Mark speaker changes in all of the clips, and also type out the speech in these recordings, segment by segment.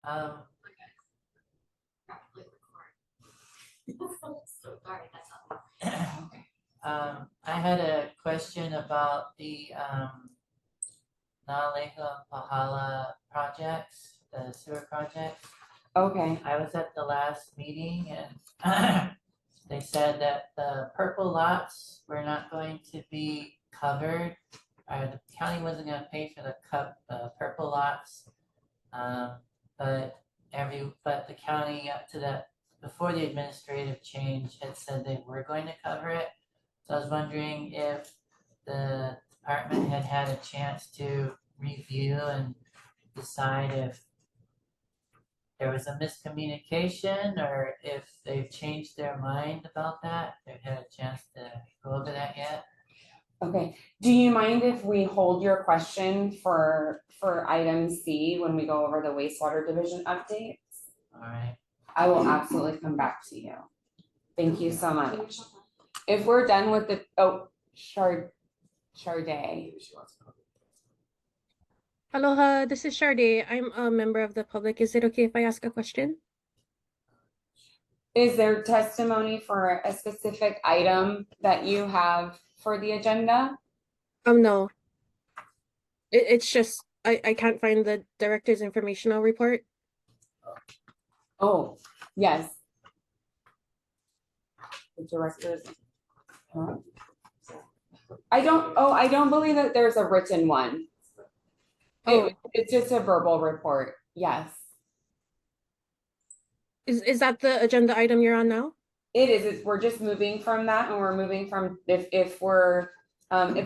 Speaker 1: Um,
Speaker 2: So sorry, that's not.
Speaker 1: I had a question about the Naleha Pahala projects, the sewer projects.
Speaker 3: Okay,
Speaker 1: I was at the last meeting and they said that the purple lots were not going to be covered. Or the county wasn't gonna pay for the purple lots. But the county up to that, before the administrative change had said they were going to cover it. So I was wondering if the department had had a chance to review and decide if there was a miscommunication or if they've changed their mind about that. They've had a chance to go over that yet.
Speaker 3: okay. Do you mind if we hold your question for item C when we go over the wastewater division updates?
Speaker 1: All right.
Speaker 3: I will absolutely come back to you. Thank you so much. If we're done with the, Charday.
Speaker 4: Aloha, this is Sharday. I'm a member of the public. Is it okay if I ask a question?
Speaker 3: Is there testimony for a specific item that you have for the agenda?
Speaker 4: No. It's just I can't find the director's informational report.
Speaker 3: Oh, yes. The director's. Huh? I don't believe that there's a written one.
Speaker 4: Oh.
Speaker 3: It's just a verbal report, yes.
Speaker 4: Is that the agenda item you're on now?
Speaker 3: It is, we're just moving from that and we're moving from, if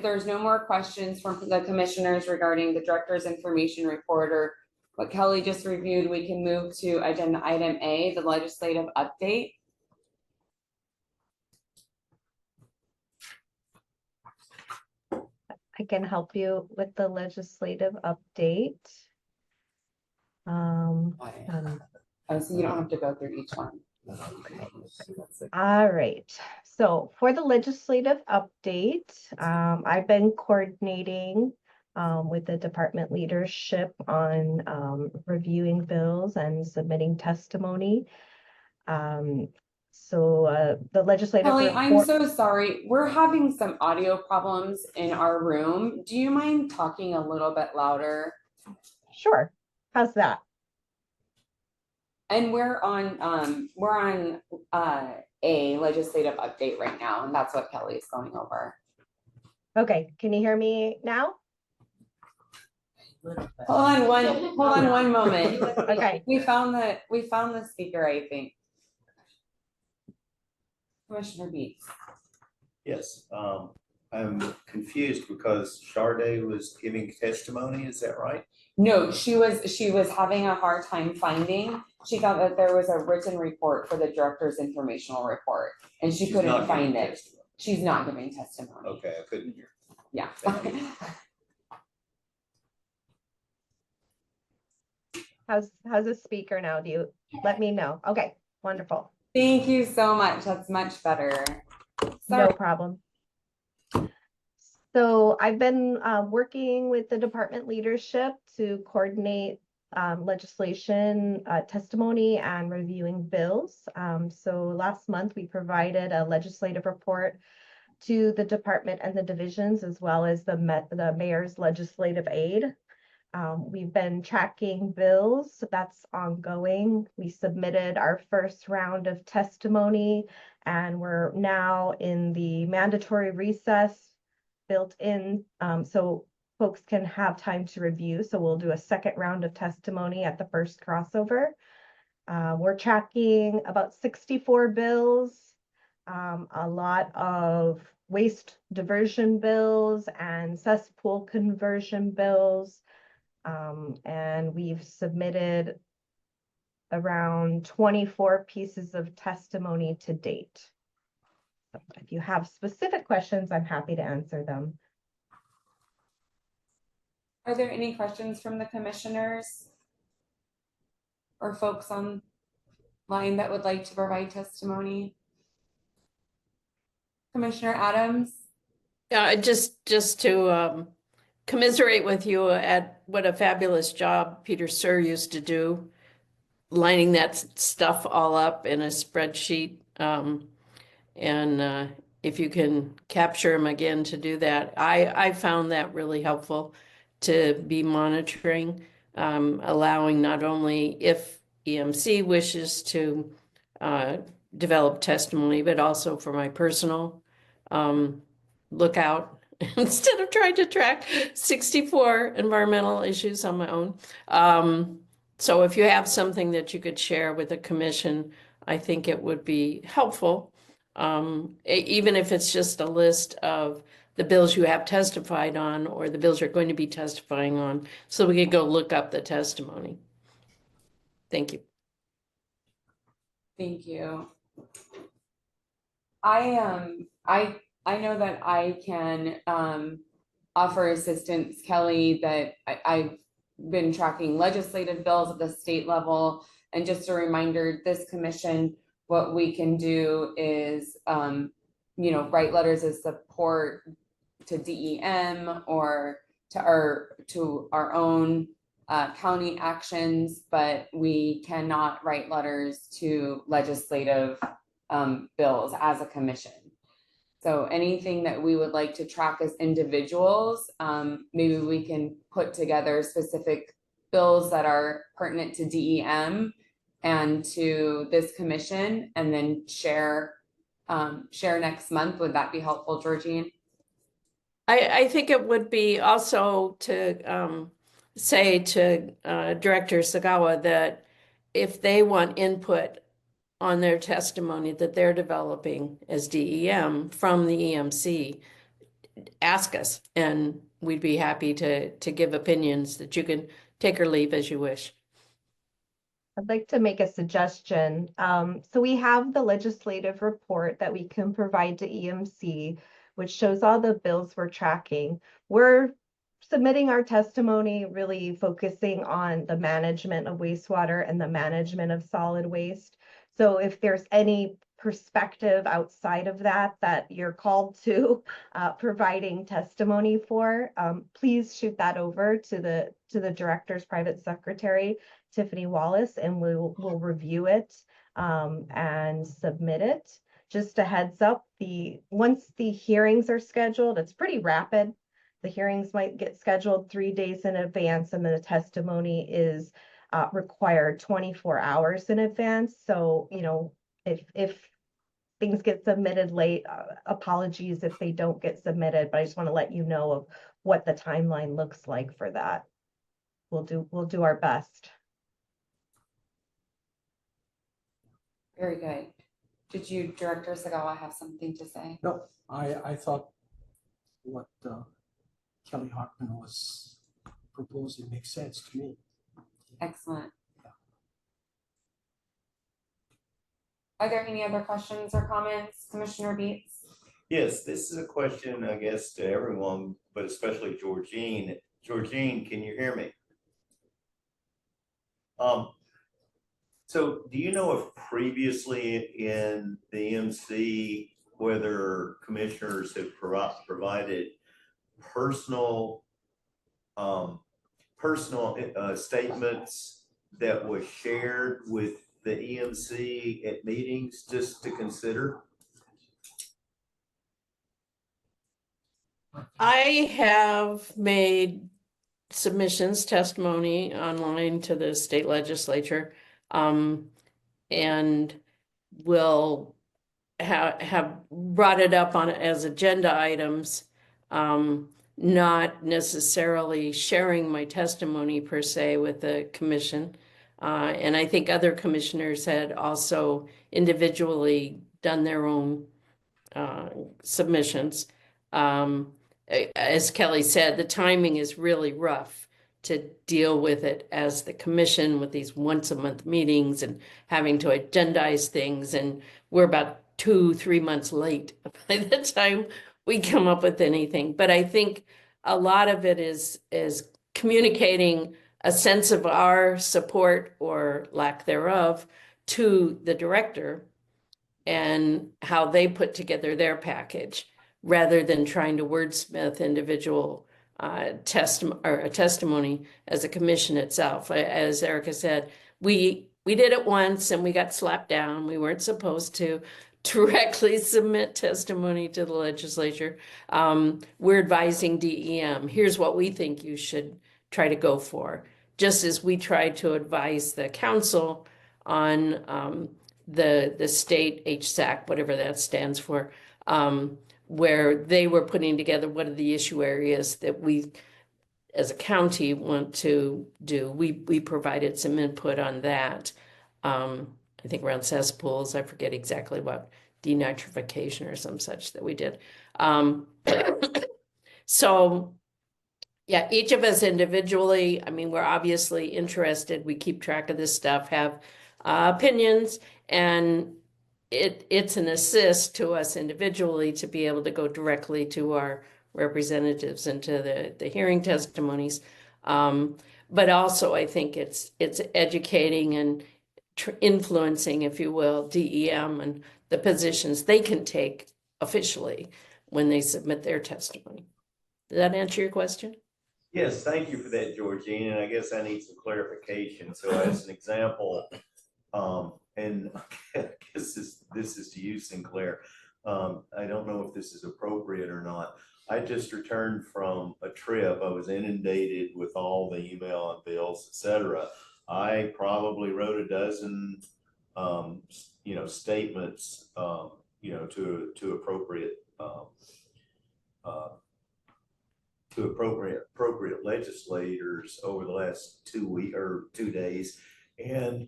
Speaker 3: there's no more questions from the commissioners regarding the director's information report or what Kelly just reviewed, we can move to agenda item A, the legislative update.
Speaker 5: I can help you with the legislative update.
Speaker 3: So you don't have to go through each one.
Speaker 5: All right. So for the legislative update, I've been coordinating with the department leadership on reviewing bills and submitting testimony. The legislative
Speaker 3: Kelly,
Speaker 5: report.
Speaker 3: I'm so sorry. We're having some audio problems in our room. Do you mind talking a little bit louder?
Speaker 5: Sure. How's that?
Speaker 3: And we're on a legislative update right now, and that's what Kelly is going over.
Speaker 5: Okay, can you hear me now?
Speaker 3: Hold on one moment.
Speaker 5: Okay.
Speaker 3: We found the speaker, I think. Commissioner Beats.
Speaker 6: Yes, I'm confused because Sharday was giving testimony, is that right?
Speaker 3: No, she was having a hard time finding. She thought that there was a written report for the director's informational report, and she's couldn't find it.
Speaker 6: Testimony.
Speaker 3: She's not giving testimony.
Speaker 6: Okay, I couldn't hear.
Speaker 3: Yeah.
Speaker 5: How's the speaker now? Do you let me know? Okay, wonderful.
Speaker 3: Thank you so much. That's much better.
Speaker 5: No problem. So I've been working with the department leadership to coordinate legislation, testimony, and reviewing bills. So last month we provided a legislative report to the department and the divisions, as well as the mayor's legislative aid. We've been tracking bills, so that's ongoing. We submitted our first round of testimony, and we're now in the mandatory recess built in, so folks can have time to review. So we'll do a second round of testimony at the first crossover. We're tracking about 64 bills, a lot of waste diversion bills and cesspool conversion bills. And we've submitted around 24 pieces of testimony to date. So if you have specific questions, I'm happy to answer them.
Speaker 3: Are there any questions from the commissioners or folks online that would like to provide testimony? Commissioner Adams?
Speaker 7: Yeah, just to commiserate with you at what a fabulous job Peter Sir used to do lining that stuff all up in a spreadsheet. And if you can capture them again to do that, I found that really helpful to be monitoring, allowing not only if EMC wishes to develop testimony, but also for my personal lookout instead of trying to track 64 environmental issues on my own. So if you have something that you could share with the commission, I think it would be helpful. Even if it's just a list of the bills you have testified on or the bills you're going to be testifying on, so we could go look up the testimony. Thank you.
Speaker 3: Thank you. I know that I can offer assistance, Kelly, that I've been tracking legislative bills at the state level. And just a reminder, this commission, what we can do is write letters of support to DEM or to our own county actions, but we cannot write letters to legislative bills as a commission. So anything that we would like to track as individuals, maybe we can put together specific bills that are pertinent to DEM and to this commission, and then share next month. Would that be helpful, Georgine?
Speaker 7: I think it would be also to say to Director Sagawa that if they want input on their testimony that they're developing as DEM from the EMC, ask us, and we'd be happy to give opinions that you can take or leave as you wish.
Speaker 5: I'd like to make a suggestion. So we have the legislative report that we can provide to EMC, which shows all the bills we're tracking. We're submitting our testimony really focusing on the management of wastewater and the management of solid waste. So if there's any perspective outside of that you're called to providing testimony for, please shoot that over to the director's private secretary, Tiffany Wallace, and we'll review it and submit it. Just a heads up, once the hearings are scheduled, it's pretty rapid. The hearings might get scheduled 3 days in advance, and the testimony is required 24 hours in advance. So, if things get submitted late, apologies if they don't get submitted, but I just want to let you know of what the timeline looks like for that. We'll do our best.
Speaker 3: Very good. Did you, Director Sagawa, have something to say?
Speaker 8: No, I thought what Kelly Hartman was proposing makes sense to me.
Speaker 3: Excellent. Are there any other questions or comments, Commissioner Beets?
Speaker 6: Yes, this is a question, I guess, to everyone, but especially Georgine. Georgine, can you hear me? So do you know if previously in the EMC, whether commissioners have provided personal statements that was shared with the EMC at meetings, just to consider?
Speaker 7: I have made submissions, testimony online to the state legislature, and will have brought it up on as agenda items, not necessarily sharing my testimony per se with the commission. And I think other commissioners had also individually done their own submissions. As Kelly said, the timing is really rough to deal with it as the commission with these once a month meetings and having to agendize things. And we're about 2-3 months late by the time we come up with anything. But I think a lot of it is communicating a sense of our support or lack thereof to the director and how they put together their package, rather than trying to wordsmith individual testimony as a commission itself. As Erica said, we we did it once and we got slapped down. We weren't supposed to directly submit testimony to the legislature. We're advising DEM, here's what we think you should try to go for. Just as we tried to advise the council on the state HSAC, whatever that stands for, where they were putting together what are the issue areas that we as a county want to do. We provided some input on that. I think around cesspools, I forget exactly what, denitrification or some such that we did. So yeah, each of us individually, I mean, we're obviously interested. We keep track of this stuff, have opinions, and it's an assist to us individually to be able to go directly to our representatives and to the hearing testimonies. But also I think it's educating and influencing, if you will, DEM and the positions they can take officially when they submit their testimony. Did that answer your question?
Speaker 6: Yes, thank you for that, Georgine, and I guess I need some clarification. So as an example, and I guess this is to you, Sinclair. I don't know if this is appropriate or not. I just returned from a trip. I was inundated with all the email and bills, etc. I probably wrote a dozen, statements, to appropriate legislators over the last 2 days, and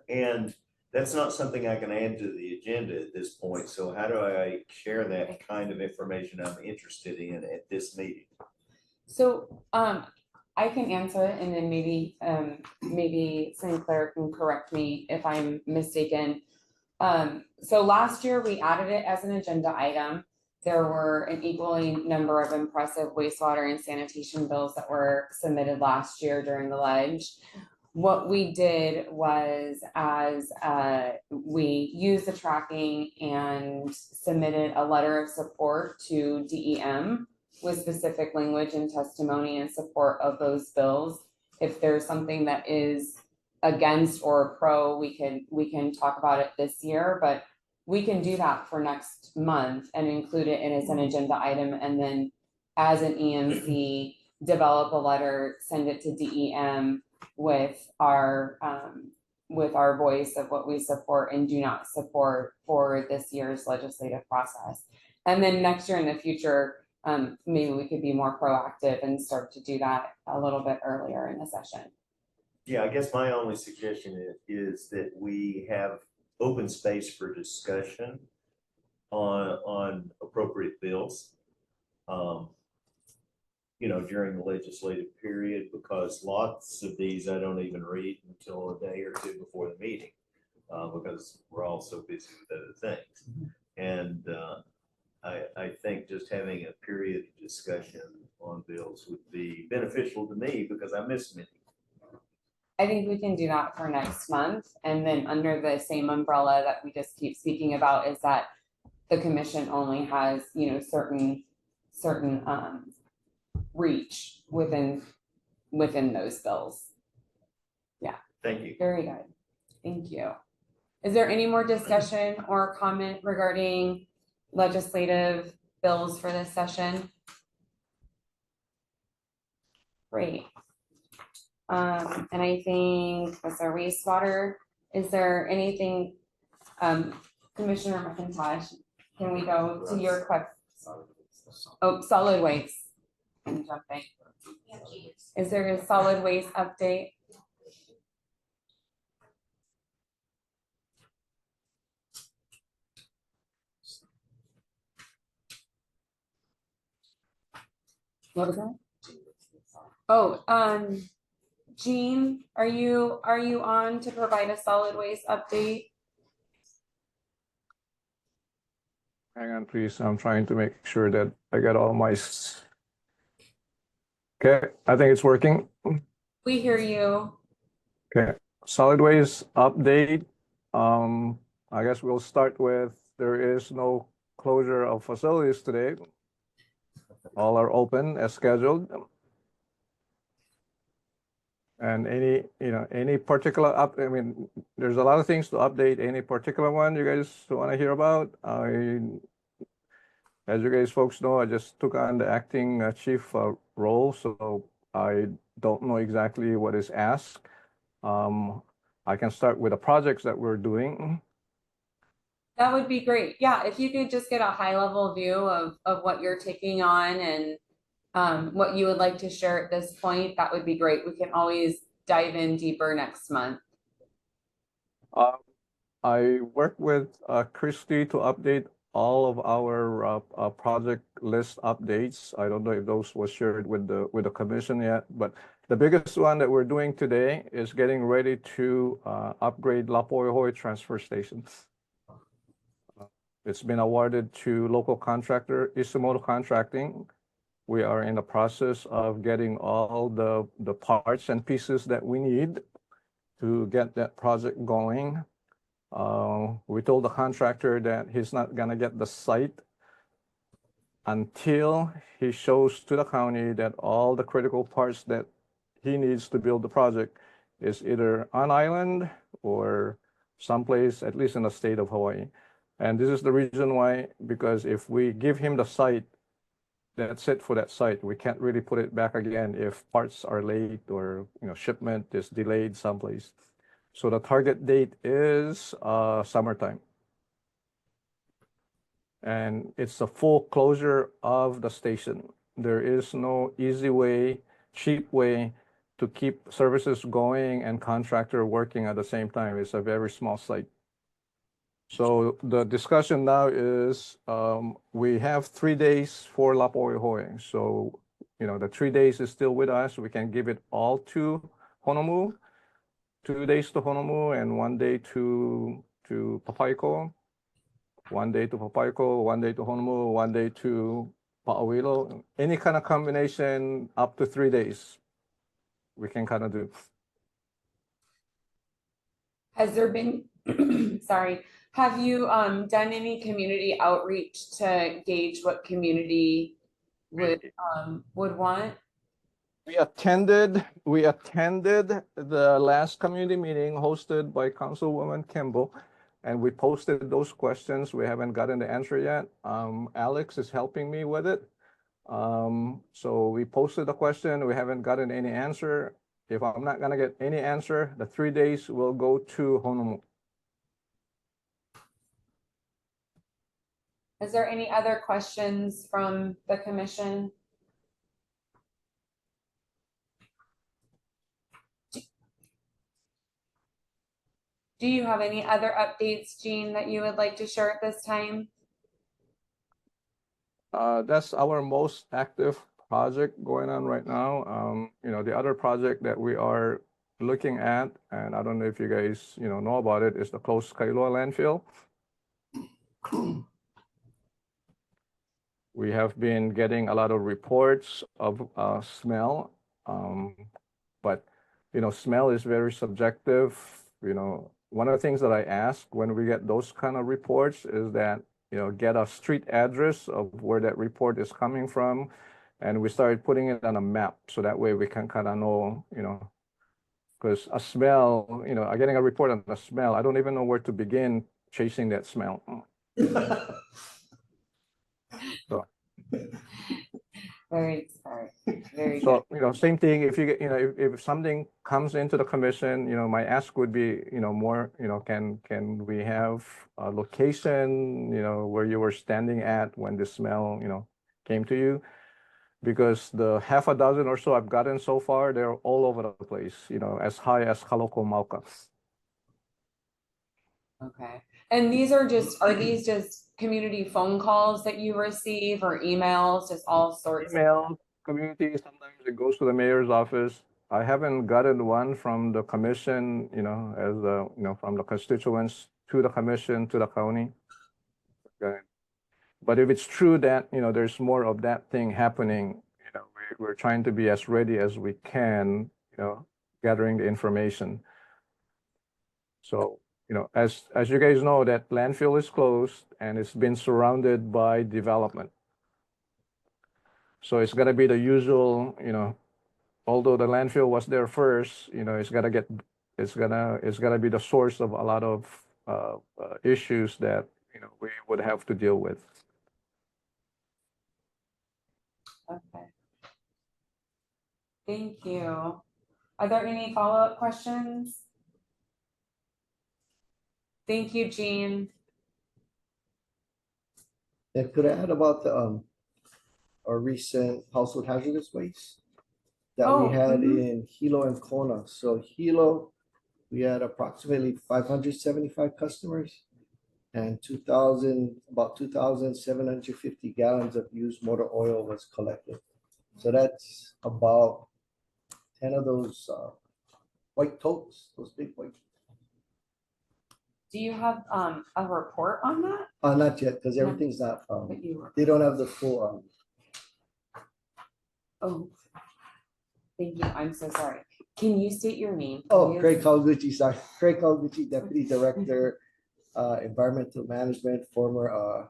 Speaker 6: and that's not something I can add to the agenda at this point. So how do I share that kind of information I'm interested in at this meeting?
Speaker 3: So I can answer it, and then maybe Sinclair can correct me if I'm mistaken. So last year we added it as an agenda item. There were an equally number of impressive wastewater and sanitation bills that were submitted last year during the ledge. What we did was, as we used the tracking and submitted a letter of support to DEM with specific language and testimony in support of those bills. If there's something that is against or pro, we can talk about it this year, but we can do that for next month and include it in as an agenda item, and then as an EMC, develop a letter, send it to DEM with our voice of what we support and do not support for this year's legislative process. And then next year in the future, maybe we could be more proactive and start to do that a little bit earlier in the session.
Speaker 6: Yeah, I guess my only suggestion is that we have open space for discussion on appropriate bills, during the legislative period, because lots of these I don't even read until a day or two before the meeting, because we're all so busy with other things. And I think just having a period of discussion on bills would be beneficial to me because I miss many.
Speaker 3: I think we can do that for next month. And then under the same umbrella that we just keep speaking about is that the commission only has, certain reach within those bills. Yeah.
Speaker 6: Thank you.
Speaker 3: Very good. Thank you. Is there any more discussion or comment regarding legislative bills for this session? Great. And I think that's our wastewater. Is there anything, Commissioner McIntosh, can we go to your question? Oh, solid waste. I'm jumping. Is there a solid waste update? What was that? Oh, Jean, are you on to provide a solid waste update?
Speaker 9: Hang on, please. I'm trying to make sure that I got all my. Okay, I think it's working.
Speaker 3: We hear you.
Speaker 9: Okay, solid waste update. I guess we'll start with there is no closure of facilities today. All are open as scheduled. And any particular I mean, there's a lot of things to update. Any particular one you guys want to hear about? As you guys folks know, I just took on the acting chief role, so I don't know exactly what is asked. I can start with the projects that we're doing.
Speaker 3: That would be great. Yeah, if you could just get a high level view of what you're taking on and what you would like to share at this point, that would be great. We can always dive in deeper next month.
Speaker 9: I worked with Christy to update all of our project list updates. I don't know if those were shared with the commission yet, but the biggest one that we're doing today is getting ready to upgrade Lapoihoi transfer stations. It's been awarded to local contractor Isamoto Contracting. We are in the process of getting all the parts and pieces that we need to get that project going. We told the contractor that he's not gonna get the site until he shows to the county that all the critical parts that he needs to build the project is either on island or someplace, at least in the state of Hawaii. And this is the reason why, because if we give him the site, that's it for that site. We can't really put it back again if parts are late or shipment is delayed someplace. So the target date is summertime. And it's a full closure of the station. There is no easy way, cheap way to keep services going and contractor working at the same time. It's a very small site. So the discussion now is we have 3 days for Lapoihoi. So, the 3 days is still with us. We can give it all to Honolulu, 2 days to Honolulu and 1 day to Papaiko, 1 day to Papaiko, 1 day to Honolulu, 1 day to Pa'awilo. Any kind of combination up to 3 days we can kind of do.
Speaker 3: Has there been, sorry, have you done any community outreach to gauge what community would want?
Speaker 9: We attended the last community meeting hosted by Councilwoman Kimball, and we posted those questions. We haven't gotten the answer yet. Alex is helping me with it. So we posted the question. We haven't gotten any answer. If I'm not gonna get any answer, the 3 days will go to Honolulu.
Speaker 3: Is there any other questions from the commission? Do you have any other updates, Jean, that you would like to share at this time?
Speaker 9: That's our most active project going on right now. The other project that we are looking at, and I don't know if you guys know about it, is the closed Kailua landfill. We have been getting a lot of reports of smell, but smell is very subjective. One of the things that I ask when we get those kind of reports is that get a street address of where that report is coming from, and we started putting it on a map so that way we can kind of know, because a smell, getting a report on a smell, I don't even know where to begin chasing that smell. So.
Speaker 3: Very smart. Very
Speaker 9: So,
Speaker 3: good.
Speaker 9: same thing, if you get, if something comes into the commission, my ask would be, more, can we have a location, where you were standing at when the smell, came to you? Because the half a dozen or so I've gotten so far, they're all over the place, as high as Kaloko Mauka.
Speaker 3: Okay. And are these just community phone calls that you receive or emails, just all sorts?
Speaker 9: Email, community, sometimes it goes to the mayor's office. I haven't gotten one from the commission, from the constituents to the commission, to the county. Okay. But if it's true that, there's more of that thing happening, we're trying to be as ready as we can, gathering the information. So, as you guys know, that landfill is closed and it's been surrounded by development. So it's gonna be the usual, although the landfill was there first, it's gonna be the source of a lot of issues that, we would have to deal with.
Speaker 3: Okay. Thank you. Are there any follow-up questions? Thank you, Jean.
Speaker 10: Yeah, could I add about the, our recent household hazardous waste that
Speaker 3: Oh,
Speaker 10: we had
Speaker 3: mhm.
Speaker 10: in Hilo and Kona? So Hilo, we had approximately 575 customers and about 2,750 gallons of used motor oil was collected. So that's about 10 of those white totes, those big white.
Speaker 3: Do you have a report on that?
Speaker 10: Not yet, because everything's not,
Speaker 3: But you were,
Speaker 10: they don't have the full,
Speaker 3: oh. Thank you. I'm so sorry. Can you state your name?
Speaker 10: oh,
Speaker 3: please?
Speaker 10: Craig Kawaguchi, sorry. Craig Kawaguchi, Deputy Director, Environmental Management, former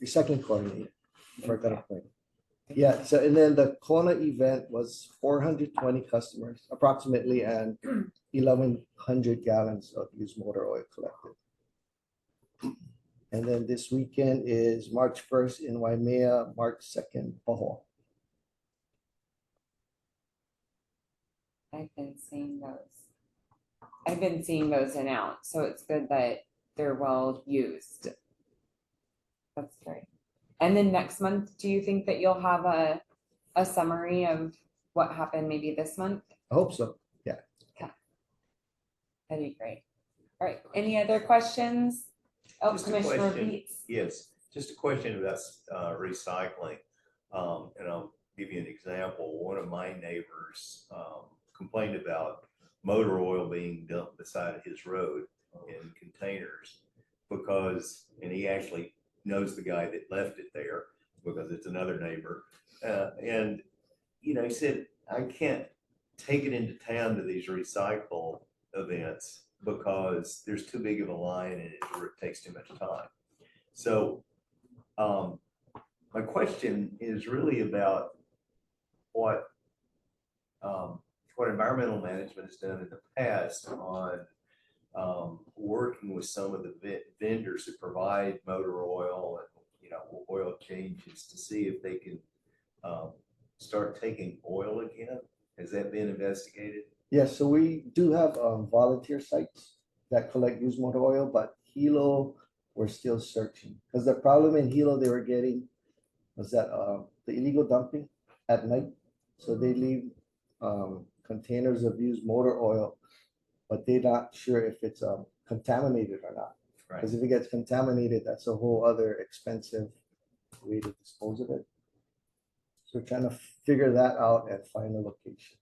Speaker 10: recycling coordinator. Forgot to point. Yeah, so and then the Kona event was 420 customers approximately and 1,100 gallons of used motor oil collected. And then this weekend is March 1st in Waimea, March 2nd, Pahoa.
Speaker 3: I've been seeing those announced, so it's good that they're well used. That's great. And then next month, do you think that you'll have a summary of what happened maybe this month?
Speaker 10: I hope so. Yeah.
Speaker 3: That'd be great. All right, any other questions? Oh,
Speaker 6: Just a
Speaker 3: Commissioner
Speaker 6: question.
Speaker 3: Beats.
Speaker 6: Yes, just a question about recycling. And I'll give you an example. One of my neighbors complained about motor oil being dumped beside his road in containers because, and he actually knows the guy that left it there because it's another neighbor. And, he said, I can't take it into town to these recycle events because there's too big of a line and it takes too much time. So my question is really about what environmental management has done in the past on working with some of the vendors that provide motor oil and oil changes to see if they can start taking oil again. Has that been investigated?
Speaker 10: Yes, so we do have volunteer sites that collect used motor oil, but Hilo, we're still searching. Because the problem in Hilo they were getting was that the illegal dumping at night. So they leave containers of used motor oil, but they're not sure if it's contaminated or not.
Speaker 6: Right.
Speaker 10: Because if it gets contaminated, that's a whole other expensive way to dispose of it. So we're trying to figure that out and find a location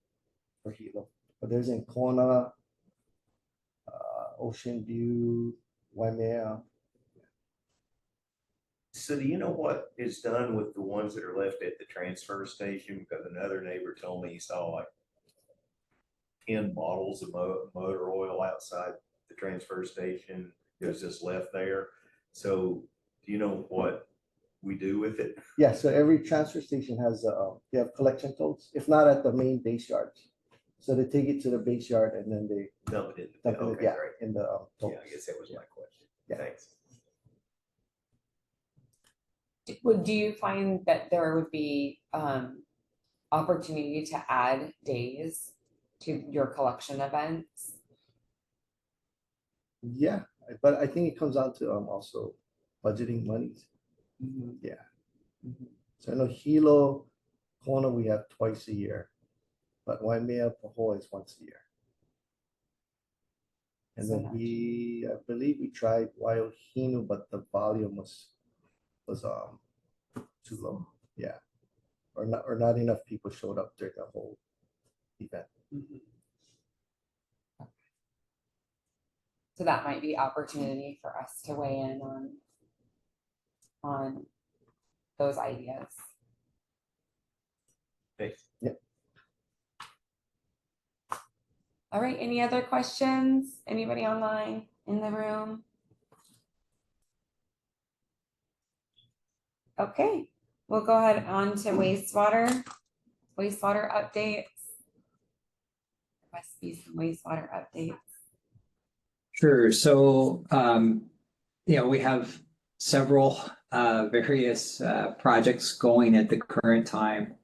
Speaker 10: for Hilo. But there's in Kona, Ocean View, Waimea.
Speaker 6: So do you know what is done with the ones that are left at the transfer station? Because another neighbor told me he saw like 10 bottles of motor oil outside the transfer station. It was just left there. So do you know what we do with it?
Speaker 10: Yeah, so every transfer station has they have collection totes, if not at the main base yards. So they take it to the base yard and then they
Speaker 6: Dump it in.
Speaker 10: dump it,
Speaker 6: Okay,
Speaker 10: yeah,
Speaker 6: great.
Speaker 10: in the
Speaker 6: Yeah,
Speaker 10: totes.
Speaker 6: I guess that was my question.
Speaker 10: Yeah.
Speaker 6: Thanks.
Speaker 3: Do you find that there would be opportunity to add days to your collection events?
Speaker 10: Yeah, but I think it comes down to also budgeting monies. Yeah. So I know Hilo, Kona, we have twice a year, but Waimea, Pahoa is once a year. And
Speaker 3: So
Speaker 10: then I believe we tried Waiohinu, but the volume was too low. Yeah, or not enough people showed up during the whole event.
Speaker 3: So that might be opportunity for us to weigh in on those ideas.
Speaker 6: Thanks.
Speaker 10: Yep.
Speaker 3: All right, any other questions? Anybody online in the room? Okay, we'll go ahead on to wastewater updates. request these wastewater updates?
Speaker 11: Sure. So, we have several various projects going at the current time.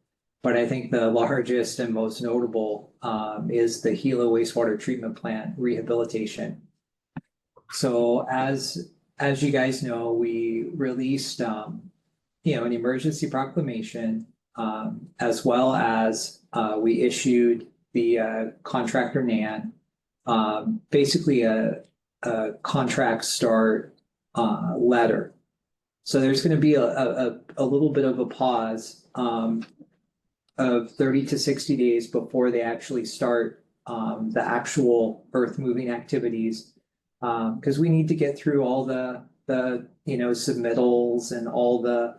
Speaker 11: But I think the largest and most notable is the Gila wastewater treatment plant rehabilitation. So as you guys know, we released an emergency proclamation, as well as we issued the contractor NAN, basically a contract start letter. So there's going to be a little bit of a pause of 30 to 60 days before they actually start the actual earth moving activities, because we need to get through all the submittals and all the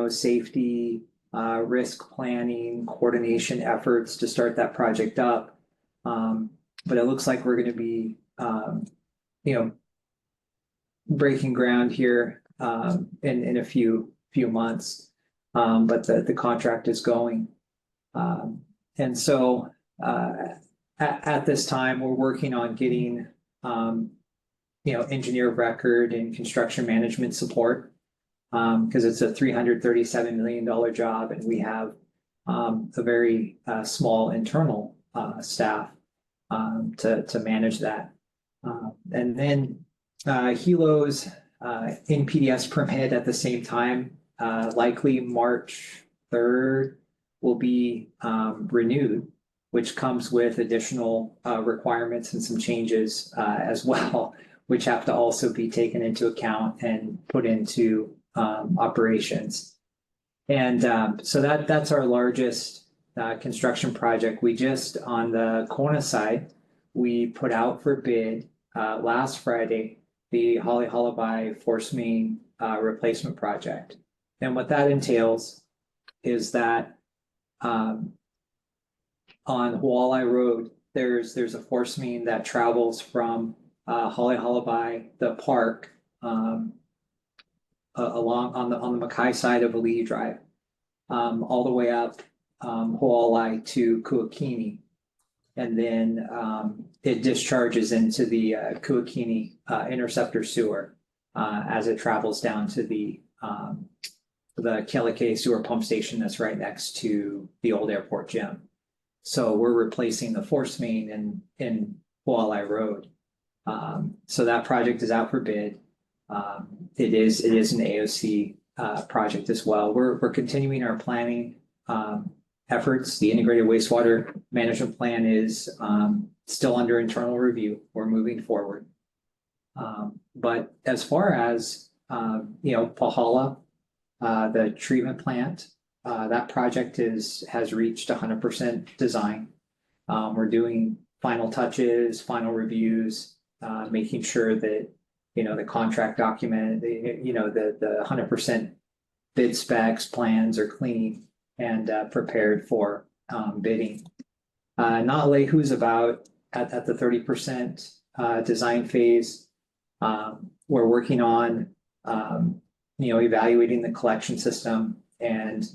Speaker 11: safety risk planning coordination efforts to start that project up. But it looks like we're going to be breaking ground here in a few months, but the contract is going. And so at this time, we're working on getting engineer of record and construction management support, because it's a $337 million job, and we have a very small internal staff to manage that. And then Hilo's NPDES permit at the same time, likely March 3rd, will be renewed, which comes with additional requirements and some changes as well, which have to also be taken into account and put into operations. And so that's our largest construction project. We just, on the Kona side, we put out for bid last Friday the Hawai'i force main replacement project. And what that entails is that on Hawai'i Road, there's a force main that travels from Hawai'i, the park, along on the Makai side of Ali'i Drive, all the way up Hawai'i to Kuakini. And then it discharges into the Kuakini interceptor sewer as it travels down to the Kelike sewer pump station that's right next to the old airport gym. So we're replacing the force main in Hawai'i Road. So that project is out for bid. It is an AOC project as well. We're continuing our planning efforts. The integrated wastewater management plan is still under internal review. We're moving forward. But as far as Pahala, the treatment plant, that project has reached 100% design. We're doing final touches, final reviews, making sure that the contract document, the 100% bid specs, plans are clean and prepared for bidding. Na'alehu's about at the 30% design phase. We're working on evaluating the collection system and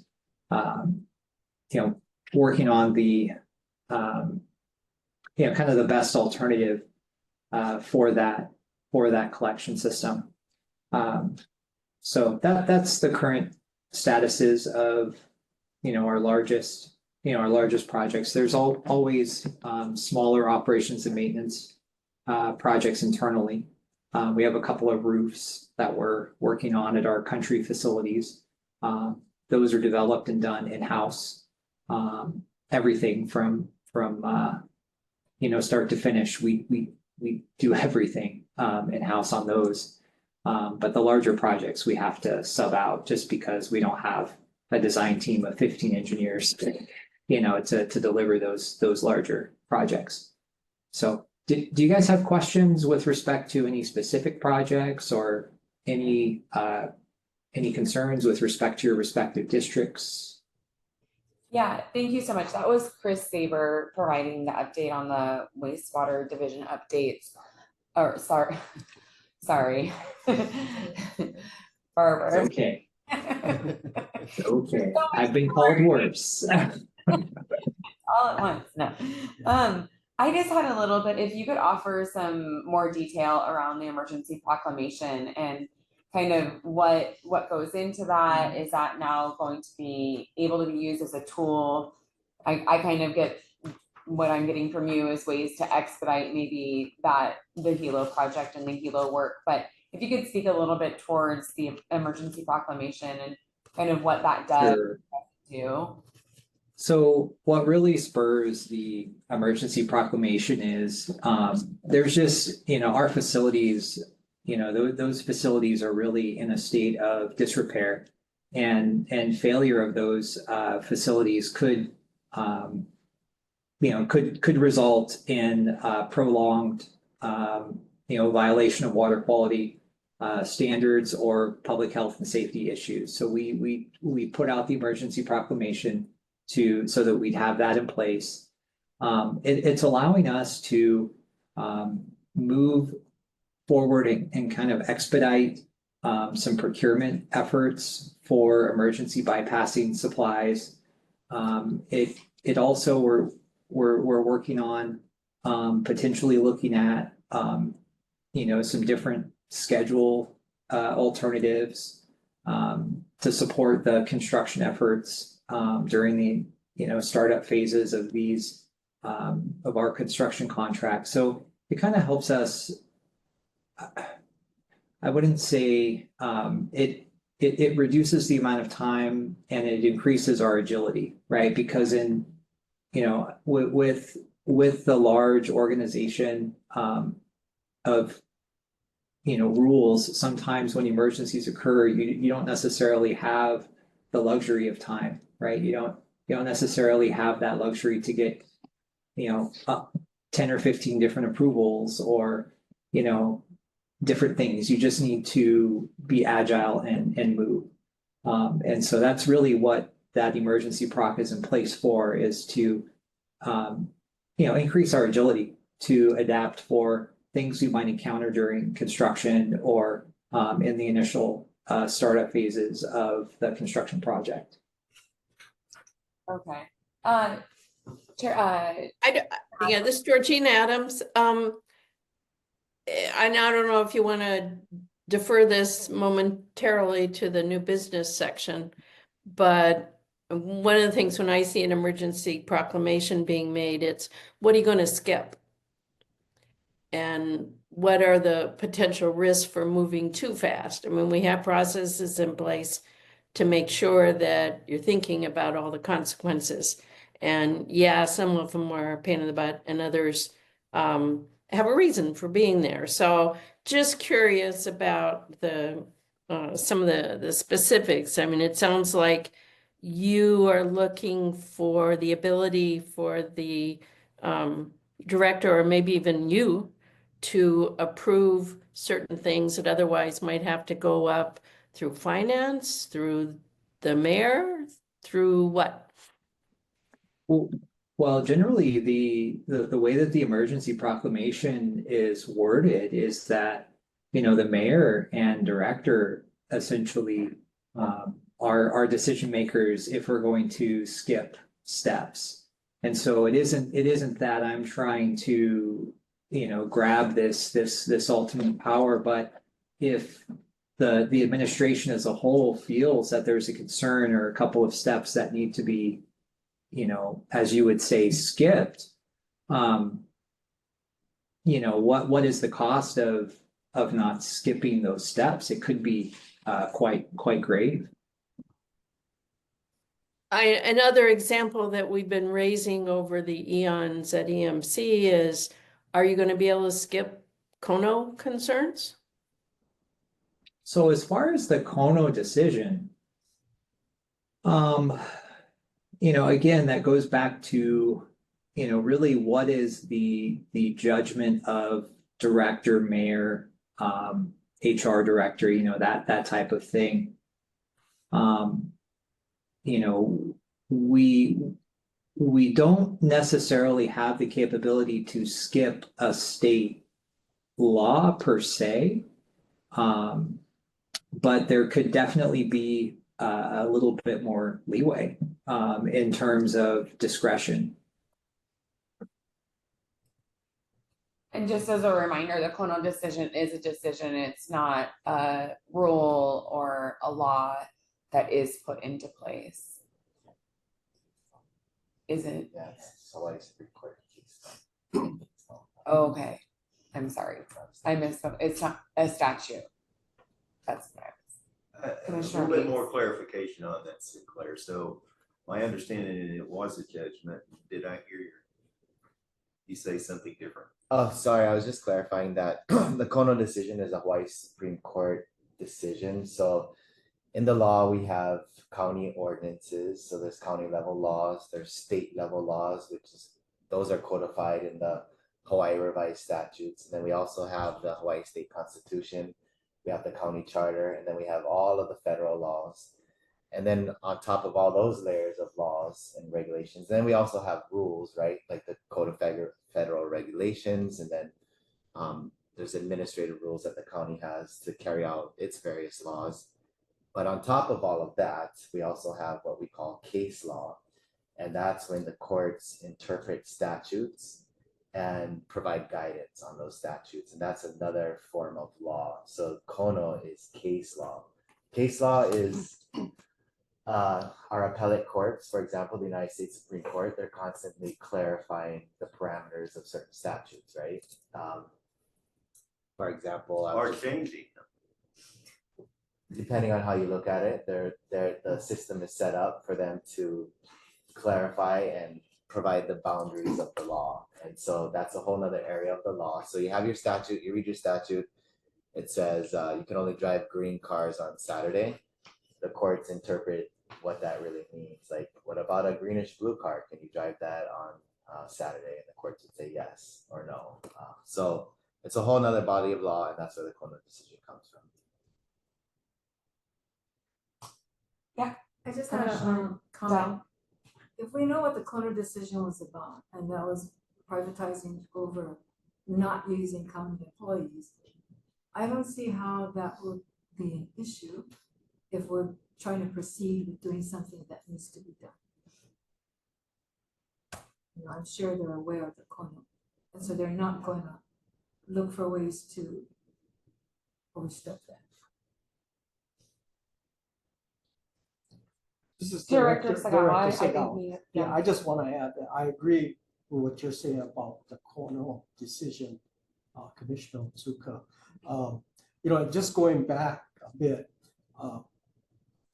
Speaker 11: working on the kind of the best alternative for that collection system. So that's the current statuses of our largest projects. There's always smaller operations and maintenance projects internally. We have a couple of roofs that we're working on at our country facilities. Those are developed and done in-house. Everything from start to finish. We do everything in-house on those. But the larger projects we have to sub out just because we don't have a design team of 15 engineers to deliver those larger projects. So do you guys have questions with respect to any specific projects or any concerns with respect to your respective districts?
Speaker 3: Yeah, thank you so much. That was Chris Saber providing the update on the wastewater division updates. Or sorry. Barbara.
Speaker 11: It's okay. It's okay. I've been called worse.
Speaker 3: All at once. No. I just had a little bit, if you could offer some more detail around the emergency proclamation and kind of what goes into that. Is that now going to be able to be used as a tool? I kind of get what I'm getting from you is ways to expedite maybe the Hilo project and the Hilo work. But if you could speak a little bit towards the emergency proclamation and kind of what that does
Speaker 11: Sure.
Speaker 3: do.
Speaker 11: So what really spurs the emergency proclamation is there's just, our facilities, those facilities are really in a state of disrepair, and failure of those facilities could could result in prolonged violation of water quality standards or public health and safety issues. So we put out the emergency proclamation so that we'd have that in place. It's allowing us to move forward and kind of expedite some procurement efforts for emergency bypassing supplies. It also we're working on potentially looking at some different schedule alternatives to support the construction efforts during the startup phases of these of our construction contracts. So it kind of helps us. I wouldn't say it reduces the amount of time and it increases our agility, right? Because with the large organization of rules, sometimes when emergencies occur, you don't necessarily have the luxury of time, right? You don't necessarily have that luxury to get 10 or 15 different approvals or different things. You just need to be agile and move. And so that's really what that emergency proc is in place for, is to increase our agility to adapt for things we might encounter during construction or in the initial startup phases of the construction project.
Speaker 3: Okay.
Speaker 7: This is Georgina Adams. I now don't know if you want to defer this momentarily to the new business section, but one of the things when I see an emergency proclamation being made, it's what are you going to skip? And what are the potential risks for moving too fast? I mean, we have processes in place to make sure that you're thinking about all the consequences. And yeah, some of them are a pain in the butt and others have a reason for being there. So just curious about some of the specifics. I mean, it sounds like you are looking for the ability for the director or maybe even you to approve certain things that otherwise might have to go up through finance, through the mayor, through what?
Speaker 11: Well, generally the way that the emergency proclamation is worded is that, the mayor and director essentially are decision makers if we're going to skip steps. And so it isn't that I'm trying to, grab this ultimate power, but if the administration as a whole feels that there's a concern or a couple of steps that need to be, as you would say, skipped, what is the cost of not skipping those steps? It could be quite grave.
Speaker 7: Another example that we've been raising over the eons at EMC is, are you going to be able to skip Kono concerns?
Speaker 11: So as far as the Kono decision, again, that goes back to, really what is the judgment of director, mayor, HR director, that type of thing. We don't necessarily have the capability to skip a state law per se, but there could definitely be a little bit more leeway in terms of discretion.
Speaker 3: And just as a reminder, the Kono decision is a decision. It's not a rule or a law that is put into place. Is it?
Speaker 12: Yes, so I Supreme Court case.
Speaker 3: Okay, I'm sorry. I missed some, it's not a statute. That's what I
Speaker 6: A
Speaker 3: Commissioner
Speaker 6: little bit
Speaker 3: Hayes.
Speaker 6: more clarification on that, Sinclair. So my understanding is it was a judgment. Did I hear you say something different?
Speaker 12: Oh, sorry, I was just clarifying that the Kono decision is a Hawaii Supreme Court decision. So in the law, we have county ordinances. So there's county level laws, there's state level laws, those are codified in the Hawaii revised statutes. And then we also have the Hawaii State Constitution, we have the county charter, and then we have all of the federal laws. And then on top of all those layers of laws and regulations, then we also have rules, right? Like the Code of Federal Regulations, and then there's administrative rules that the county has to carry out its various laws. But on top of all of that, we also have what we call case law. And that's when the courts interpret statutes and provide guidance on those statutes. And that's another form of law. So Kono is case law. Case law is our appellate courts, for example, the United States Supreme Court, they're constantly clarifying the parameters of certain statutes, right? For example,
Speaker 6: Or changing them.
Speaker 12: depending on how you look at it, the system is set up for them to clarify and provide the boundaries of the law. And so that's a whole nother area of the law. So you have your statute, you read your statute, it says you can only drive green cars on Saturday. The courts interpret what that really means. Like, what about a greenish blue car? Can you drive that on Saturday? And the courts would say yes or no. So it's a whole nother body of law, and that's where the Kono decision comes from.
Speaker 13: I just had a comment. If we know what the Kono decision was about, and that was privatizing over not using county employees, I don't see how that would be an issue if we're trying to proceed with doing something that needs to be done. You know, I'm sure they're aware of the Kono, and so they're not going to look for ways to overstep that.
Speaker 8: This is
Speaker 3: Director Sagawa, I
Speaker 8: Director
Speaker 3: think
Speaker 8: Sagawa. Yeah, I just want to add that I agree with what you're saying about the Kono decision, Commissioner Otsuka. You know, just going back a bit,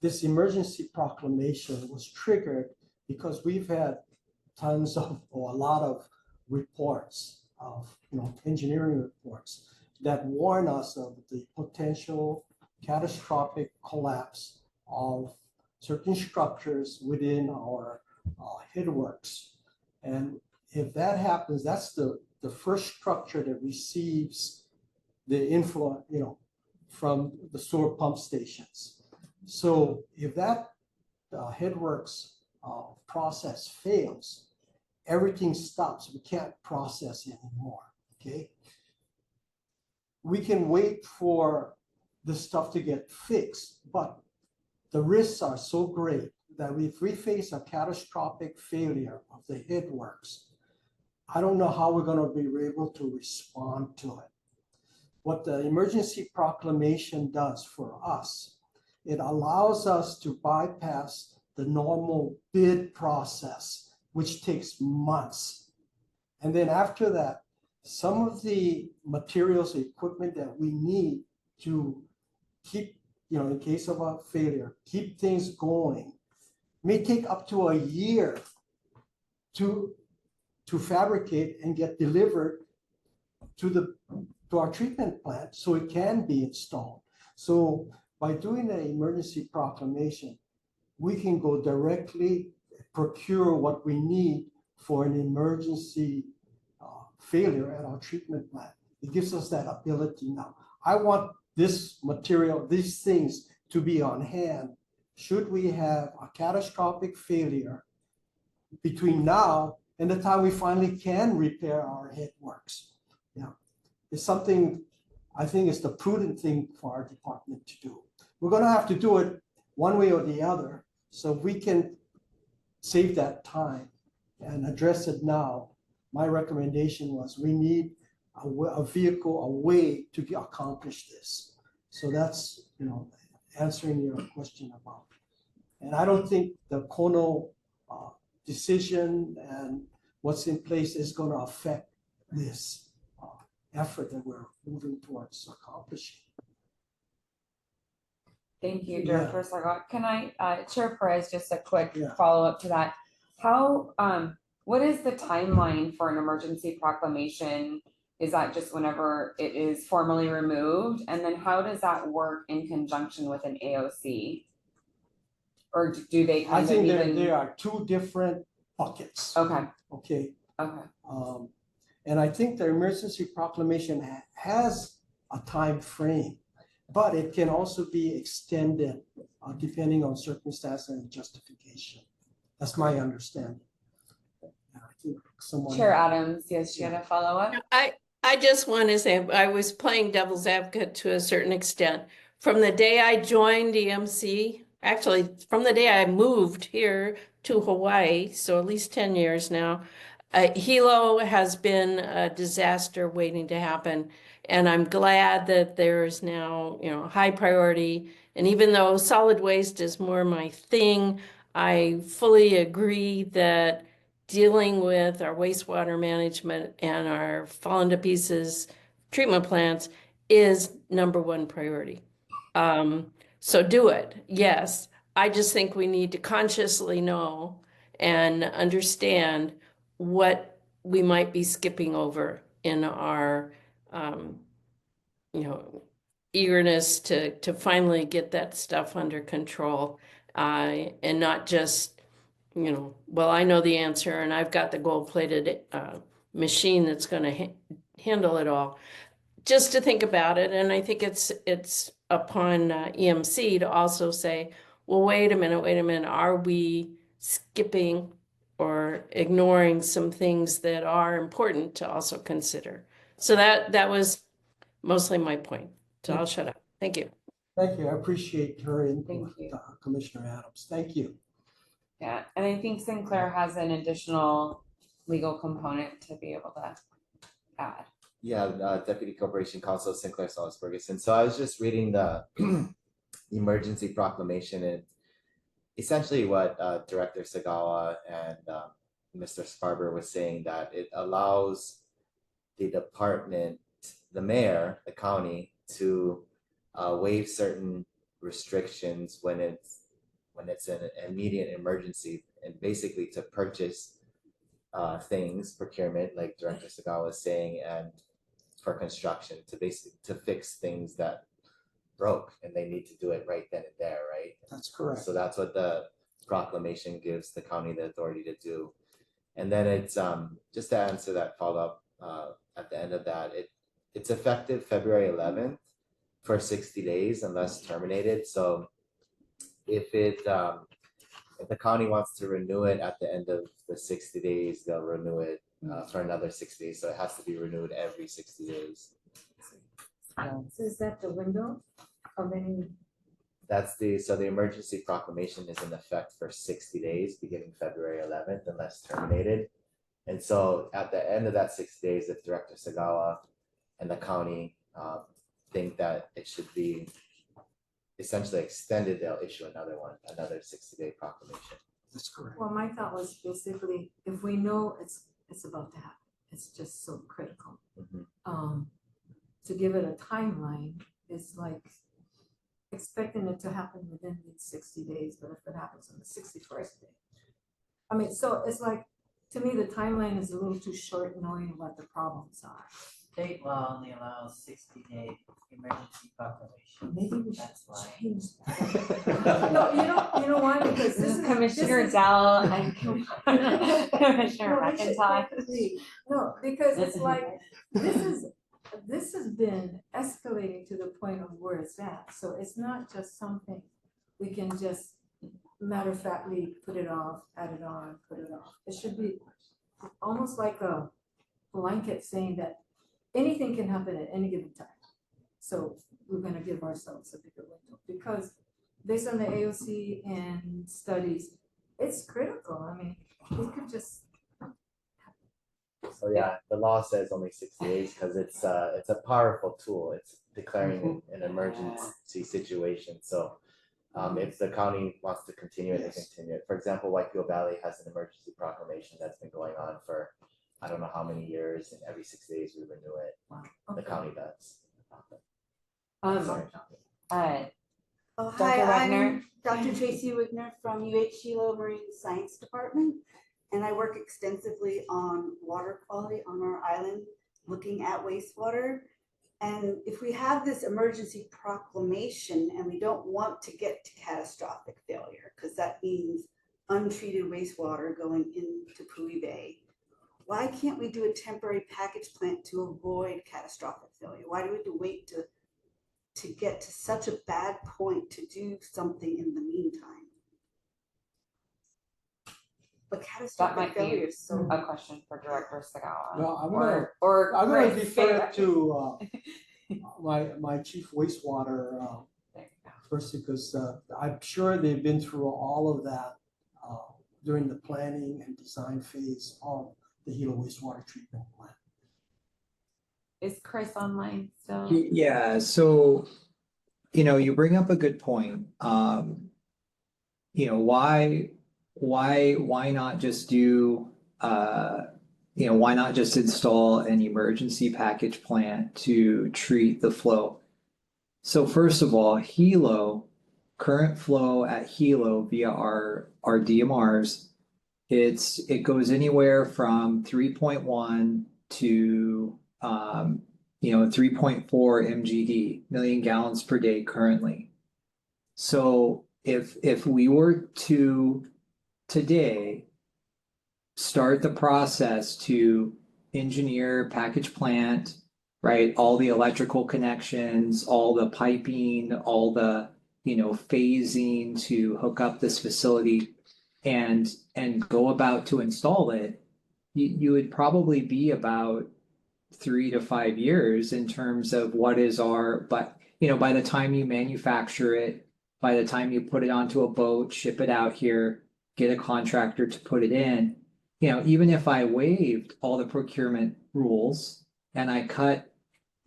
Speaker 8: this emergency proclamation was triggered because we've had tons of, or a lot of reports of, you know, engineering reports that warn us of the potential catastrophic collapse of certain structures within our headworks. And if that happens, that's the first structure that receives the inflow, you know, from the sewer pump stations. So if that headworks process fails, everything stops. We can't process anymore, okay? We can wait for the stuff to get fixed, but the risks are so great that if we face a catastrophic failure of the headworks, I don't know how we're going to be able to respond to it. What the emergency proclamation does for us, it allows us to bypass the normal bid process, which takes months. And then after that, some of the materials, equipment that we need to keep, you know, in case of a failure, keep things going, may take up to a year to fabricate and get delivered to our treatment plant so it can be installed. So by doing an emergency proclamation, we can go directly procure what we need for an emergency failure at our treatment plant. It gives us that ability now. I want this material, these things to be on hand should we have a catastrophic failure between now and the time we finally can repair our headworks. Yeah, it's something I think is the prudent thing for our department to do. We're going to have to do it one way or the other, so we can save that time and address it now. My recommendation was we need a vehicle, a way to accomplish this. So that's, answering your question about. And I don't think the Kono decision and what's in place is going to affect this effort that we're moving towards accomplishing.
Speaker 3: Thank you,
Speaker 8: Yeah.
Speaker 3: Director Sagat. Can I, Chair Perez, just a quick
Speaker 8: Yeah.
Speaker 3: follow-up to that? How, what is the timeline for an emergency proclamation? Is that just whenever it is formally removed? And then how does that work in conjunction with an AOC? Or do they
Speaker 8: I
Speaker 3: kind of
Speaker 8: think
Speaker 3: even?
Speaker 8: there are two different buckets.
Speaker 3: Okay,
Speaker 8: Okay.
Speaker 3: okay.
Speaker 8: And I think the emergency proclamation has a time frame, but it can also be extended depending on circumstance and justification. That's my understanding. I think someone.
Speaker 3: Chair Adams, yes, she had a follow-up?
Speaker 7: I just want to say, I was playing devil's advocate to a certain extent. From the day I joined EMC, actually, from the day I moved here to Hawaii, so at least 10 years now, Hilo has been a disaster waiting to happen. And I'm glad that there is now, high priority. And even though solid waste is more my thing, I fully agree that dealing with our wastewater management and our fallen to pieces treatment plants is #1 priority. So do it, yes. I just think we need to consciously know and understand what we might be skipping over in our, eagerness to finally get that stuff under control, and not just, well, I know the answer and I've got the gold-plated machine that's going to handle it all. Just to think about it, and I think it's upon EMC to also say, well, wait a minute, are we skipping or ignoring some things that are important to also consider? So that was mostly my point. So I'll shut up. Thank you.
Speaker 8: Thank you. I appreciate her input,
Speaker 3: Thank you.
Speaker 8: Commissioner Adams. Thank you.
Speaker 3: Yeah, and I think Sinclair has an additional legal component to be able to add.
Speaker 12: Yeah, Deputy Corporation Counsel Sinclair Solis Ferguson. So I was just reading the emergency proclamation, and essentially what Director Sagawa and Mr. Sparber was saying, that it allows the department, the mayor, the county, to waive certain restrictions when it's an immediate emergency, and basically to purchase things, procurement, like Director Sagawa was saying, and for construction to fix things that broke, and they need to do it right then and there, right?
Speaker 8: That's correct.
Speaker 12: So that's what the proclamation gives the county the authority to do. And then it's just to answer that follow-up at the end of that, it's effective February 11th for 60 days unless terminated. So if the county wants to renew it at the end of the 60 days, they'll renew it for another 60 days. So it has to be renewed every 60 days.
Speaker 13: So is that the window of any?
Speaker 12: So the emergency proclamation is in effect for 60 days, beginning February 11th, unless terminated. And so at the end of that 60 days, if Director Sagawa and the county think that it should be essentially extended, they'll issue another 60-day proclamation.
Speaker 8: That's correct.
Speaker 13: Well, my thought was basically, if we know it's about to happen, it's just so critical. To give it a timeline is like expecting it to happen within the 60 days, but if it happens on the 61st day. I mean, so it's like, to me, the timeline is a little too short knowing what the problems are.
Speaker 1: State law only allows 60-day emergency proclamation.
Speaker 13: Maybe we should
Speaker 1: That's why.
Speaker 13: change that. No, you know why? Because this is
Speaker 3: Commissioner
Speaker 13: this is-
Speaker 3: Dell and Commissioner
Speaker 13: No, we should
Speaker 3: McIntyre.
Speaker 13: agree. No, because it's like, this has been escalating to the point of where it's at. So it's not just something we can just matter of factly put it off, add it on, put it off. It should be almost like a blanket saying that anything can happen at any given time. So we're gonna give ourselves a bigger window, because based on the AOC and studies, it's critical. I mean, it could just,
Speaker 12: So yeah, the law says only 60 days because it's a powerful tool. It's declaring an emergency situation. So if the county wants to continue it, they continue it. For example, Waipio Valley has an emergency proclamation that's been going on for I don't know how many years, and every 6 days we renew it. The county does. Sorry.
Speaker 2: Oh,
Speaker 3: Dr.
Speaker 2: hi,
Speaker 3: Wagner.
Speaker 2: I'm Dr. Tracy Wigner from UH Hilo Marine Science Department, and I work extensively on water quality on our island, looking at wastewater. And if we have this emergency proclamation and we don't want to get to catastrophic failure, because that means untreated wastewater going into Pui Bay, why can't we do a temporary package plant to avoid catastrophic failure? Why do we have to wait to get to such a bad point to do something in the meantime? But
Speaker 3: That
Speaker 2: catastrophic
Speaker 3: might
Speaker 2: failure
Speaker 3: be
Speaker 2: is so.
Speaker 3: a question for Director Sagawa.
Speaker 8: No, I'm
Speaker 3: Or
Speaker 8: gonna
Speaker 3: Chris,
Speaker 8: defer
Speaker 3: say-
Speaker 8: to my chief wastewater
Speaker 3: There you go.
Speaker 8: person, because I'm sure they've been through all of that during the planning and design phase of the Hilo wastewater treatment plant.
Speaker 3: Is Chris online still?
Speaker 11: Yeah, so, you bring up a good point. Why not just do, why not just install an emergency package plant to treat the flow? So first of all, Hilo, current flow at Hilo via our DMRs, it goes anywhere from 3.1 to 3.4 MGD, million gallons per day currently. So if we were to today start the process to engineer package plant, right, all the electrical connections, all the piping, all the phasing to hook up this facility and go about to install it, you would probably be about 3 to 5 years in terms of what is but by the time you manufacture it, by the time you put it onto a boat, ship it out here, get a contractor to put it in, even if I waived all the procurement rules and I cut,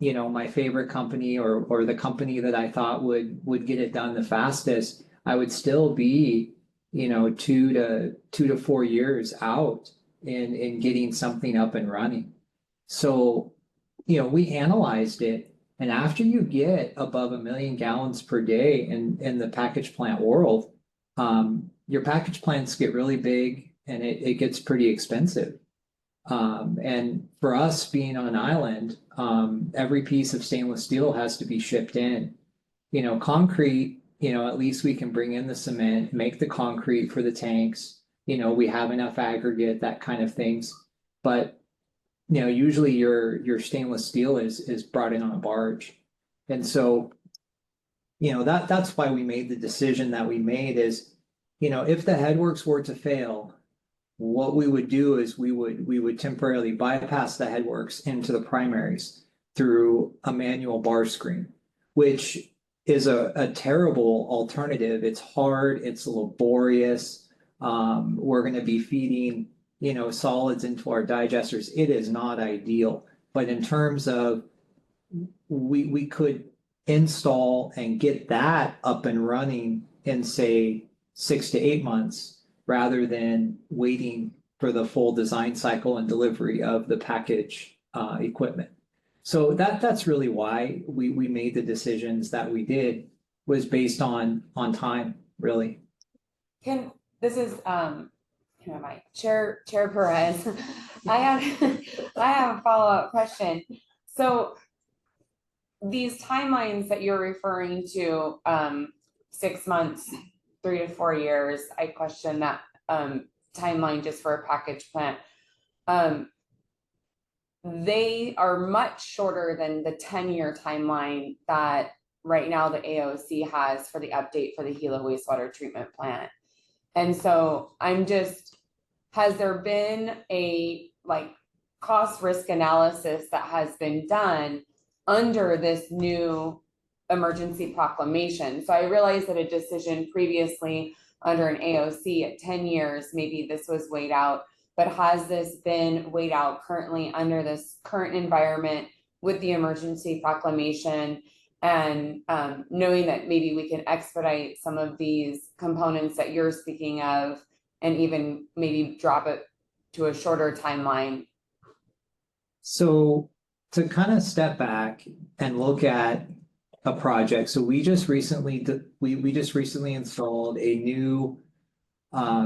Speaker 11: my favorite company or the company that I thought would get it done the fastest, I would still be, 2 to 4 years out in getting something up and running. So, we analyzed it, and after you get above 1 million gallons per day in the package plant world, your package plants get really big and it gets pretty expensive. And for us being on an island, every piece of stainless steel has to be shipped in. Concrete, at least we can bring in the cement, make the concrete for the tanks. We have enough aggregate, that kind of things. But usually your stainless steel is brought in on a barge. And so, that's why we made the decision that we made is, if the headworks were to fail, what we would do is we would temporarily bypass the headworks into the primaries through a manual bar screen, which is a terrible alternative. It's hard, it's laborious. We're going to be feeding solids into our digesters. It is not ideal, but in terms of we could install and get that up and running in say 6 to 8 months rather than waiting for the full design cycle and delivery of the package equipment. So that's really why we made the decisions that we did, was based on time, really.
Speaker 3: This is who am I? Chair Perez. I have a follow-up question. So these timelines that you're referring to, 6 months, 3 to 4 years, I question that timeline just for a package plant. They are much shorter than the 10-year timeline that right now the AOC has for the update for the Hilo wastewater treatment plant. And so has there been a cost risk analysis that has been done under this new emergency proclamation? So I realize that a decision previously under an AOC at 10 years, maybe this was weighed out but has this been weighed out currently under this current environment with the emergency proclamation? And knowing that maybe we can expedite some of these components that you're speaking of and even maybe drop it to a shorter timeline.
Speaker 11: So to kind of step back and look at a project, so we just recently installed a new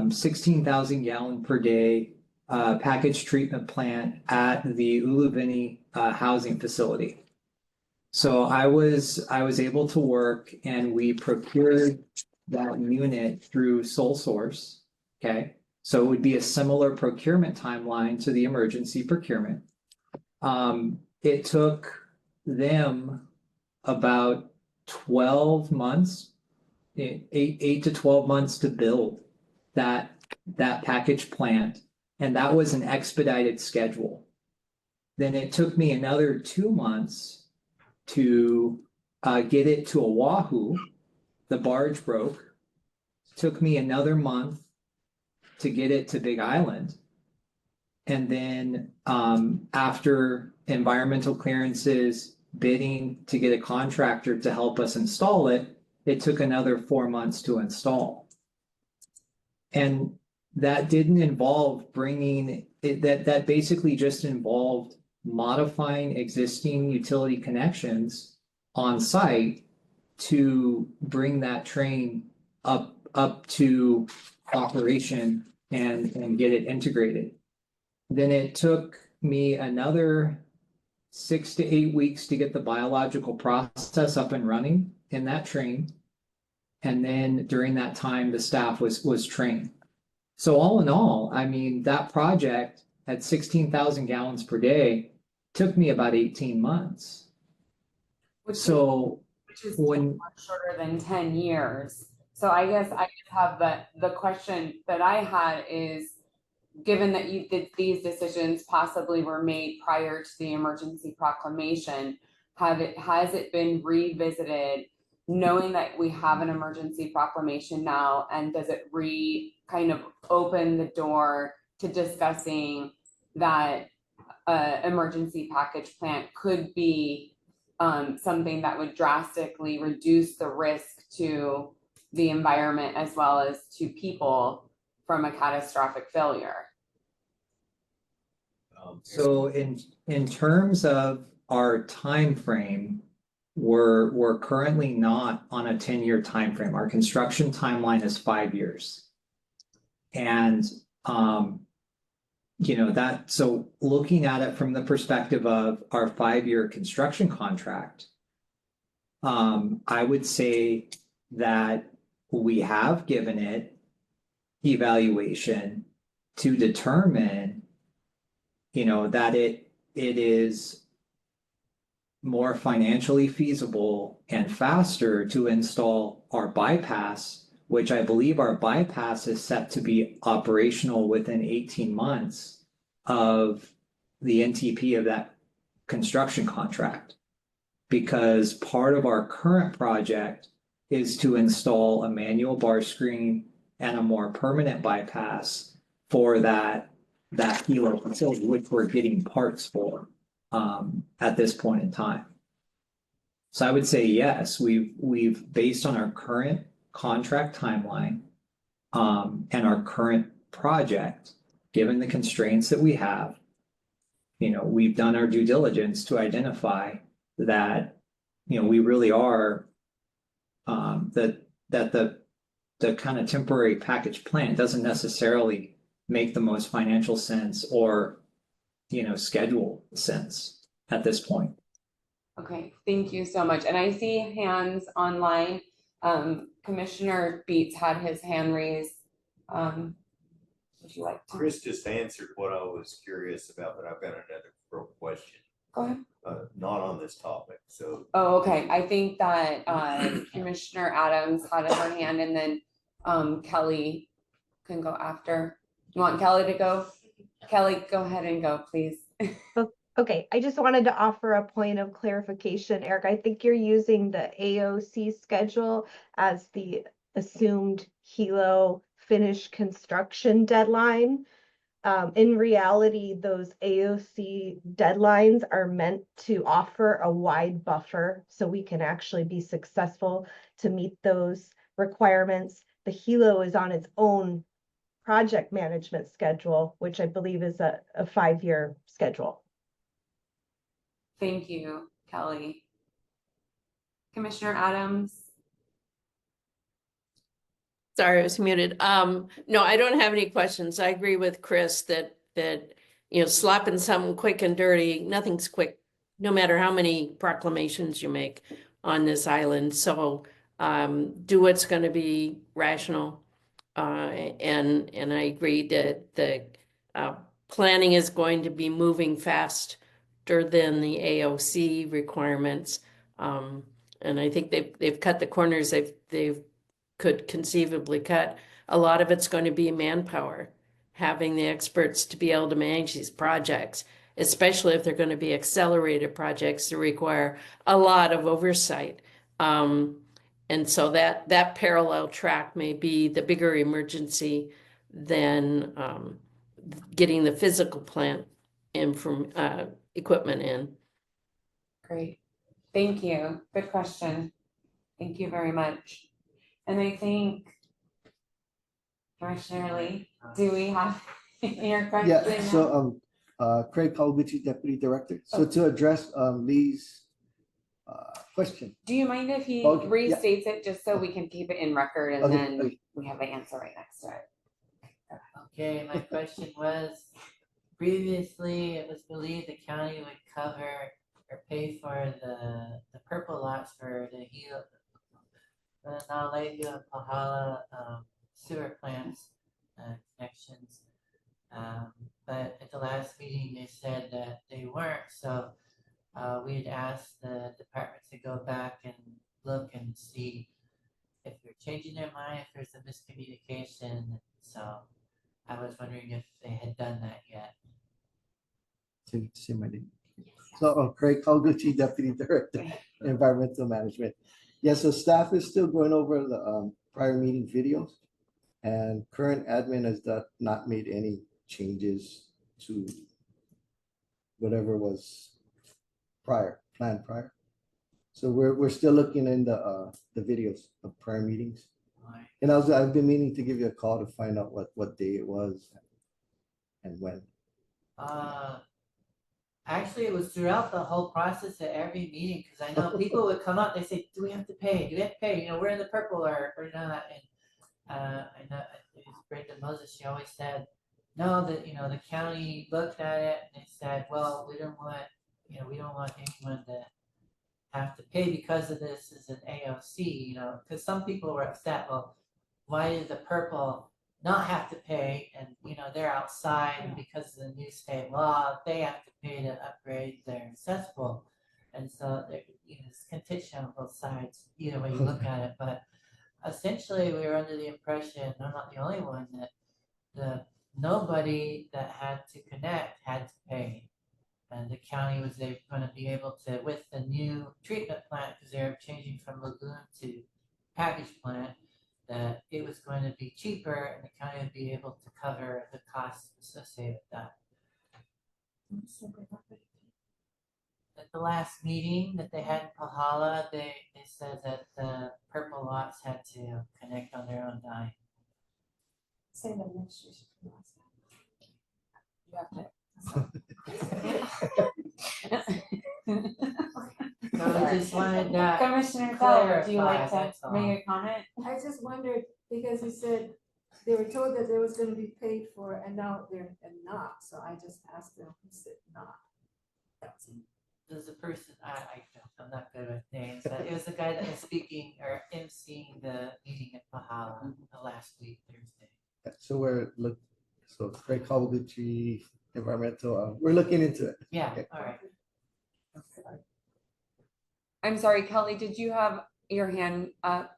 Speaker 11: 16,000 gallon per day package treatment plant at the Uluvini housing facility. So I was able to work, and we procured that unit through sole source. Okay, so it would be a similar procurement timeline to the emergency procurement. It took them about 12 months, 8 to 12 months to build that package plant, and that was an expedited schedule. Then it took me another 2 months to get it to Oahu. The barge broke. Took me another month to get it to Big Island. And then after environmental clearances, bidding to get a contractor to help us install it, it took another 4 months to install. And that didn't involve bringing it, that basically just involved modifying existing utility connections on site to bring that train up to operation and get it integrated. Then it took me another 6 to 8 weeks to get the biological process up and running in that train. And then during that time, the staff was trained. So all in all, I mean, that project at 16,000 gallons per day took me about 18 months.
Speaker 3: Which is
Speaker 11: when
Speaker 3: much shorter than 10 years. So I guess I just have the question that I had is, given that these decisions possibly were made prior to the emergency proclamation, has it been revisited, knowing that we have an emergency proclamation now, and does it kind of open the door to discussing that emergency package plant could be something that would drastically reduce the risk to the environment as well as to people from a catastrophic failure?
Speaker 11: So in terms of our time frame, we're currently not on a 10-year time frame. Our construction timeline is 5 years. And so looking at it from the perspective of our 5-year construction contract, I would say that we have given it evaluation to determine, that it is more financially feasible and faster to install our bypass, which I believe our bypass is set to be operational within 18 months of the NTP of that construction contract. Because part of our current project is to install a manual bar screen and a more permanent bypass for that Hilo facility, which we're getting parts for at this point in time. So I would say yes, we've based on our current contract timeline and our current project, given the constraints that we have, we've done our due diligence to identify that, we really are that the kind of temporary package plant doesn't necessarily make the most financial sense or, schedule sense at this point.
Speaker 3: Okay, thank you so much. And I see hands online. Commissioner Beats had his hand raised. Would you like to?
Speaker 6: Chris just answered what I was curious about, but I've got another question.
Speaker 3: Go ahead.
Speaker 6: Not on this topic, so.
Speaker 3: Oh, okay. I think that Commissioner Adams had her hand, and then Kelly can go after. You want Kelly to go? Kelly, go ahead and go, please.
Speaker 5: Okay, I just wanted to offer a point of clarification, Eric. I think you're using the AOC schedule as the assumed Hilo finished construction deadline. in reality, those AOC deadlines are meant to offer a wide buffer so we can actually be successful to meet those requirements. The HELO is on its own project management schedule, which I believe is a 5-year schedule.
Speaker 3: Thank you, Kelly. Commissioner Adams?
Speaker 7: Sorry, I was muted. No, I don't have any questions. I agree with Chris that, slapping something quick and dirty, nothing's quick, no matter how many proclamations you make on this island. So, do what's gonna be rational. And I agree that the, planning is going to be moving faster than the AOC requirements. And I think they've cut the corners they've could conceivably cut. A lot of it's going to be manpower, having the experts to be able to manage these projects, especially if they're going to be accelerated projects that require a lot of oversight. And so that parallel track may be the bigger emergency than getting the physical plant in from equipment in.
Speaker 3: Great. Thank you. Good question. Thank you very much. And I think, Commissioner Lee, do we have your question?
Speaker 10: Yeah, so Craig Kawaguchi, Deputy Director. So to address Lee's question.
Speaker 3: Do you mind if he
Speaker 10: Okay,
Speaker 3: restates it just so we can keep it in record and
Speaker 10: Okay,
Speaker 3: then
Speaker 10: okay.
Speaker 3: we have the answer right next to it?
Speaker 1: Okay, my question was, previously it was believed the county would cover or pay for the purple lots for the Nalegu and Pahala sewer plants connections. But at the last meeting, they said that they weren't, so we had asked the department to go back and look and see if they're changing their mind, if there's a miscommunication. So I was wondering if they had done that yet.
Speaker 10: Say my name. So Craig Kawaguchi, Deputy Director, Environmental Management. Yeah, so staff is still going over the prior meeting videos, and current admin has not made any changes to whatever was planned prior. So we're still looking in the videos of prior meetings.
Speaker 1: Right.
Speaker 10: And I've been meaning to give you a call to find out what day it was and when.
Speaker 1: Actually, it was throughout the whole process at every meeting, because I know people would come up, they say, do we have to pay? Do we have to pay? We're in the purple or not. And I know it was Brenda Moses, she always said, no, that, the county looked at it and they said, well, we don't want anyone to have to pay because of this as an AOC, because some people were upset, well, why did the purple not have to pay, and they're outside, and because of the new state law, they have to pay to upgrade their cesspool. And so it's contention on both sides, either way you look at it. But essentially we were under the impression, I'm not the only one, that nobody that had to connect had to pay. And the county was going to be able to, with the new treatment plant, because they're changing from lagoon to package plant, that it was going to be cheaper and the county would be able to cover the costs associated with that. At the last meeting that they had in Pahala, they said that the purple lots had to connect on their own dime.
Speaker 3: Say the administration. You have to.
Speaker 1: So I just wanted that
Speaker 3: Commissioner Feller, do you like
Speaker 1: clarified,
Speaker 3: to
Speaker 1: that's all.
Speaker 3: make a comment?
Speaker 13: I just wondered, because you said they were told that there was gonna be paid for, and now they're not, so I just asked them, who said not?
Speaker 1: There's a person, I'm not good with names, but it was the guy that was speaking or emceeing the meeting at Pahala the last week, Thursday.
Speaker 10: So Craig Kawaguchi, Environmental, we're looking into it.
Speaker 1: Yeah,
Speaker 10: Okay.
Speaker 1: all right.
Speaker 3: I'm sorry, Kelly, did you have your hand up?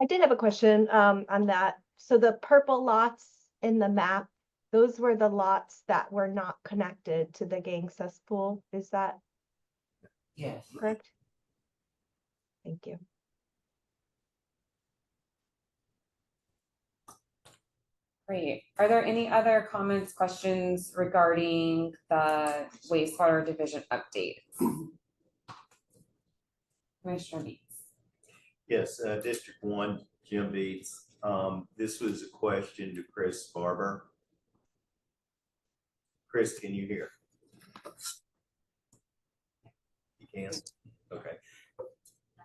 Speaker 5: I did have a question on that. So the purple lots in the map, those were the lots that were not connected to the gang cesspool. Is that
Speaker 1: Yes.
Speaker 5: correct? Thank you.
Speaker 3: Great. Are there any other comments, questions regarding the wastewater division updates? Commissioner Beats.
Speaker 6: Yes, District 1, Jim Beats. This was a question to Chris Barber. Chris, can you hear? You can? Okay.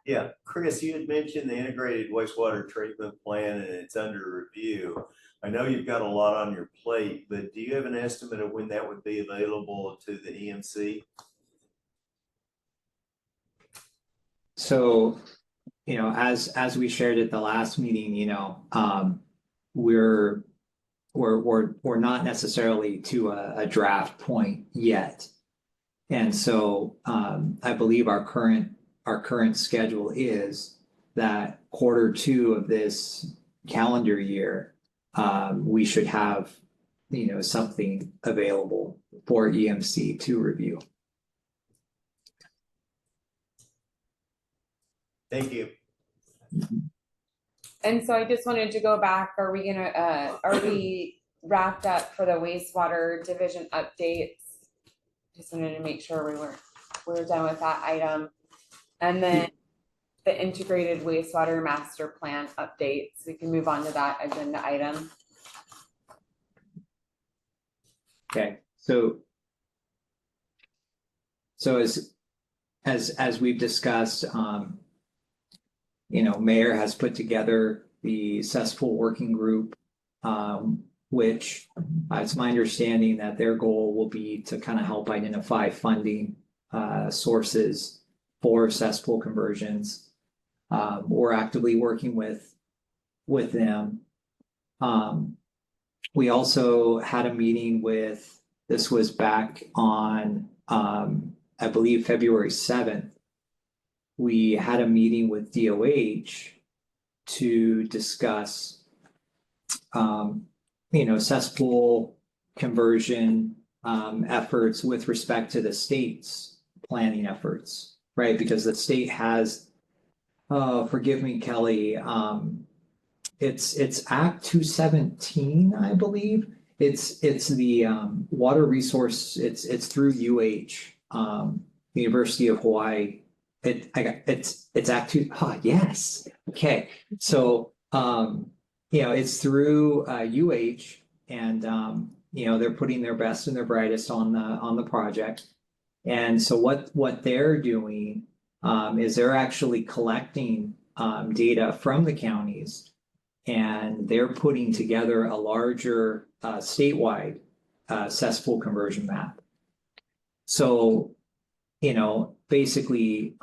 Speaker 6: Yeah, Chris, you had mentioned the integrated wastewater treatment plan and it's under review. I know you've got a lot on your plate, but do you have an estimate of when that would be available to the EMC?
Speaker 11: So, as we shared at the last meeting, we're not necessarily to a draft point yet. And so I believe our current schedule is that Q2 of this calendar year, we should have, something available for EMC to review.
Speaker 6: Thank you.
Speaker 3: And so I just wanted to go back, are we wrapped up for the wastewater division updates? Just wanted to make sure we're done with that item. And then the integrated wastewater master plan updates, we can move on to that agenda item.
Speaker 11: Okay, so as we've discussed, Mayor has put together the cesspool working group, which it's my understanding that their goal will be to kind of help identify funding sources for cesspool conversions. We're actively working with them. We also had a meeting this was back on, I believe, February 7th. We had a meeting with DOH to discuss, cesspool conversion efforts with respect to the state's planning efforts, right? Because the state has, forgive me, Kelly, it's Act 217, I believe. It's the water resource. It's through University of Hawaii. It's Act 2. Oh, yes. Okay. So it's through and they're putting their best and their brightest on the project. And so what they're doing is they're actually collecting data from the counties, and they're putting together a larger statewide cesspool conversion map. So, basically,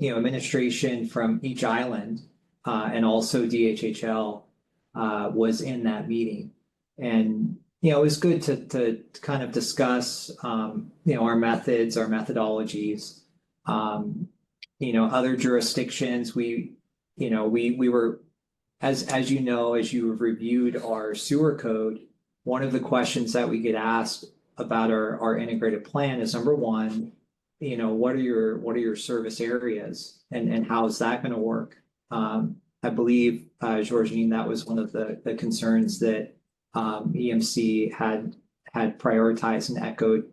Speaker 11: administration from each island and also DHHL was in that meeting. And, it was good to kind of discuss, our methods, our methodologies. Other jurisdictions, we were, as you've reviewed our sewer code, one of the questions that we get asked about our integrated plan is, number one, what are your service areas and how is that going to work? I believe, Georgine, that was one of the concerns that EMC had prioritized and echoed.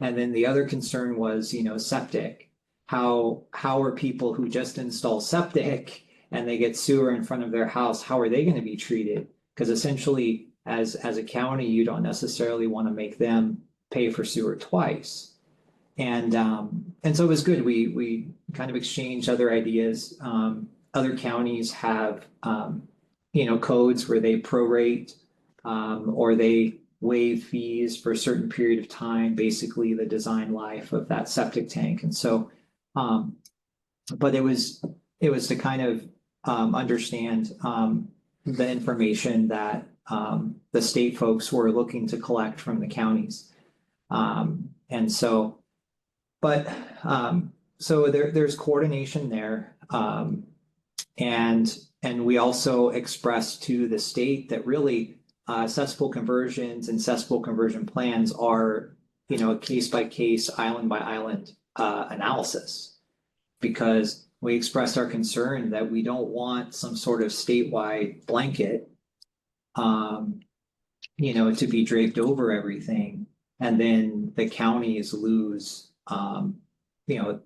Speaker 11: And then the other concern was, septic. How are people who just install septic and they get sewer in front of their house, how are they going to be treated? Because essentially, as a county, you don't necessarily want to make them pay for sewer twice. And so it was good. We kind of exchanged other ideas. Other counties have codes where they prorate or they waive fees for a certain period of time, basically the design life of that septic tank. And so, but it was to kind of understand the information that the state folks were looking to collect from the counties. And so, but so there's coordination there. And we also expressed to the state that really cesspool conversions and cesspool conversion plans are, a case by case, island by island analysis, because we expressed our concern that we don't want some sort of statewide blanket to be draped over everything. And then the counties lose, the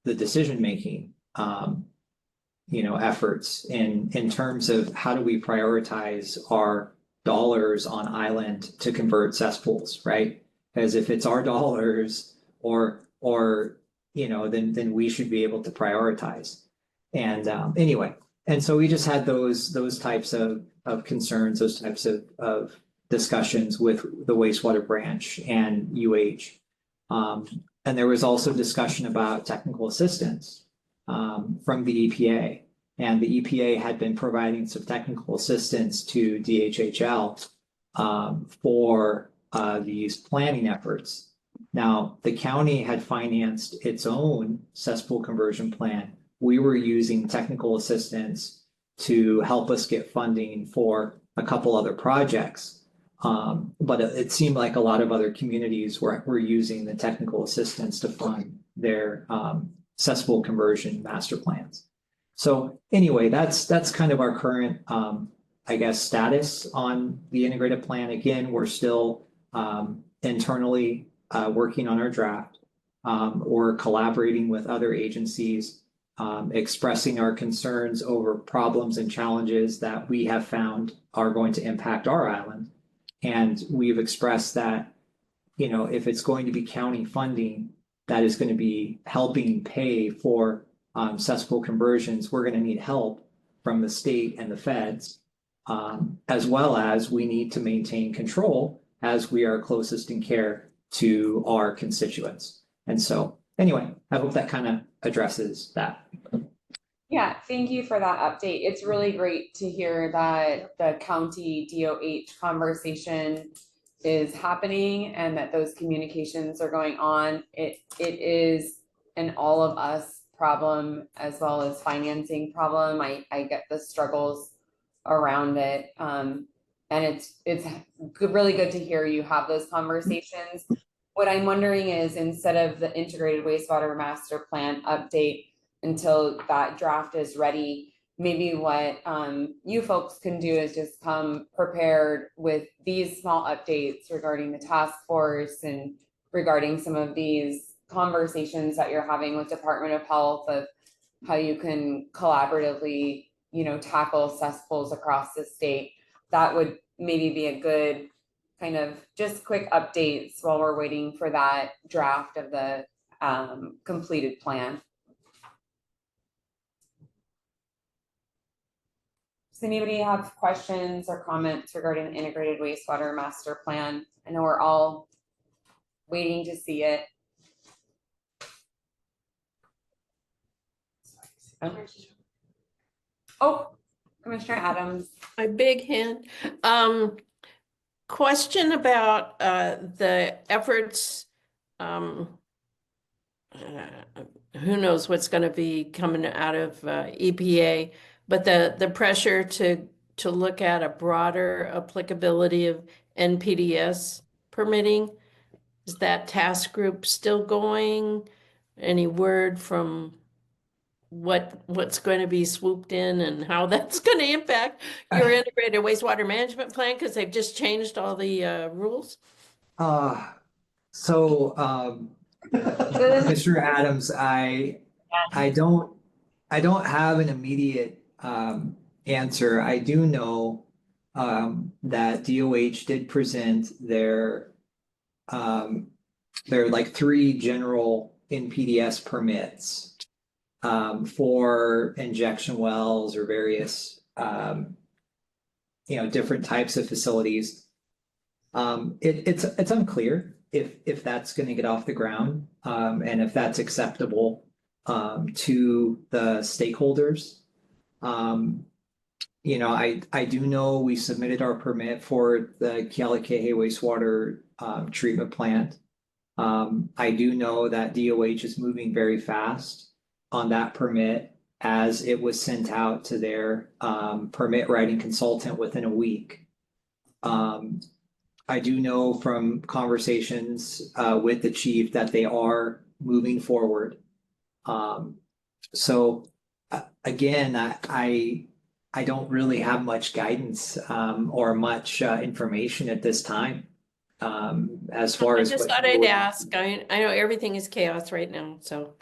Speaker 11: decision-making, efforts in terms of how do we prioritize our dollars on island to convert cesspools, right? Because if it's our dollars or then we should be able to prioritize. And anyway, and so we just had those types of concerns, those types of discussions with the wastewater branch and UH. And there was also discussion about technical assistance from the EPA. And the EPA had been providing some technical assistance to DHHL for these planning efforts. Now, the county had financed its own cesspool conversion plan. We were using technical assistance to help us get funding for a couple other projects. But it seemed like a lot of other communities were using the technical assistance to fund their cesspool conversion master plans. So anyway, that's kind of our current, status on the integrated plan. Again, we're still internally working on our draft. We're collaborating with other agencies, expressing our concerns over problems and challenges that we have found are going to impact our island. And we've expressed that, if it's going to be county funding that is going to be helping pay for cesspool conversions, we're going to need help from the state and the feds, as well as we need to maintain control as we are closest in care to our constituents. And so anyway, I hope that kind of addresses that.
Speaker 3: Yeah, thank you for that update. It's really great to hear that the county DOH conversation is happening and that those communications are going on. It is an all of us problem as well as financing problem. I get the struggles around it. And it's really good to hear you have those conversations. What I'm wondering is, instead of the integrated wastewater master plan update until that draft is ready, maybe what you folks can do is just come prepared with these small updates regarding the task force and regarding some of these conversations that you're having with Department of Health of how you can collaboratively, tackle cesspools across the state. That would maybe be a good kind of just quick updates while we're waiting for that draft of the completed plan. Does anybody have questions or comments regarding the integrated wastewater master plan? I know we're all waiting to see it. Oh, Commissioner Adams.
Speaker 7: My big hand. Question about the efforts. Who knows what's going to be coming out of EPA, but the pressure to look at a broader applicability of NPDES permitting. Is that task group still going? Any word from what's going to be swooped in and how that's going to impact your integrated wastewater management plan, because they've just changed all the rules?
Speaker 11: Mr. Adams, I don't have an immediate answer. I do know that DOH did present their like 3 general NPDES permits for injection wells or various different types of facilities. It's unclear if that's going to get off the ground and if that's acceptable to the stakeholders. I do know we submitted our permit for the Kealakekee wastewater treatment plant. I do know that DOH is moving very fast on that permit, as it was sent out to their permit writing consultant within a week. I do know from conversations with the chief that they are moving forward. So again, I don't really have much guidance or much information at this time. As far
Speaker 7: I
Speaker 11: as
Speaker 7: just
Speaker 11: what
Speaker 7: thought
Speaker 11: you
Speaker 7: I'd
Speaker 11: would-
Speaker 7: ask. I know everything is chaos right now, so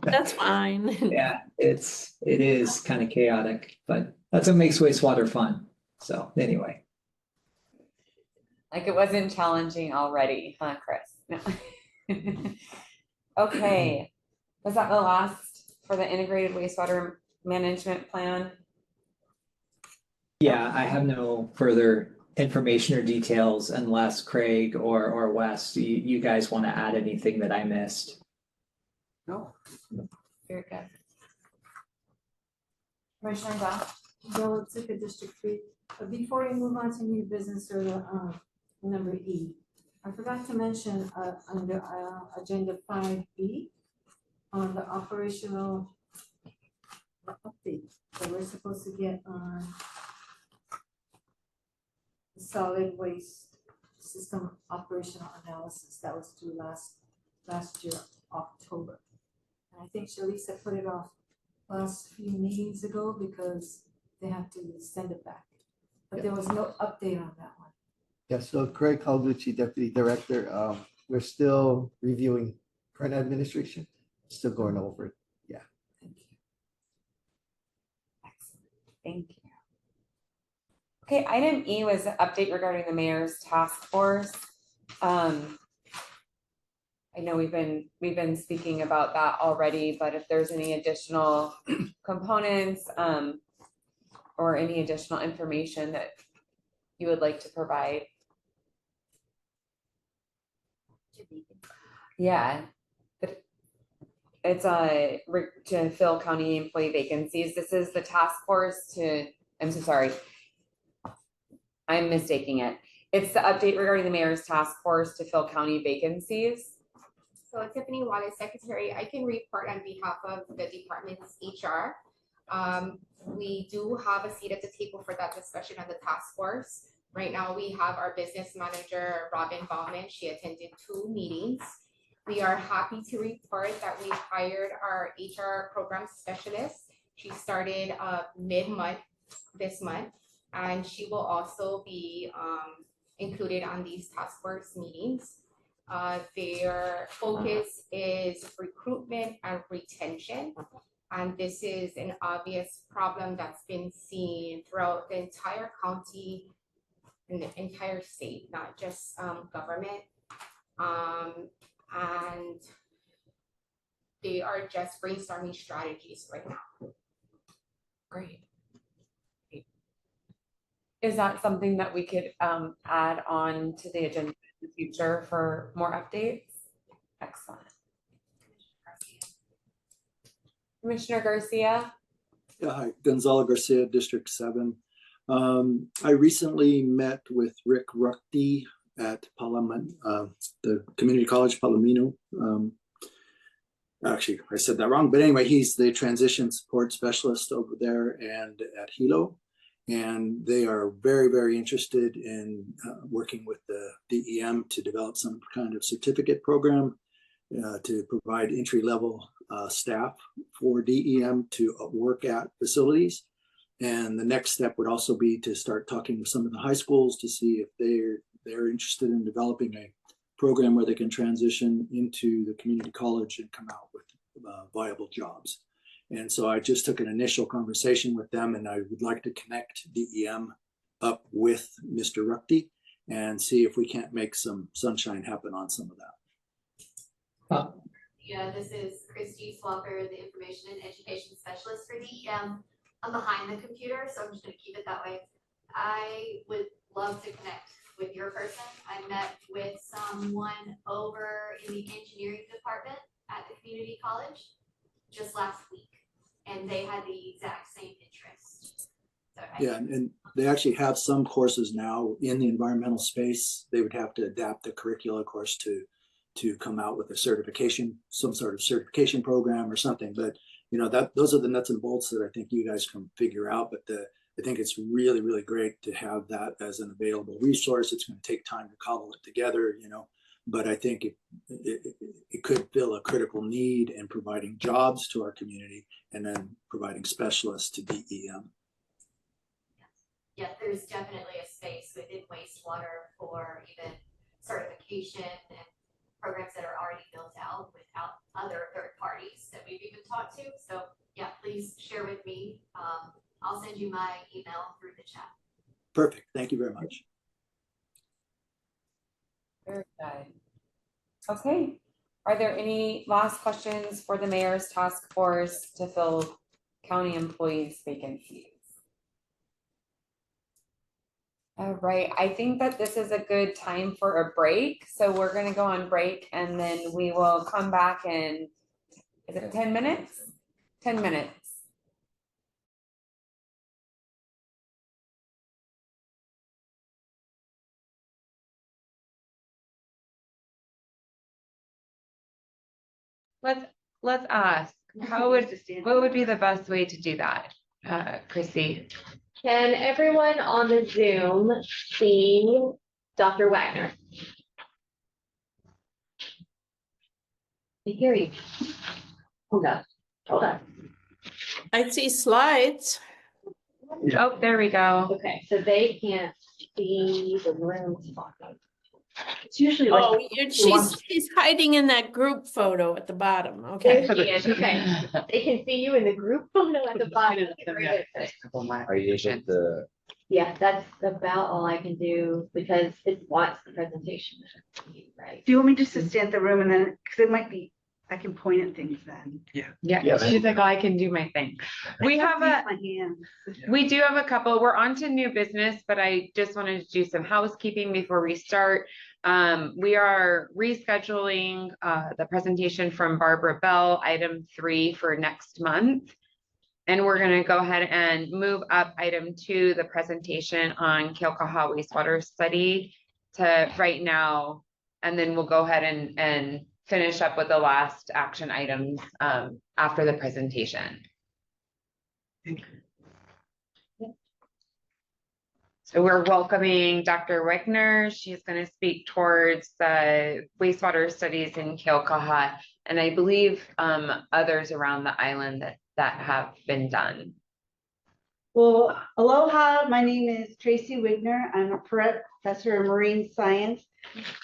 Speaker 7: that's fine.
Speaker 11: Yeah, it is kind of chaotic, but that's what makes wastewater fun. So anyway,
Speaker 3: Like it wasn't challenging already, huh, Chris? No. Okay, was that the last for the integrated wastewater management plan?
Speaker 11: yeah, I have no further information or details unless Craig or Wes, you guys want to add anything that I missed?
Speaker 3: No. Very good. Commissioner Dow?
Speaker 13: Bill, it's like a District 3. But before we move on to new business or the number E, I forgot to mention under agenda 5B on the operational update that we're supposed to get on the solid waste system operational analysis that was due last year, October. And I think Shalisa put it off last few meetings ago because they have to send it back. But there was no update on that one.
Speaker 10: Yeah, so Craig Calducci, Deputy Director, we're still reviewing current administration, still going over it. Yeah.
Speaker 13: Thank you.
Speaker 3: Excellent, thank you. Okay, item E was an update regarding the mayor's task force. I know we've been speaking about that already, but if there's any additional components, or any additional information that you would like to provide. Yeah, but it's to fill county employee vacancies. This is the task force to, I'm so sorry. I'm mistaking it. It's the update regarding the mayor's task force to fill county vacancies.
Speaker 14: So Tiffany Wallace, Secretary, I can report on behalf of the department's HR. We do have a seat at the table for that discussion on the task force. Right now, we have our business manager, Robin Bauman. She attended 2 meetings. We are happy to report that we hired our HR program specialist. She started mid-month this month, and she will also be included on these task force meetings. Their focus is recruitment and retention. And this is an obvious problem that's been seen throughout the entire county and the entire state, not just government. And they are just brainstorming strategies right now.
Speaker 3: Great. Is that something that we could add on to the agenda in the future for more updates? Excellent. Commissioner Garcia?
Speaker 15: Yeah, hi, Gonzalo Garcia, District 7. I recently met with Rick Ruckty at the Community College Palomino. Actually, I said that wrong, but anyway, he's the transition support specialist over there and at Hilo. And they are very, very interested in working with the DEM to develop some kind of certificate program to provide entry-level staff for DEM to work at facilities. And the next step would also be to start talking with some of the high schools to see if they're interested in developing a program where they can transition into the community college and come out with viable jobs. And so I just took an initial conversation with them, and I would like to connect DEM up with Mr. Ruckty and see if we can't make some sunshine happen on some of that.
Speaker 16: Yeah, this is Christy Swalker, the Information and Education Specialist for DEM. I'm behind the computer, so I'm just gonna keep it that way. I would love to connect with your person. I met with someone over in the engineering department at the community college just last week, and they had the exact same interest. So,
Speaker 15: Yeah, and they actually have some courses now in the environmental space. They would have to adapt the curricula, of course, to come out with a certification, some sort of certification program or something. But you know, those are the nuts and bolts that I think you guys can figure out. But I think it's really, really great to have that as an available resource. It's going to take time to cobble it together, you know, but I think it could fill a critical need in providing jobs to our community and then providing specialists to DEM.
Speaker 16: yeah, there's definitely a space within wastewater for even certification and programs that are already built out without other third parties that we've even talked to. So yeah, please share with me. I'll send you my email through the chat.
Speaker 15: Perfect. Thank you very much.
Speaker 3: Very good. Okay. Are there any last questions for the mayor's task force to fill county employees' vacancies? All right, I think that this is a good time for a break. So we're gonna go on break and then we will come back in, is it 10 minutes? 10 minutes. Let's ask, what would be the best way to do that, Chrissy?
Speaker 14: Can everyone on the Zoom see Dr. Wagner? I hear you. Hold on.
Speaker 7: I see slides.
Speaker 3: Oh, there we go.
Speaker 14: Okay, so they can't see the room. It's usually like.
Speaker 7: Oh, she's hiding in that group photo at the bottom. Okay.
Speaker 14: There she is, okay. They can see you in the group photo at the bottom.
Speaker 12: Are you able to?
Speaker 14: Yeah, that's about all I can do because it wants the presentation, right?
Speaker 2: Do you want me just to stand in the room and then, because it might be, I can point at things then.
Speaker 3: Yeah, she's like, oh, I can do my thing. We have
Speaker 2: My hands.
Speaker 3: we do have a couple, we're on to new business, but I just wanted to do some housekeeping before we start. We are rescheduling the presentation from Barbara Bell, item 3 for next month. And we're gonna go ahead and move up item 2, the presentation on Keaukaha wastewater study to right now. And then we'll go ahead and finish up with the last action items after the presentation. So we're welcoming Dr. Wegner. She's going to speak towards the wastewater studies in Keaukaha, and I believe others around the island that have been done.
Speaker 2: Well, aloha, my name is Tracy Wigner. I'm a professor of marine science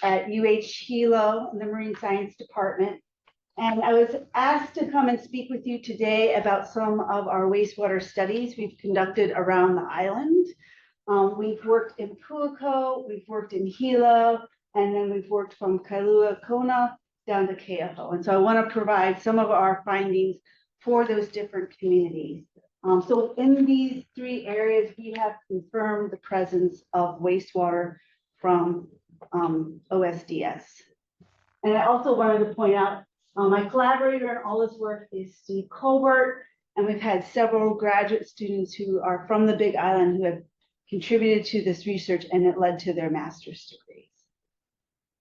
Speaker 2: at Hilo in the Marine Science Department. And I was asked to come and speak with you today about some of our wastewater studies we've conducted around the island. We've worked in Puako, we've worked in Hilo, and then we've worked from Kailua Kona down to Keauhou. And so I want to provide some of our findings for those different communities. So in these 3 areas, we have confirmed the presence of wastewater from OSDS. And I also wanted to point out, my collaborator in all this work is Steve Colbert, and we've had several graduate students who are from the Big Island who have contributed to this research, and it led to their master's degrees.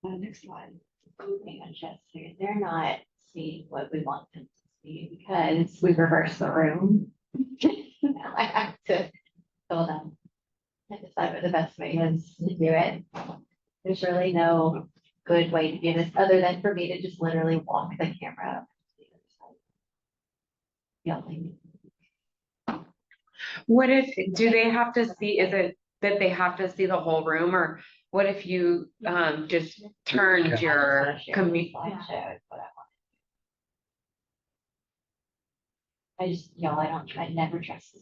Speaker 2: Next slide.
Speaker 17: They're not seeing what we want them to see because we reverse the room. I have to hold them and decide what the best way is to do it. There's really no good way to do this other than for me to just literally walk the camera up to the other side. Yelling.
Speaker 3: What if, do they have to see, is it that they have to see the whole room, or what if you just turned your
Speaker 17: I just, I never trust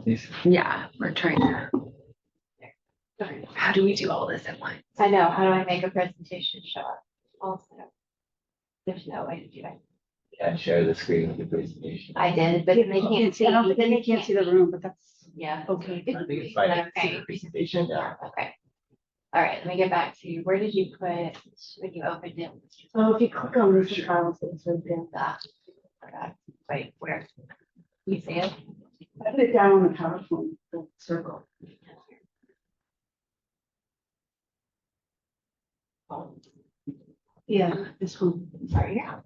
Speaker 17: this.
Speaker 3: Yeah, we're trying to. How do we do all this at once?
Speaker 17: I know, how do I make a presentation show up? Also, there's no way to do it.
Speaker 12: Yeah, share the screen with the presentation.
Speaker 17: I did, but then they can't see.
Speaker 2: I don't think they can't see the room, but that's
Speaker 17: Yeah.
Speaker 2: okay.
Speaker 12: I think it's fine.
Speaker 17: Okay.
Speaker 12: Presentation, yeah.
Speaker 17: Okay. All right, let me get back to you. Where did you put, when you opened it?
Speaker 2: So if you click on this, Carlos, it's right there.
Speaker 17: That. Wait, where? You see it?
Speaker 2: I put it down on the PowerPoint, the circle. Yeah, this one.
Speaker 17: Sorry, yeah.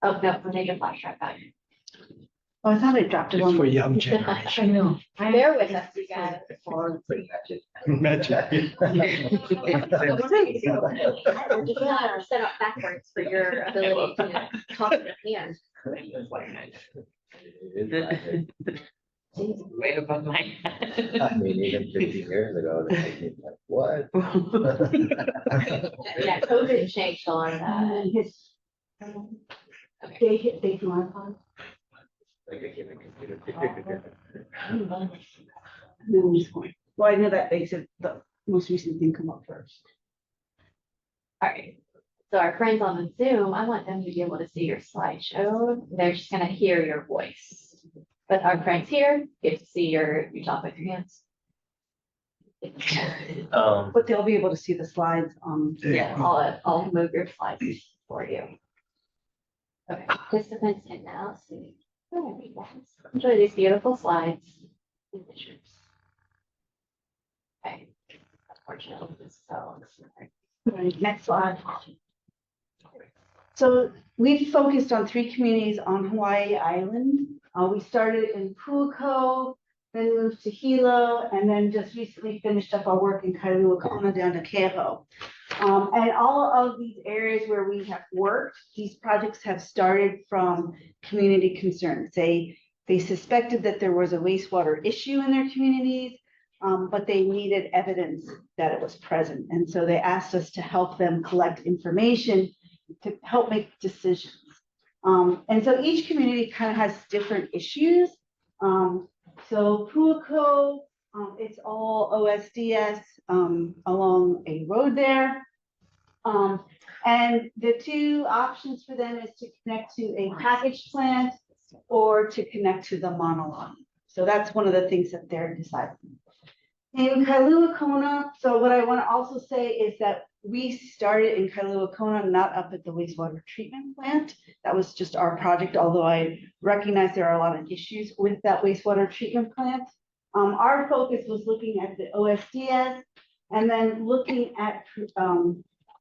Speaker 17: Oh, no, we'll take a flash drive back.
Speaker 2: Oh, I thought I dropped it
Speaker 8: It's
Speaker 2: on.
Speaker 8: for young generation.
Speaker 13: I know.
Speaker 17: Bear with us, you guys.
Speaker 8: Magic.
Speaker 17: We're just not set up backwards for your ability to talk with your hands.
Speaker 7: Way above my head.
Speaker 12: I mean, even 50 years ago, they're like, what?
Speaker 17: Yeah, COVID changed a lot of that.
Speaker 2: They can iPod. Well, I know that makes it the most recent thing come up first.
Speaker 17: All right. So our friends on the Zoom, I want them to be able to see your slideshow. They're just gonna hear your voice. But our friends here get to see you talk with your hands.
Speaker 2: But they'll be able to see the slides.
Speaker 17: Yeah, I'll move your slides for you. Okay, participants can now see. There we go. Enjoy these beautiful slides and pictures. Okay. Unfortunately, this cell is
Speaker 2: Right, next slide. So we focused on 3 communities on Hawaii Island. We started in Pu'uko, then moved to Hilo, and then just recently finished up our work in Kailua Kona down to Keho. And all of these areas where we have worked, these projects have started from community concerns. They suspected that there was a wastewater issue in their communities, but they needed evidence that it was present. And so they asked us to help them collect information to help make decisions. And so each community kind of has different issues. So Pu'uko, it's all OSDS along a road there. And the 2 options for them is to connect to a package plant or to connect to the monoline. So that's one of the things that they're deciding. In Kailua Kona, so what I want to also say is that we started in Kailua Kona, not up at the wastewater treatment plant. That was just our project, although I recognize there are a lot of issues with that wastewater treatment plant. Our focus was looking at the OSDS and then looking at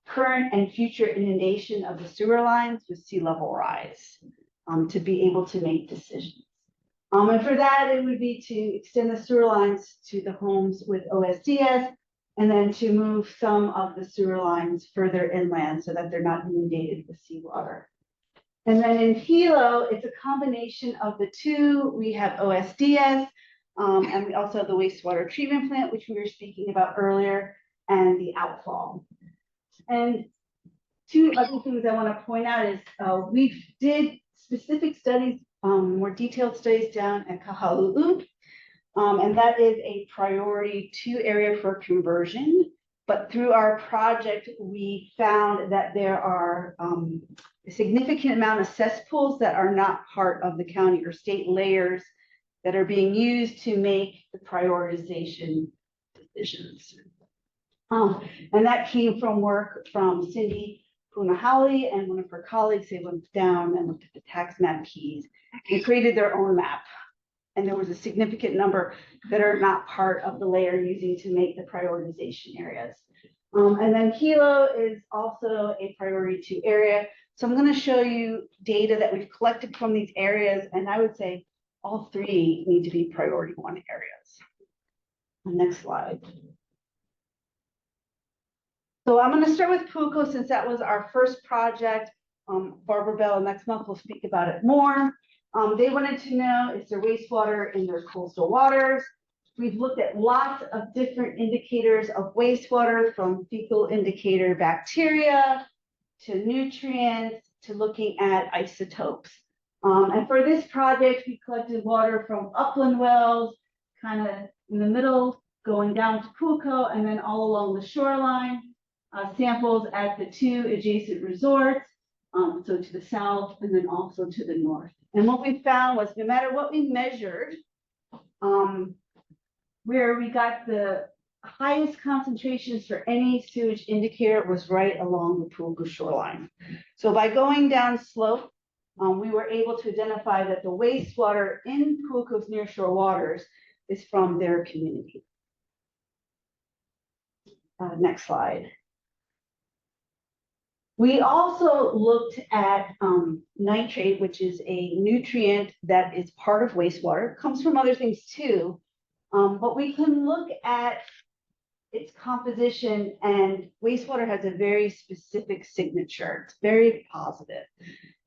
Speaker 2: current and future inundation of the sewer lines with sea level rise to be able to make decisions. And for that, it would be to extend the sewer lines to the homes with OSDS and then to move some of the sewer lines further inland so that they're not inundated with seawater. And then in Hilo, it's a combination of the 2. We have OSDS and we also have the wastewater treatment plant, which we were speaking about earlier, and the outfall. And 2 other things I want to point out is we did specific studies, more detailed studies down at Kahalu'u. And that is a priority 2 area for conversion. But through our project, we found that there are a significant amount of cesspools that are not part of the county or state layers that are being used to make the prioritization decisions. And that came from work from Cindy Punahali and one of her colleagues. They went down and looked at the tax map keys and created their own map. And there was a significant number that are not part of the layer using to make the prioritization areas. And then Hilo is also a priority 2 area. So I'm going to show you data that we've collected from these areas. And I would say all 3 need to be priority 1 areas. Next slide. So I'm going to start with Pu'uko since that was our first project. Barbara Bell next month will speak about it more. They wanted to know, is there wastewater in their coastal waters? We've looked at lots of different indicators of wastewater, from fecal indicator bacteria to nutrients to looking at isotopes. And for this project, we collected water from upland wells, kind of in the middle, going down to Pu'uko, and then all along the shoreline. Samples at the 2 adjacent resorts, so to the south and then also to the north. And what we found was no matter what we measured, where we got the highest concentrations for any sewage indicator was right along the Pu'uko shoreline. So by going down slope, we were able to identify that the wastewater in Pu'uko's nearshore waters is from their community. Next slide. We also looked at nitrate, which is a nutrient that is part of wastewater, comes from other things too. But we can look at its composition, and wastewater has a very specific signature. It's very positive.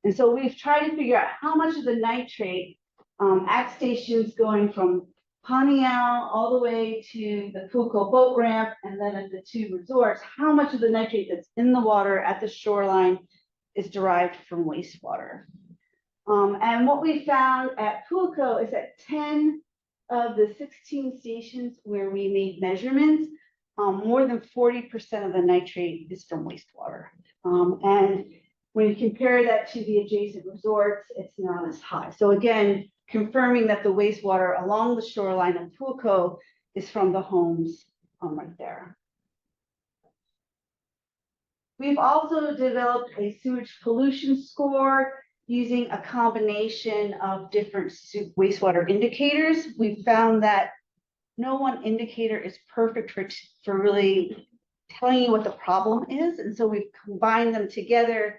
Speaker 2: And so we've tried to figure out how much of the nitrate at stations going from Paniao all the way to the Puko boat ramp and then at the two resorts, how much of the nitrate that's in the water at the shoreline is derived from wastewater. And what we found at Puko is that 10 of the 16 stations where we made measurements, more than 40% of the nitrate is from wastewater. And when you compare that to the adjacent resorts, it's not as high. So again, confirming that the wastewater along the shoreline of Puko is from the homes right there. We've also developed a sewage pollution score using a combination of different wastewater indicators. We found that no one indicator is perfect for really telling you what the problem is. And so we've combined them together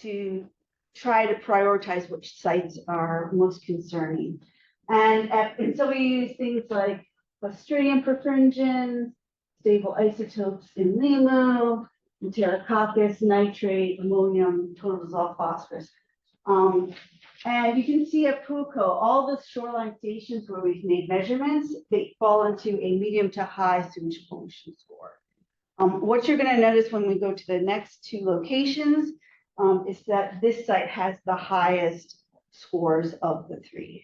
Speaker 2: to try to prioritize which sites are most concerning. And so we use things like Clostridium perfringens, stable isotopes in LIMU, Enterococcus, nitrate, ammonium, total dissolved phosphorus. And you can see at Puko, all the shoreline stations where we've made measurements, they fall into a medium to high sewage pollution score. What you're going to notice when we go to the next two locations is that this site has the highest scores of the three.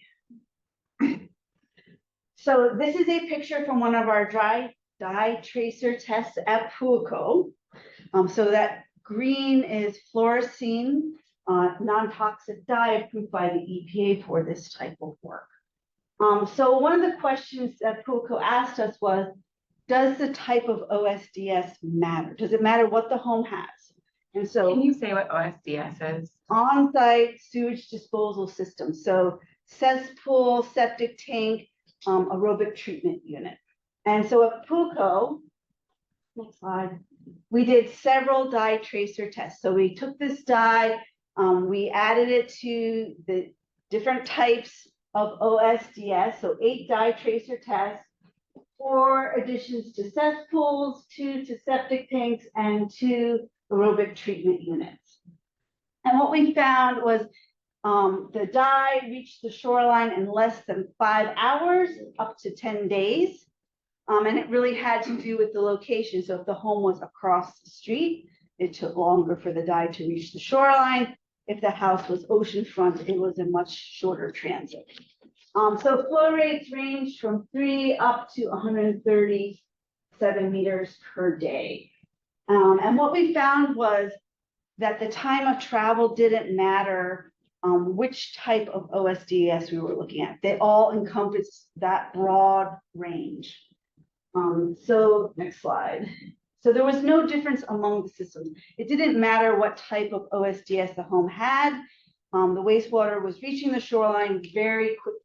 Speaker 2: So this is a picture from one of our dry dye tracer tests at Puko. So that green is fluorescein, non-toxic dye approved by the EPA for this type of work. So one of the questions that Puko asked us was, does the type of OSDS matter? Does it matter what the home has? And so,
Speaker 3: Can you say what OSDS is?
Speaker 2: On-site sewage disposal system. So cesspool, septic tank, aerobic treatment unit. And so at Puko, next slide, we did several dye tracer tests. So we took this dye, we added it to the different types of OSDS, so 8 dye tracer tests, 4 additions to cesspools, 2 to septic tanks, and 2 aerobic treatment units. And what we found was the dye reached the shoreline in less than 5 hours, up to 10 days. And it really had to do with the location. So if the home was across the street, it took longer for the dye to reach the shoreline. If the house was oceanfront, it was a much shorter transit. So flow rates ranged from 3 up to 137 meters per day. And what we found was that the time of travel didn't matter which type of OSDS we were looking at. They all encompass that broad range. So next slide. So there was no difference among the systems. It didn't matter what type of OSDS the home had. The wastewater was reaching the shoreline very quickly.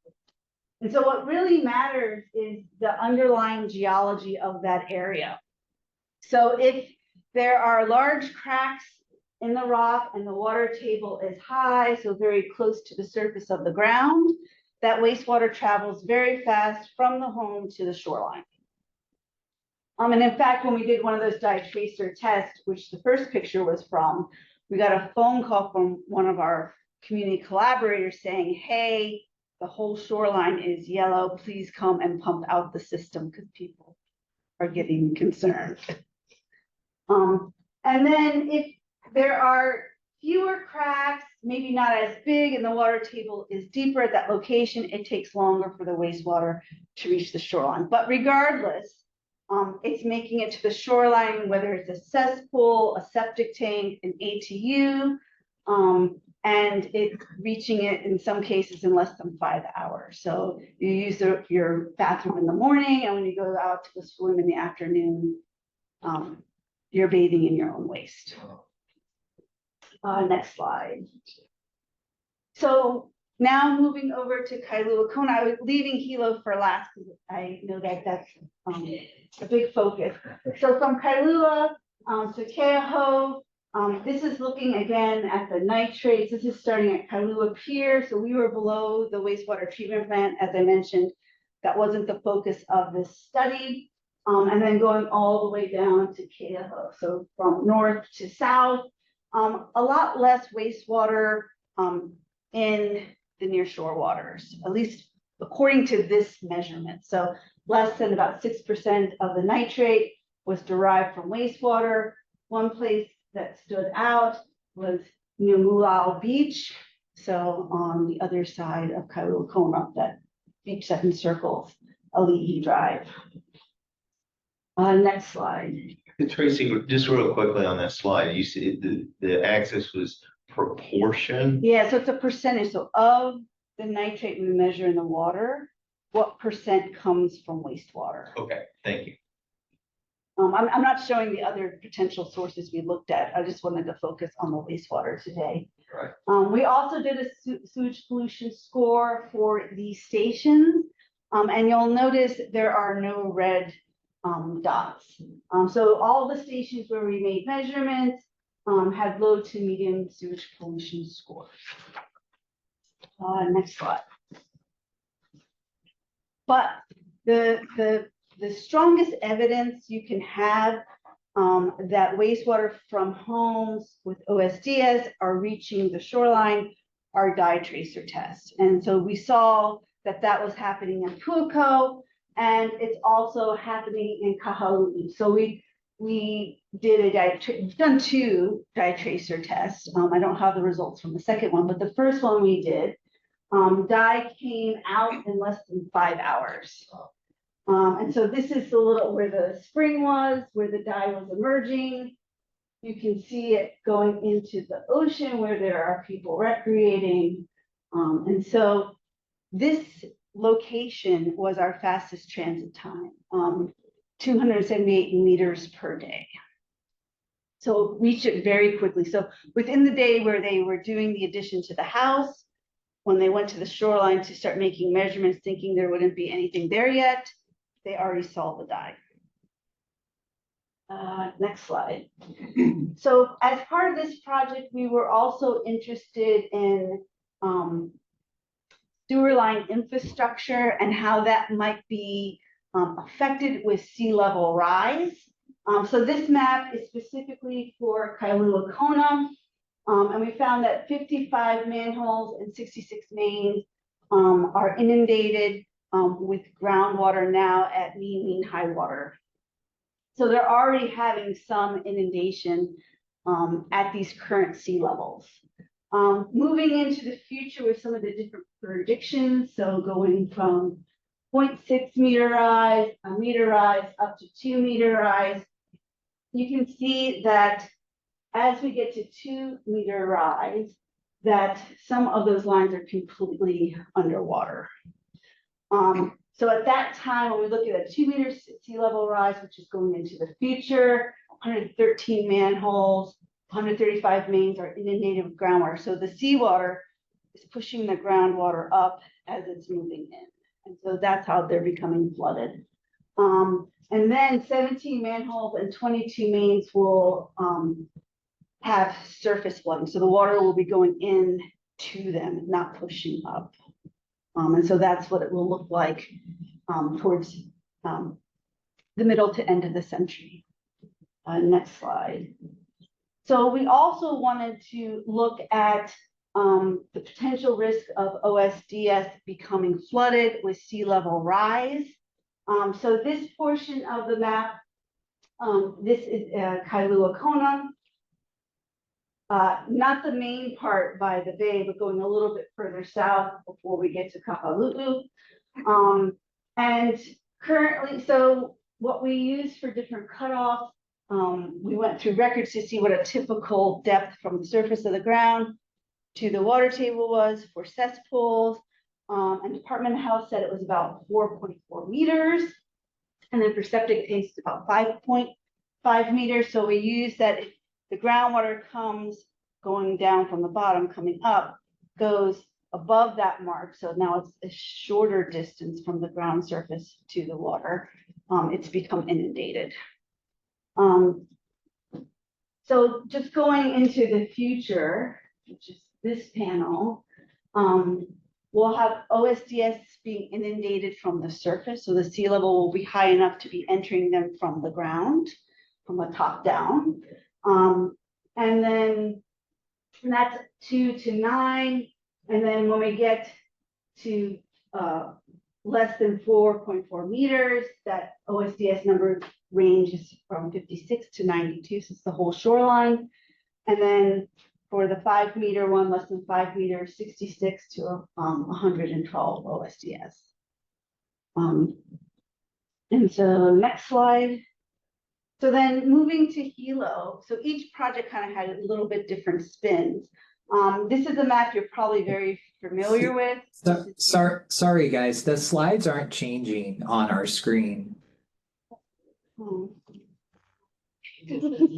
Speaker 2: And so what really matters is the underlying geology of that area. So if there are large cracks in the rock and the water table is high, so very close to the surface of the ground, that wastewater travels very fast from the home to the shoreline. And in fact, when we did one of those dye tracer tests, which the first picture was from, we got a phone call from one of our community collaborators saying, hey, the whole shoreline is yellow, please come and pump out the system because people are getting concerned. And then if there are fewer cracks, maybe not as big, and the water table is deeper at that location, it takes longer for the wastewater to reach the shoreline. But regardless, it's making it to the shoreline, whether it's a cesspool, a septic tank, an ATU, and it's reaching it in some cases in less than 5 hours. So you use your bathroom in the morning, and when you go out to the swim in the afternoon, you're bathing in your own waste. Next slide. So now moving over to Kailua Kona, I was leaving Hilo for last because I know that that's a big focus. So from Kailua to Keauhou, This is looking again at the nitrates. This is starting at Kailua Pier. So we were below the wastewater treatment plant, as I mentioned. That wasn't the focus of this study. And then going all the way down to Keaho. So from north to south, a lot less wastewater in the nearshore waters, at least according to this measurement. So less than about 6% of the nitrate was derived from wastewater. One place that stood out was near Mulao Beach. So on the other side of Kailua Kona, that beach that encircles Ali'i Drive. Next slide.
Speaker 6: Tracy, just real quickly on that slide, you said the axis was proportion.
Speaker 2: Yeah, so it's a percentage. So of the nitrate we measure in the water, what percent comes from wastewater?
Speaker 6: Okay, thank you.
Speaker 2: I'm not showing the other potential sources we looked at. I just wanted to focus on the wastewater today.
Speaker 6: Right.
Speaker 2: We also did a sewage pollution score for these stations. And you'll notice there are no red dots. So all the stations where we made measurements had low to medium sewage pollution scores. Next slide. But the strongest evidence you can have that wastewater from homes with OSDS are reaching the shoreline are dye tracer tests. And so we saw that that was happening in Pu'uko, and it's also happening in Kahaluu. So we did we've done 2 dye tracer tests. I don't have the results from the second one, but the first one we did, dye came out in less than 5 hours. And so this is the little where the spring was, where the dye was emerging. You can see it going into the ocean where there are people recreating. And so this location was our fastest transit time, 278 meters per day. So reach it very quickly. So within the day where they were doing the addition to the house, when they went to the shoreline to start making measurements, thinking there wouldn't be anything there yet, they already saw the dye. Next slide. So as part of this project, we were also interested in sewer line infrastructure and how that might be affected with sea level rise. So this map is specifically for Kailua Kona, and we found that 55 manholes and 66 mains are inundated with groundwater now at mean high water. So they're already having some inundation at these current sea levels. Moving into the future with some of the different predictions, so going from 0.6 meter rise, a meter rise, up to 2 meter rise, you can see that as we get to 2 meter rise, that some of those lines are completely underwater. So at that time, when we look at a 2 meter sea level rise, which is going into the future, 113 manholes, 135 mains are inundated with groundwater. So the seawater is pushing the groundwater up as it's moving in. And so that's how they're becoming flooded. And then 17 manholes and 22 mains will have surface flooding. So the water will be going in to them, not pushing up. And so that's what it will look like towards the middle to end of the century. Next slide. So we also wanted to look at the potential risk of OSDS becoming flooded with sea level rise. So this portion of the map, this is Kailua Kona. Not the main part by the bay, but going a little bit further south before we get to Kahaluu. And currently, so what we use for different cutoffs, we went through records to see what a typical depth from the surface of the ground to the water table was for cesspools. And Department of Health said it was about 4.4 meters. And then for septic tanks, it's about 5.5 meters. So we use that if the groundwater comes going down from the bottom, coming up, goes above that mark. So now it's a shorter distance from the ground surface to the water. It's become inundated. So just going into the future, which is this panel, we'll have OSDS being inundated from the surface. So the sea level will be high enough to be entering them from the ground, from the top down. And then that's 2 to 9. And then when we get to less than 4.4 meters, that OSDS number ranges from 56 to 92, so it's the whole shoreline. And then for the 5 meter one, less than 5 meters, 66 to 112 OSDS. And so next slide. So then moving to Hilo, so each project kind of had a little bit different spins. This is a map you're probably very familiar with.
Speaker 11: Sorry, guys, the slides aren't changing on our screen.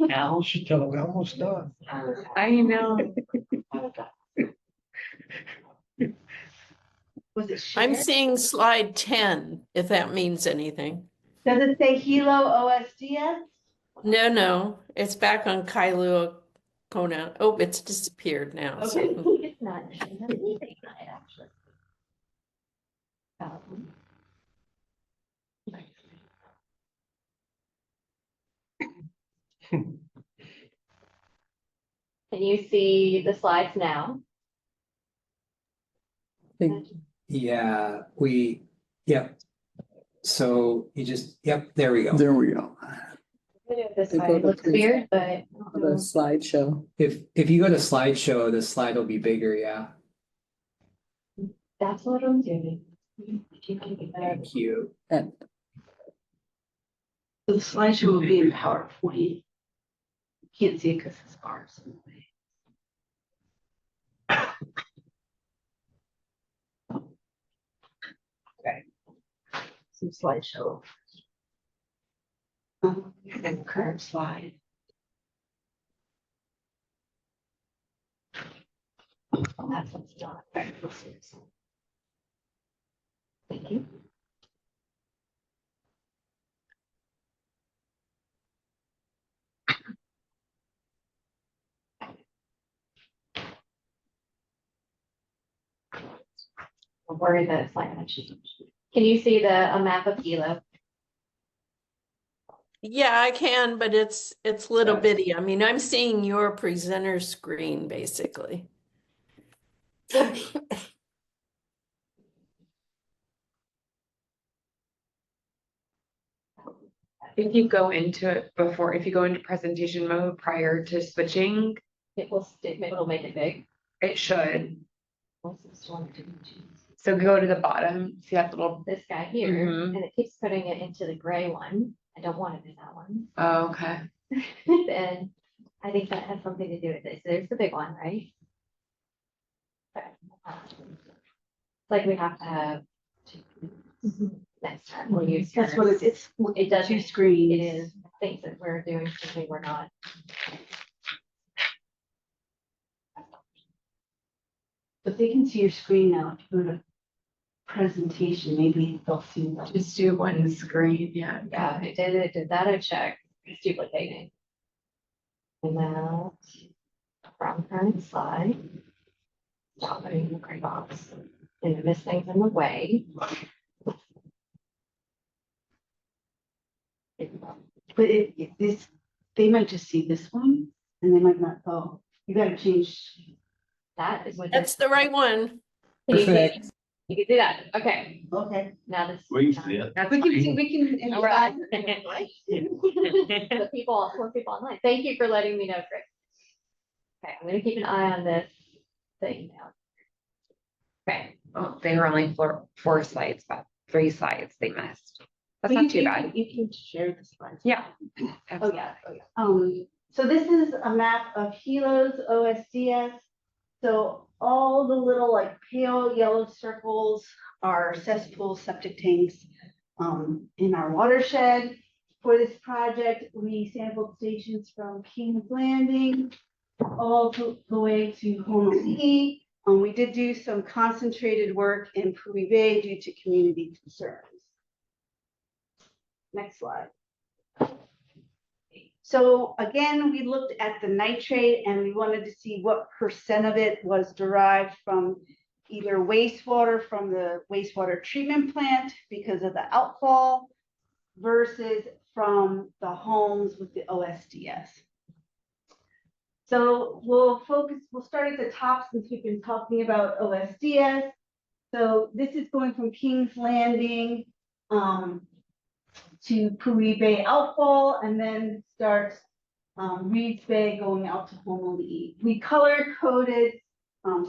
Speaker 8: Al should tell him we're almost done.
Speaker 3: I know.
Speaker 2: Was it
Speaker 7: I'm
Speaker 2: shared?
Speaker 7: seeing slide 10, if that means anything.
Speaker 2: Does it say Hilo OSDS?
Speaker 7: No, it's back on Kailua Kona. Oh, it's disappeared now. so-
Speaker 2: Okay.
Speaker 17: It's not, anything on it, actually. Can you see the slides now?
Speaker 11: Yeah, yep. So you just, yep, there we go.
Speaker 18: There we go.
Speaker 17: This
Speaker 18: They go
Speaker 17: slide
Speaker 18: to
Speaker 17: looks
Speaker 18: present-
Speaker 17: weird, but.
Speaker 18: The slideshow.
Speaker 11: If you go to slideshow, the slide will be bigger, yeah.
Speaker 17: That's what I'm doing.
Speaker 11: Thank you.
Speaker 18: And
Speaker 2: The slideshow will be in PowerPoint. Can't see it because it's ours. Okay. Some slideshow. And current slide.
Speaker 17: That's what's done. Thank you. Where the slide actually. Can you see a map of Hilo?
Speaker 7: Yeah, I can, but it's little bitty. I mean, I'm seeing your presenter screen, basically.
Speaker 3: If you go into it before, if you go into presentation mode prior to switching,
Speaker 17: It'll make it big.
Speaker 3: it should. So go to the bottom, see that little,
Speaker 17: This guy here,
Speaker 3: Mhm.
Speaker 17: and it keeps putting it into the gray one. I don't want it in that one.
Speaker 3: oh, okay.
Speaker 17: And I think that has something to do with this. There's the big one, right? Okay. Like we have to have next time we'll use.
Speaker 2: That's what
Speaker 17: yours.
Speaker 2: it
Speaker 17: does
Speaker 2: two screens.
Speaker 17: It is, thinks that we're doing something we're not.
Speaker 2: But they can see your screen now. If you go to presentation, maybe they'll see that.
Speaker 3: Just do one screen, yeah.
Speaker 17: Yeah, it did that, I checked, it's duplicating. And now, from current slide. Stop putting in the gray box, and it miss things in the way.
Speaker 2: But they might just see this one and they might not, oh, you gotta change.
Speaker 17: That is what.
Speaker 7: That's the right one.
Speaker 11: Perfect.
Speaker 17: You can do that, okay,
Speaker 2: Okay.
Speaker 17: now this.
Speaker 2: We can,
Speaker 17: All right. The people, more people online, thank you for letting me know, Chris. Okay, I'm gonna keep an eye on this thing now. Okay,
Speaker 3: Oh, they were only four slides, but 3 slides they missed. That's not too bad.
Speaker 2: You can share the slides.
Speaker 3: Yeah.
Speaker 2: Oh,
Speaker 3: Absolutely.
Speaker 2: yeah, oh, yeah. So this is a map of Hilo's OSDS. So all the little like pale yellow circles are cesspool septic tanks in our watershed. For this project, we sampled stations from King's Landing all the way to Honolulu. We did do some concentrated work in Pui Bay due to community concerns. Next slide. So again, we looked at the nitrate and we wanted to see what percent of it was derived from either wastewater from the wastewater treatment plant because of the outfall versus from the homes with the OSDS. So we'll start at the top since we've been talking about OSDS. So this is going from King's Landing to Pui Bay outfall and then starts Reeds Bay going out to Honolulu. We color coded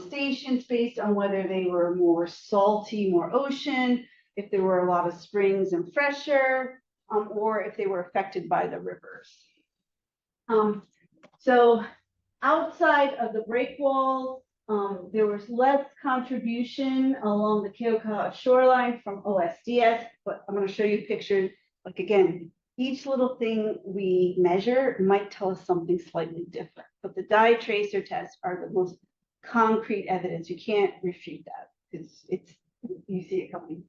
Speaker 2: stations based on whether they were more salty, more ocean, if there were a lot of springs and fresher, or if they were affected by the rivers. So outside of the breakwalls, there was less contribution along the Keaukaha shoreline from OSDS, but I'm going to show you pictures. Like again, each little thing we measure might tell us something slightly different, but the dye tracer tests are the most concrete evidence. You can't refute that because you see it coming.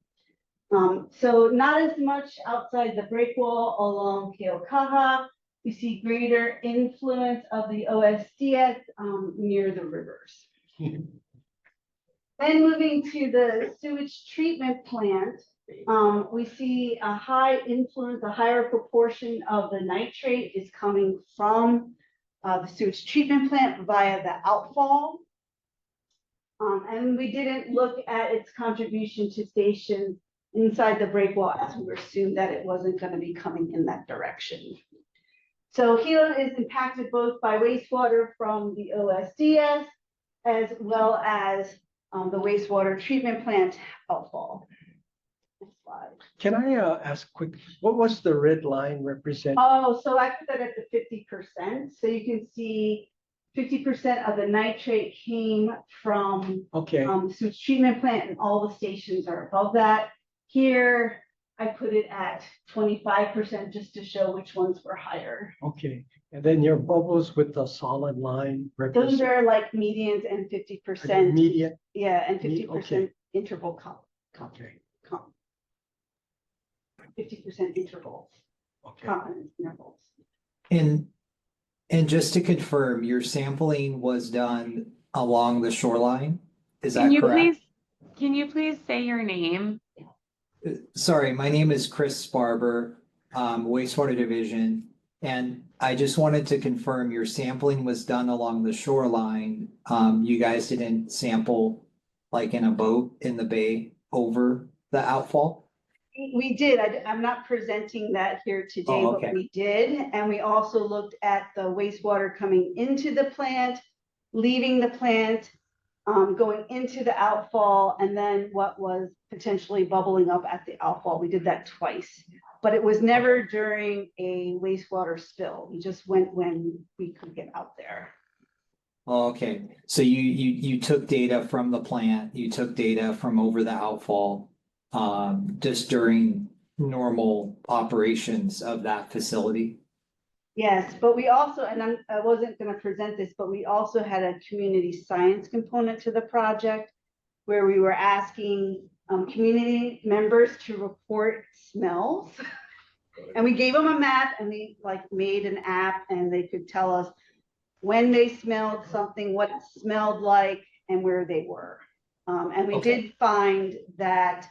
Speaker 2: So not as much outside the breakwall along Keaukaha. You see greater influence of the OSDS near the rivers. Then moving to the sewage treatment plant, we see a high influence, a higher proportion of the nitrate is coming from the sewage treatment plant via the outfall. And we didn't look at its contribution to stations inside the breakwall as we assumed that it wasn't going to be coming in that direction. So Hilo is impacted both by wastewater from the OSDS as well as the wastewater treatment plant outfall. Next slide.
Speaker 8: Can I ask quick, what was the red line represent?
Speaker 2: Oh, so I put that at the 50%. So you can see 50% of the nitrate came from the sewage treatment plant, and all the stations are above that. Here, I put it at 25% just to show which ones were higher.
Speaker 8: Okay, and then your bubbles with the solid line represent.
Speaker 2: Those are like medians and 50%.
Speaker 8: Median?
Speaker 2: Yeah, and 50%
Speaker 8: Okay.
Speaker 2: interval
Speaker 8: Okay.
Speaker 2: 50% intervals.
Speaker 8: Okay.
Speaker 2: Confidence intervals.
Speaker 11: And just to confirm, your sampling was done along the shoreline? Is
Speaker 3: Can
Speaker 11: that
Speaker 3: you
Speaker 11: correct?
Speaker 3: Can you please say your name?
Speaker 11: Sorry, my name is Chris Barber, wastewater division. And I just wanted to confirm your sampling was done along the shoreline. You guys didn't sample like in a boat in the bay over the outfall?
Speaker 2: We did. I'm not presenting that here today,
Speaker 11: Oh, okay.
Speaker 2: but we did. And we also looked at the wastewater coming into the plant, leaving the plant, going into the outfall, and then what was potentially bubbling up at the outfall. We did that twice, but it was never during a wastewater spill. We just went when we could get out there.
Speaker 11: Okay, so you took data from the plant, you took data from over the outfall, just during normal operations of that facility?
Speaker 2: Yes, but we also, and I wasn't going to present this, but we also had a community science component to the project where we were asking community members to report smells. And we gave them a map and we like made an app and they could tell us when they smelled something, what it smelled like, and where they were. And we did find that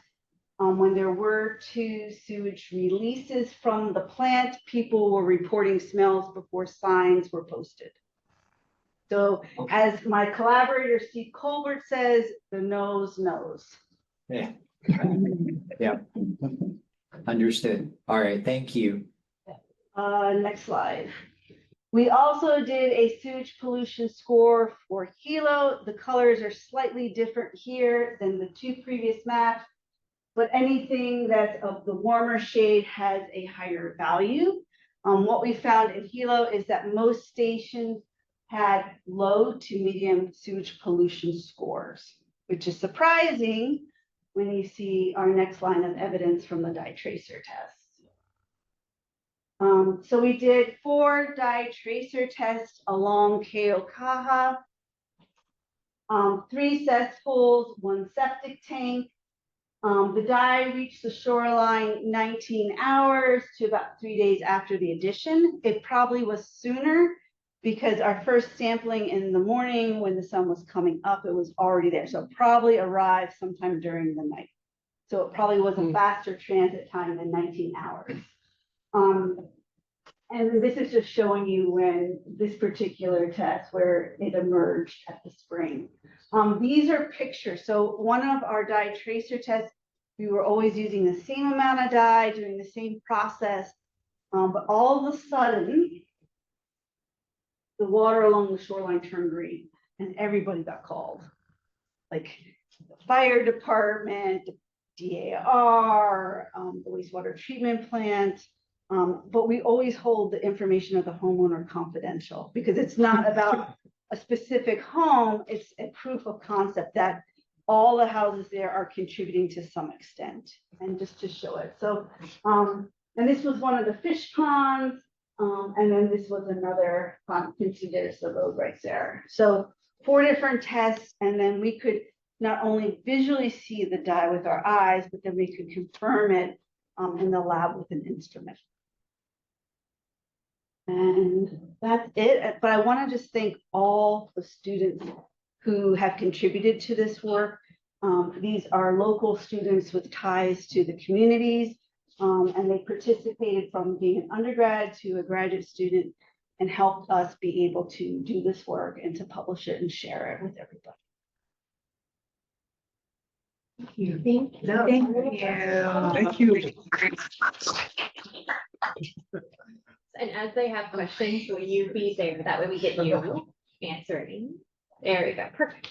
Speaker 2: when there were 2 sewage releases from the plant, people were reporting smells before signs were posted. So as my collaborator, Steve Colbert says, the nose knows.
Speaker 11: Yeah. Yeah. Understood. All right, thank you.
Speaker 2: Next slide. We also did a sewage pollution score for Hilo. The colors are slightly different here than the 2 previous maps, but anything that's of the warmer shade has a higher value. What we found in Hilo is that most stations had low to medium sewage pollution scores, which is surprising when you see our next line of evidence from the dye tracer tests. So we did 4 dye tracer tests along Keaukaha, 3 cesspools, 1 septic tank. The dye reached the shoreline 19 hours to about 3 days after the addition. It probably was sooner because our first sampling in the morning when the sun was coming up, it was already there. So it probably arrived sometime during the night. So it probably was a faster transit time than 19 hours. And this is just showing you when this particular test where it emerged at the spring. These are pictures. So one of our dye tracer tests, we were always using the same amount of dye, doing the same process. But all of a sudden, the water along the shoreline turned green and everybody got called. Like the fire department, the DAR, the wastewater treatment plant. But we always hold the information of the homeowner confidential because it's not about a specific home, it's a proof of concept that all the houses there are contributing to some extent, and just to show it. So, and this was one of the fish ponds, and then this was another pond. You can see there's the road right there. So 4 different tests, and then we could not only visually see the dye with our eyes, but then we could confirm it in the lab with an instrument. And that's it. But I want to just thank all the students who have contributed to this work. These are local students with ties to the communities, and they participated from being an undergrad to a graduate student and helped us be able to do this work and to publish it and share it with everybody.
Speaker 17: Thank you. Thank you. And as they have questions, will you be there? That way we get you answering. There we go. Perfect.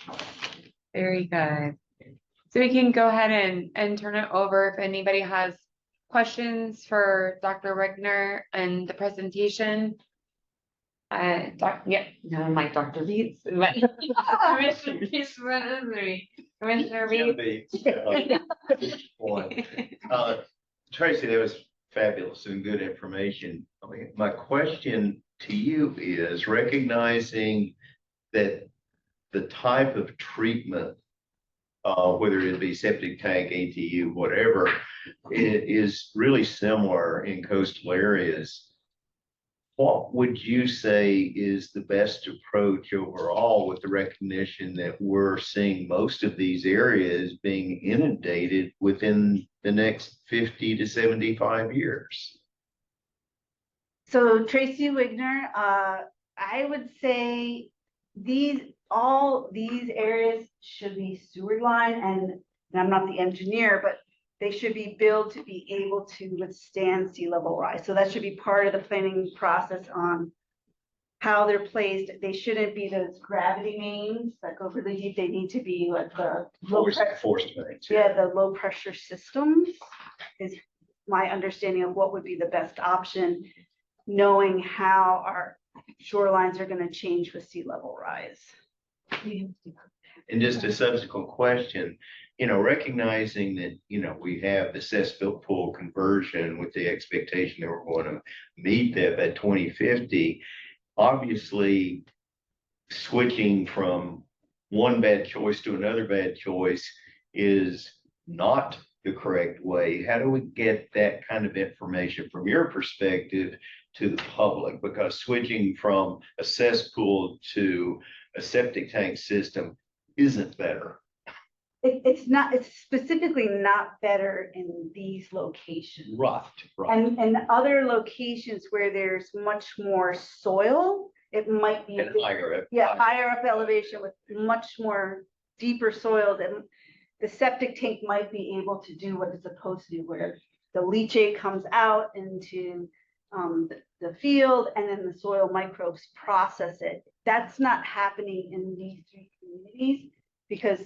Speaker 3: Very good. So we can go ahead and turn it over if anybody has questions for Dr. Wigner and the presentation. Yeah, no, I'm like Dr. Beats. Commissioner Beats, what is me? Commissioner Beats.
Speaker 6: Tracy, that was fabulous and good information. I mean, my question to you is recognizing that the type of treatment, whether it be septic tank, ATU, whatever, it is really similar in coastal areas. What would you say is the best approach overall with the recognition that we're seeing most of these areas being inundated within the next 50 to 75 years?
Speaker 2: So Tracy Wigner, I would say all these areas should be sewer line, and I'm not the engineer, but they should be built to be able to withstand sea level rise. So that should be part of the planning process on how they're placed. They shouldn't be those gravity mains that go really deep. They need to be like the
Speaker 6: forced mains.
Speaker 2: Yeah, the low pressure systems is my understanding of what would be the best option, knowing how our shorelines are going to change with sea level rise.
Speaker 6: And just a subsequent question, recognizing that, we have the cesspool conversion with the expectation that we're going to meet that by 2050, obviously switching from one bad choice to another bad choice is not the correct way. How do we get that kind of information from your perspective to the public? Because switching from a cesspool to a septic tank system isn't better.
Speaker 2: It's specifically not better in these locations.
Speaker 6: Right.
Speaker 2: And other locations where there's much more soil, it might be higher up elevation with much more deeper soil, than the septic tank might be able to do what it's supposed to do, where the leachate comes out into the field and then the soil microbes process it. That's not happening in these 3 communities because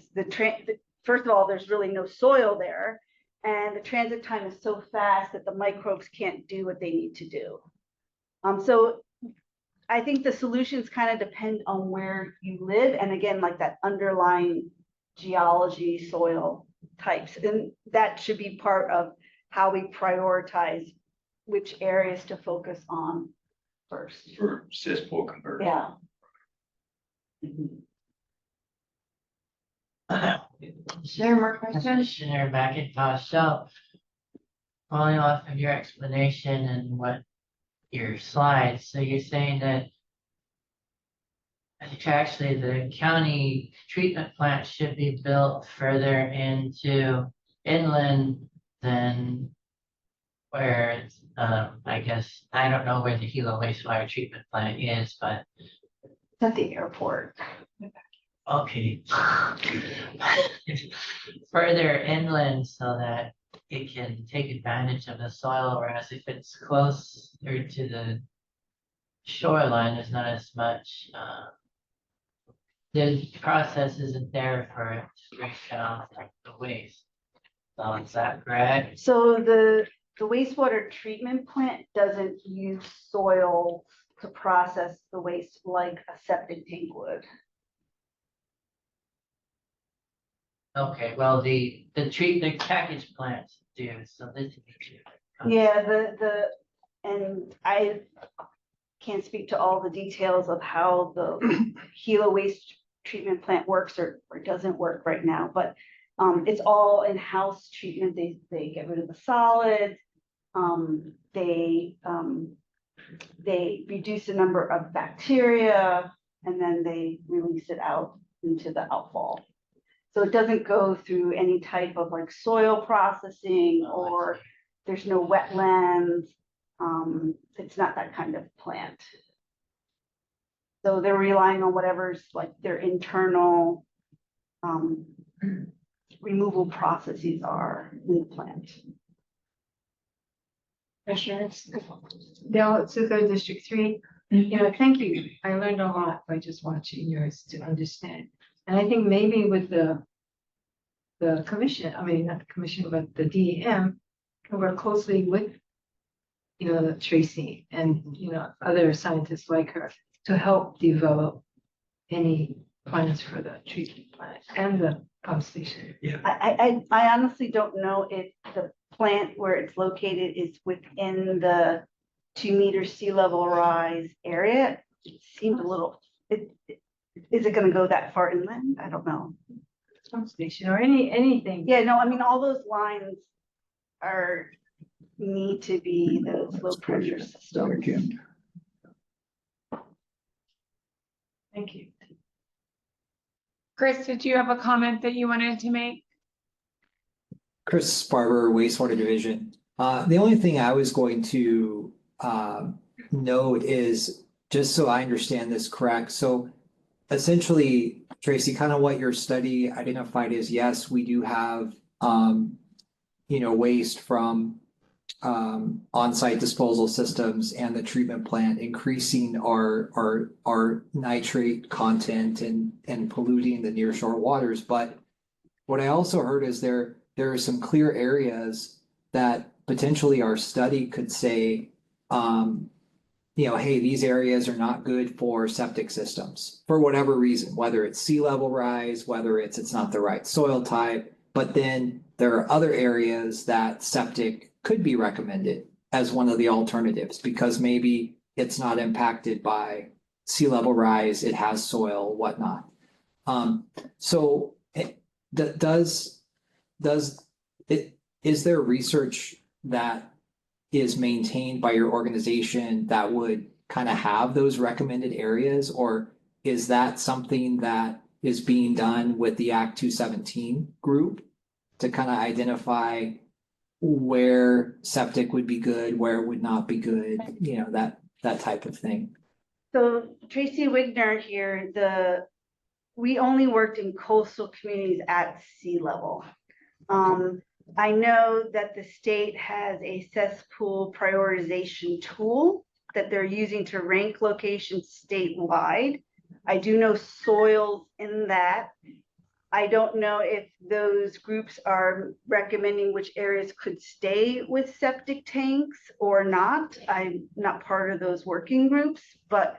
Speaker 2: first of all, there's really no soil there, and the transit time is so fast that the microbes can't do what they need to do. So I think the solutions kind of depend on where you live, and again, like that underlying geology, soil types, and that should be part of how we prioritize which areas to focus on first.
Speaker 6: For cesspool conversion.
Speaker 2: Yeah.
Speaker 3: Is there more questions?
Speaker 1: Commissioner McIntosh, so following off of your explanation and what your slides, so you're saying that actually the county treatment plant should be built further into inland than where, I guess, I don't know where the Hilo wastewater treatment plant is, but
Speaker 2: At the airport.
Speaker 1: okay. Further inland so that it can take advantage of the soil, whereas if it's closer to the shoreline, there's not as much, the process isn't there for it to break down the waste. So is that correct?
Speaker 2: So the wastewater treatment plant doesn't use soil to process the waste like a septic tank would.
Speaker 1: Okay, well, the package plants do, so this is.
Speaker 2: Yeah, and I can't speak to all the details of how the Hilo waste treatment plant works or doesn't work right now, but it's all in-house treatment. They get rid of the solids. They reduce the number of bacteria, and then they release it out into the outfall. So it doesn't go through any type of like soil processing, or there's no wetlands. It's not that kind of plant. So they're relying on whatever's like their internal removal processes are in the plant.
Speaker 13: Commissioners, Dale Zuko, District 3. You know, thank you. I learned a lot by just watching yours to understand. And I think maybe with the commission, I mean, not the commission, but the DEM, can work closely with, you know, Tracy and, you know, other scientists like her to help develop any plans for the treatment plant and the pump station.
Speaker 6: Yeah.
Speaker 2: I honestly don't know if the plant where it's located is within the 2-meter sea level rise area. It seemed a little, is it gonna go that far inland? I don't know.
Speaker 13: Pump station or anything.
Speaker 2: Yeah, no, I mean, all those lines need to be those low pressure systems.
Speaker 13: Thank you.
Speaker 3: Chris, did you have a comment that you wanted to make?
Speaker 11: Chris Barber, wastewater division. The only thing I was going to note is, just so I understand this correct, so essentially, Tracy, kind of what your study identified is, yes, we do have you know, waste from on-site disposal systems and the treatment plant increasing our nitrate content and polluting the nearshore waters. But what I also heard is there are some clear areas that potentially our study could say, you know, hey, these areas are not good for septic systems for whatever reason, whether it's sea level rise, whether it's not the right soil type. But then there are other areas that septic could be recommended as one of the alternatives because maybe it's not impacted by sea level rise, it has soil, whatnot. So is there research that is maintained by your organization that would kind of have those recommended areas, or is that something that is being done with the Act 217 group to kind of identify where septic would be good, where it would not be good, you know, that type of thing?
Speaker 2: So Tracy Wigner here, we only worked in coastal communities at sea level. I know that the state has a cesspool prioritization tool that they're using to rank locations statewide. I do know soils in that. I don't know if those groups are recommending which areas could stay with septic tanks or not. I'm not part of those working groups, but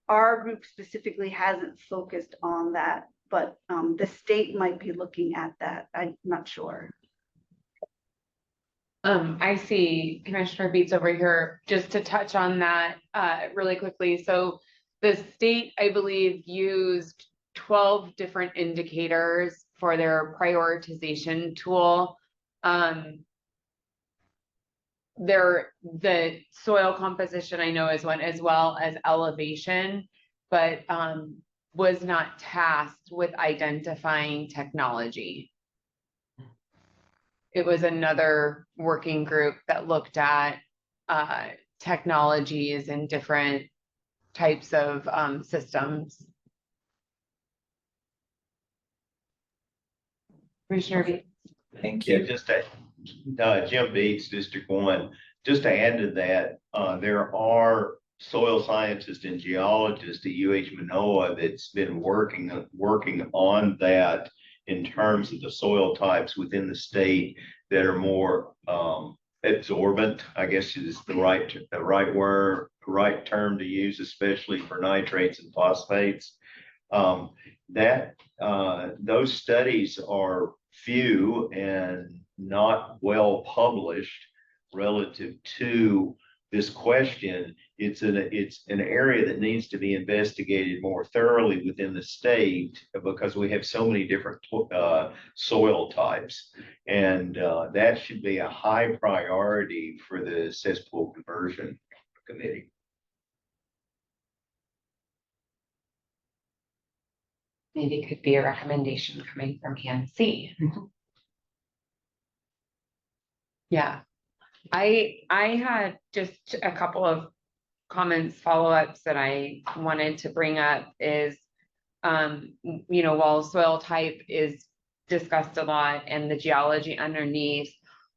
Speaker 2: our group specifically hasn't focused on that. But the state might be looking at that. I'm not sure.
Speaker 3: I see Commissioner Beats over here, just to touch on that really quickly. So the state, I believe, used 12 different indicators for their prioritization tool. The soil composition I know is one, as well as elevation, but was not tasked with identifying technology. It was another working group that looked at technologies and different types of systems. Commissioner Beats.
Speaker 11: Thank
Speaker 6: Yeah,
Speaker 11: you.
Speaker 6: just Jim Beats, District 1. Just to add to that, there are soil scientists and geologists at UH Manoa that's been working on that in terms of the soil types within the state that are more absorbent, I guess is the right term to use, especially for nitrates and phosphates. Those studies are few and not well published relative to this question. It's an area that needs to be investigated more thoroughly within the state because we have so many different soil types, and that should be a high priority for the cesspool conversion committee.
Speaker 3: Maybe it could be a recommendation coming from EMC. Yeah, I had just a couple of comments, follow-ups that I wanted to bring up is, while soil type is discussed a lot and the geology underneath,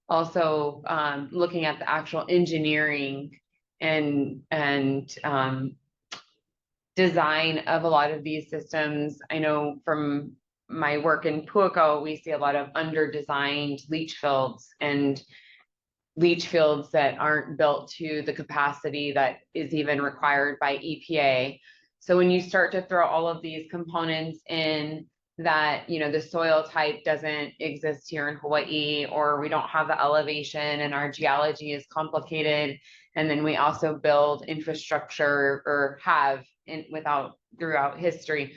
Speaker 3: also looking at the actual engineering and design of a lot of these systems. I know from my work in Puuko, we see a lot of under-designed leach fields and leach fields that aren't built to the capacity that is even required by EPA. So when you start to throw all of these components in that, the soil type doesn't exist here in Hawaii, or we don't have the elevation and our geology is complicated. And then we also build infrastructure, or have throughout history,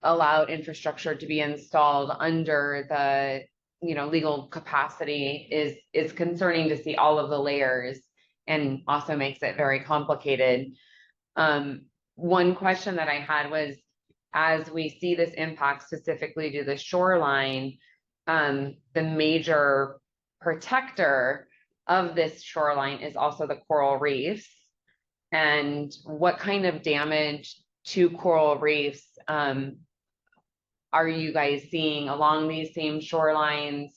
Speaker 3: allowed infrastructure to be installed under the legal capacity is concerning to see all of the layers, and also makes it very complicated. One question that I had was, as we see this impact specifically to the shoreline, the major protector of this shoreline is also the coral reefs. And what kind of damage to coral reefs are you guys seeing along these same shorelines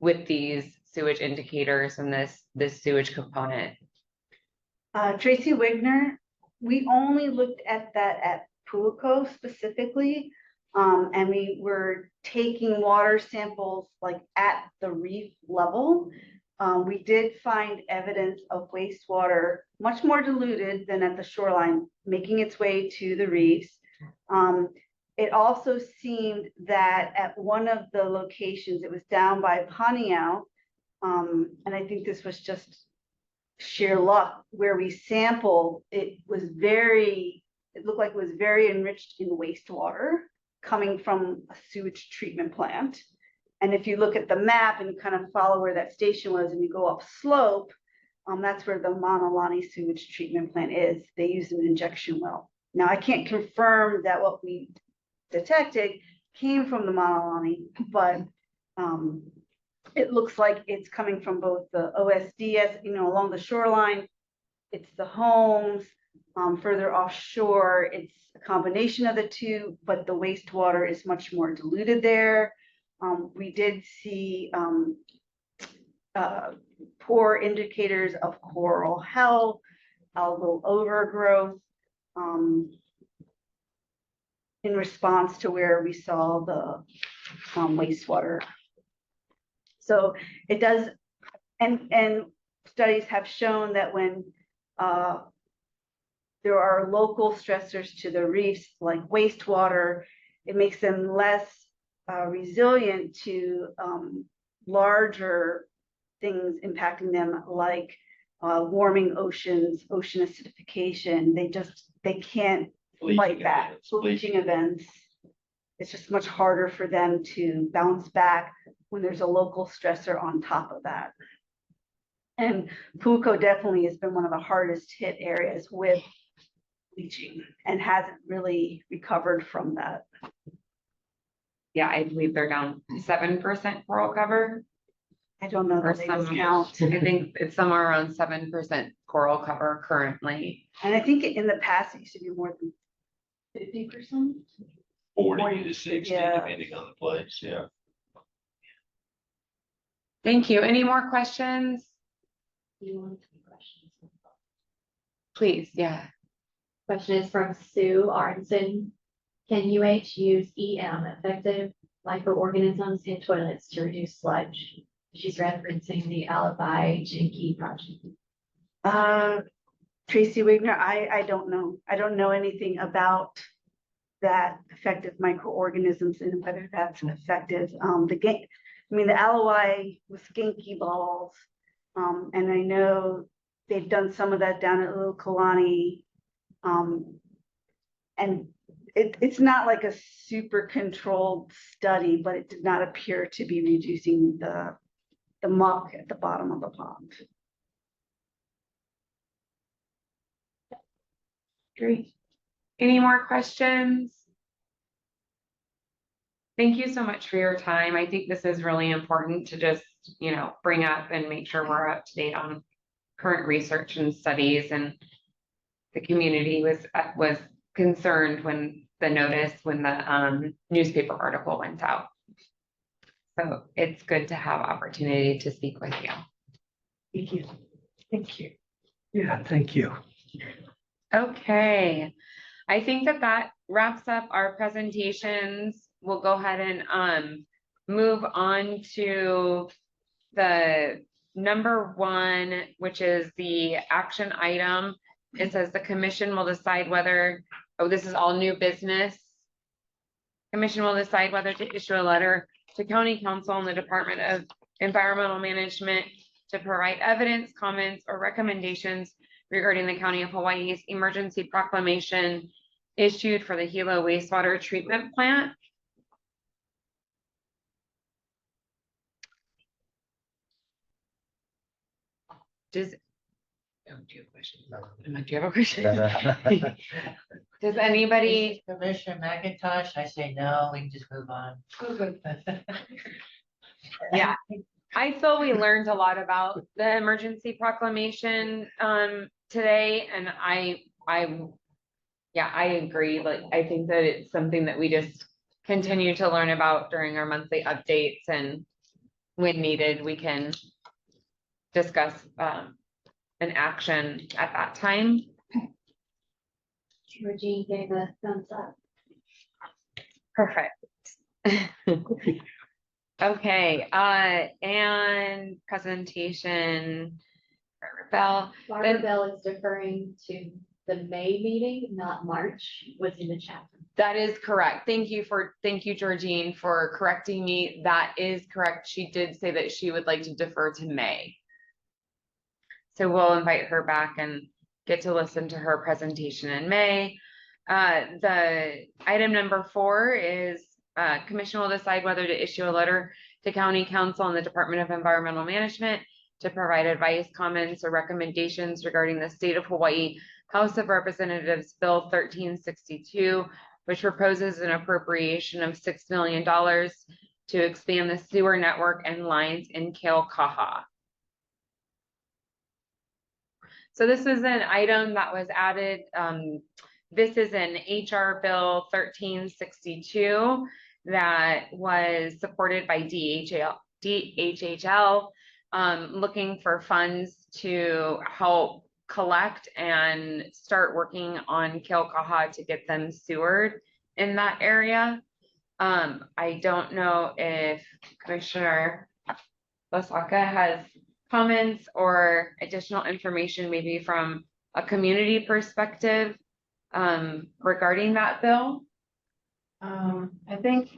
Speaker 3: with these sewage indicators and this sewage component?
Speaker 2: Tracy Wigner, we only looked at that at Puuko specifically, and we were taking water samples like at the reef level. We did find evidence of wastewater much more diluted than at the shoreline, making its way to the reefs. It also seemed that at one of the locations, it was down by Paniao, and I think this was just sheer luck, where we sampled, it looked like it was very enriched in wastewater coming from a sewage treatment plant. And if you look at the map and you kind of follow where that station was and you go up slope, that's where the Manalani sewage treatment plant is. They used an injection well. Now, I can't confirm that what we detected came from the Manalani, but it looks like it's coming from both the OSDS, along the shoreline. It's the homes, further offshore. It's a combination of the two, but the wastewater is much more diluted there. We did see poor indicators of coral health, algal overgrowth, in response to where we saw the wastewater. So it does, and studies have shown that when there are local stressors to the reefs, like wastewater, it makes them less resilient to larger things impacting them, like warming oceans, ocean acidification. They can't fight that. Bleaching events. it's just much harder for them to bounce back when there's a local stressor on top of that. And Puko definitely has been one of the hardest hit areas with bleaching and hasn't really recovered from that.
Speaker 3: Yeah, I believe they're down 7% coral cover.
Speaker 2: I don't know
Speaker 3: Or
Speaker 2: the latest
Speaker 3: some,
Speaker 2: count.
Speaker 3: I think it's somewhere around 7% coral cover currently.
Speaker 2: And I think in the past, it used to be more than 50%.
Speaker 19: 40 to 60,
Speaker 2: yeah.
Speaker 19: depending on the place, yeah.
Speaker 3: Thank you. Any more questions? Please, yeah.
Speaker 17: Question is from Sue Arnson. Can UH use EM, effective microorganisms in toilets, to reduce sludge? She's referencing the Alibi Jinky project.
Speaker 2: Tracy Wigner, I don't know. I don't know anything about that effective microorganisms and whether that's effective. The alloy with skinky balls. And I know they've done some of that down at Little Kalani. And it's not like a super controlled study, but it did not appear to be reducing the muck at the bottom of the pond.
Speaker 3: Great. Any more questions? Thank you so much for your time. I think this is really important to just, bring up and make sure we're up to date on current research and studies. And the community was concerned when the newspaper article went out. So it's good to have opportunity to speak with you.
Speaker 2: Thank you.
Speaker 3: Thank you.
Speaker 8: Yeah, thank you.
Speaker 3: Okay, I think that wraps up our presentations. We'll go ahead and move on to the number 1, which is the action item. It says the commission will decide whether, this is all new business. Commission will decide whether to issue a letter to County Council and the Department of Environmental Management to provide evidence, comments, or recommendations regarding the County of Hawaii's emergency proclamation issued for the Hilo wastewater treatment plant. Do you have a question? Do you have a question? Does anybody?
Speaker 1: Commissioner McIntosh, I say no, we can just move on.
Speaker 3: Yeah, I feel we learned a lot about the emergency proclamation today, and I agree. Like, I think that it's something that we just continue to learn about during our monthly updates, and when needed, we can discuss an action at that time.
Speaker 17: Georgine gave a thumbs up.
Speaker 3: Perfect. Okay, and presentation, Bell.
Speaker 17: Barbara Bell is deferring to the May meeting, not March, was in the chat.
Speaker 3: That is correct. Thank you, Georgine, for correcting me. That is correct. She did say that she would like to defer to May. So we'll invite her back and get to listen to her presentation in May. The item number 4 is commission will decide whether to issue a letter to County Council and the Department of Environmental Management to provide advice, comments, or recommendations regarding the State of Hawaii House of Representatives Bill 1362, which proposes an appropriation of $6 million to expand the sewer network and lines in Keaukaha. So this is an item that was added. This is an HR Bill 1362 that was supported by DHHL, looking for funds to help collect and start working on Keaukaha to get them sewered in that area. I don't know if Commissioner Lasaka has comments or additional information, maybe from a community perspective regarding that bill.
Speaker 20: I think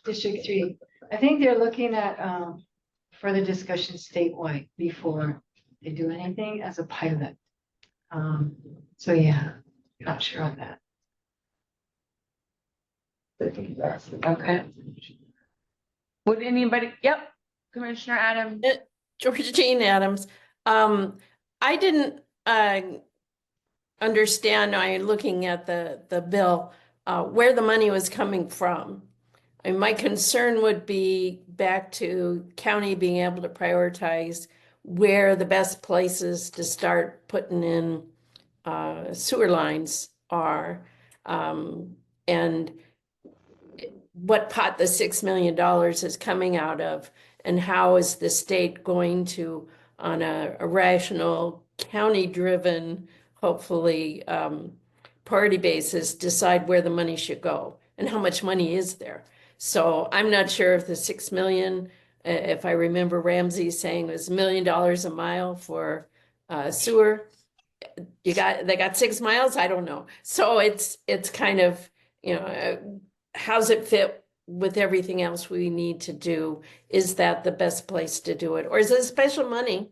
Speaker 20: District 3. I think they're looking at further discussion statewide before they do anything as a pilot. So yeah, not sure on that.
Speaker 3: Okay. Would anybody, yep, Commissioner Adams.
Speaker 7: Georgine Adams, I didn't, understand, looking at the bill, where the money was coming from. And my concern would be back to county being able to prioritize where the best places to start putting in sewer lines are. And what pot the $6 million is coming out of, and how is the state going to, on a rational, county-driven, hopefully, party basis, decide where the money should go and how much money is there. So I'm not sure if the 6 million, if I remember Ramsey saying it was $1 million a mile for sewer. They got 6 miles. I don't know. So it's kind of, how's it fit with everything else we need to do? Is that the best place to do it? Or is it special money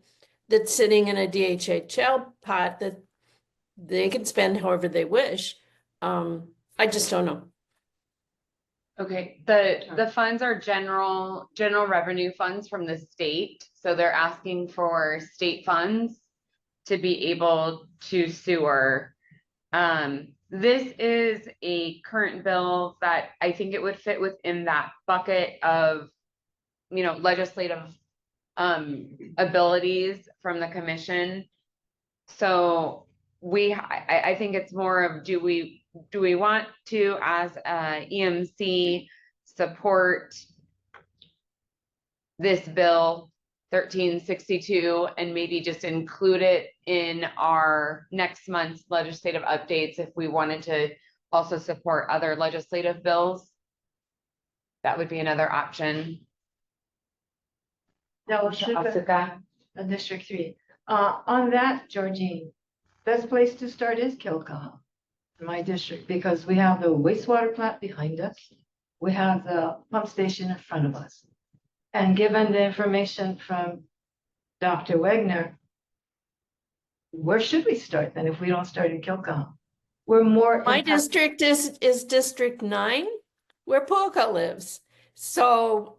Speaker 7: that's sitting in a DHHL pot that they can spend however they wish? I just don't know.
Speaker 3: Okay, the funds are general revenue funds from the state. So they're asking for state funds to be able to sewer. This is a current bill that I think it would fit within that bucket of, legislative abilities from the commission. So I think it's more of, do we want to, as EMC, support this bill 1362 and maybe just include it in our next month's legislative updates if we wanted to also support other legislative bills? That would be another option.
Speaker 20: No, District 3. On that, Georgine, best place to start is Kilkaha, my district, because we have the wastewater plant behind us. We have the pump station in front of us. And given the information from Dr. Wagner, where should we start then if we don't start in Kilkaha? We're more.
Speaker 7: My district is District 9, where Puaco lives. So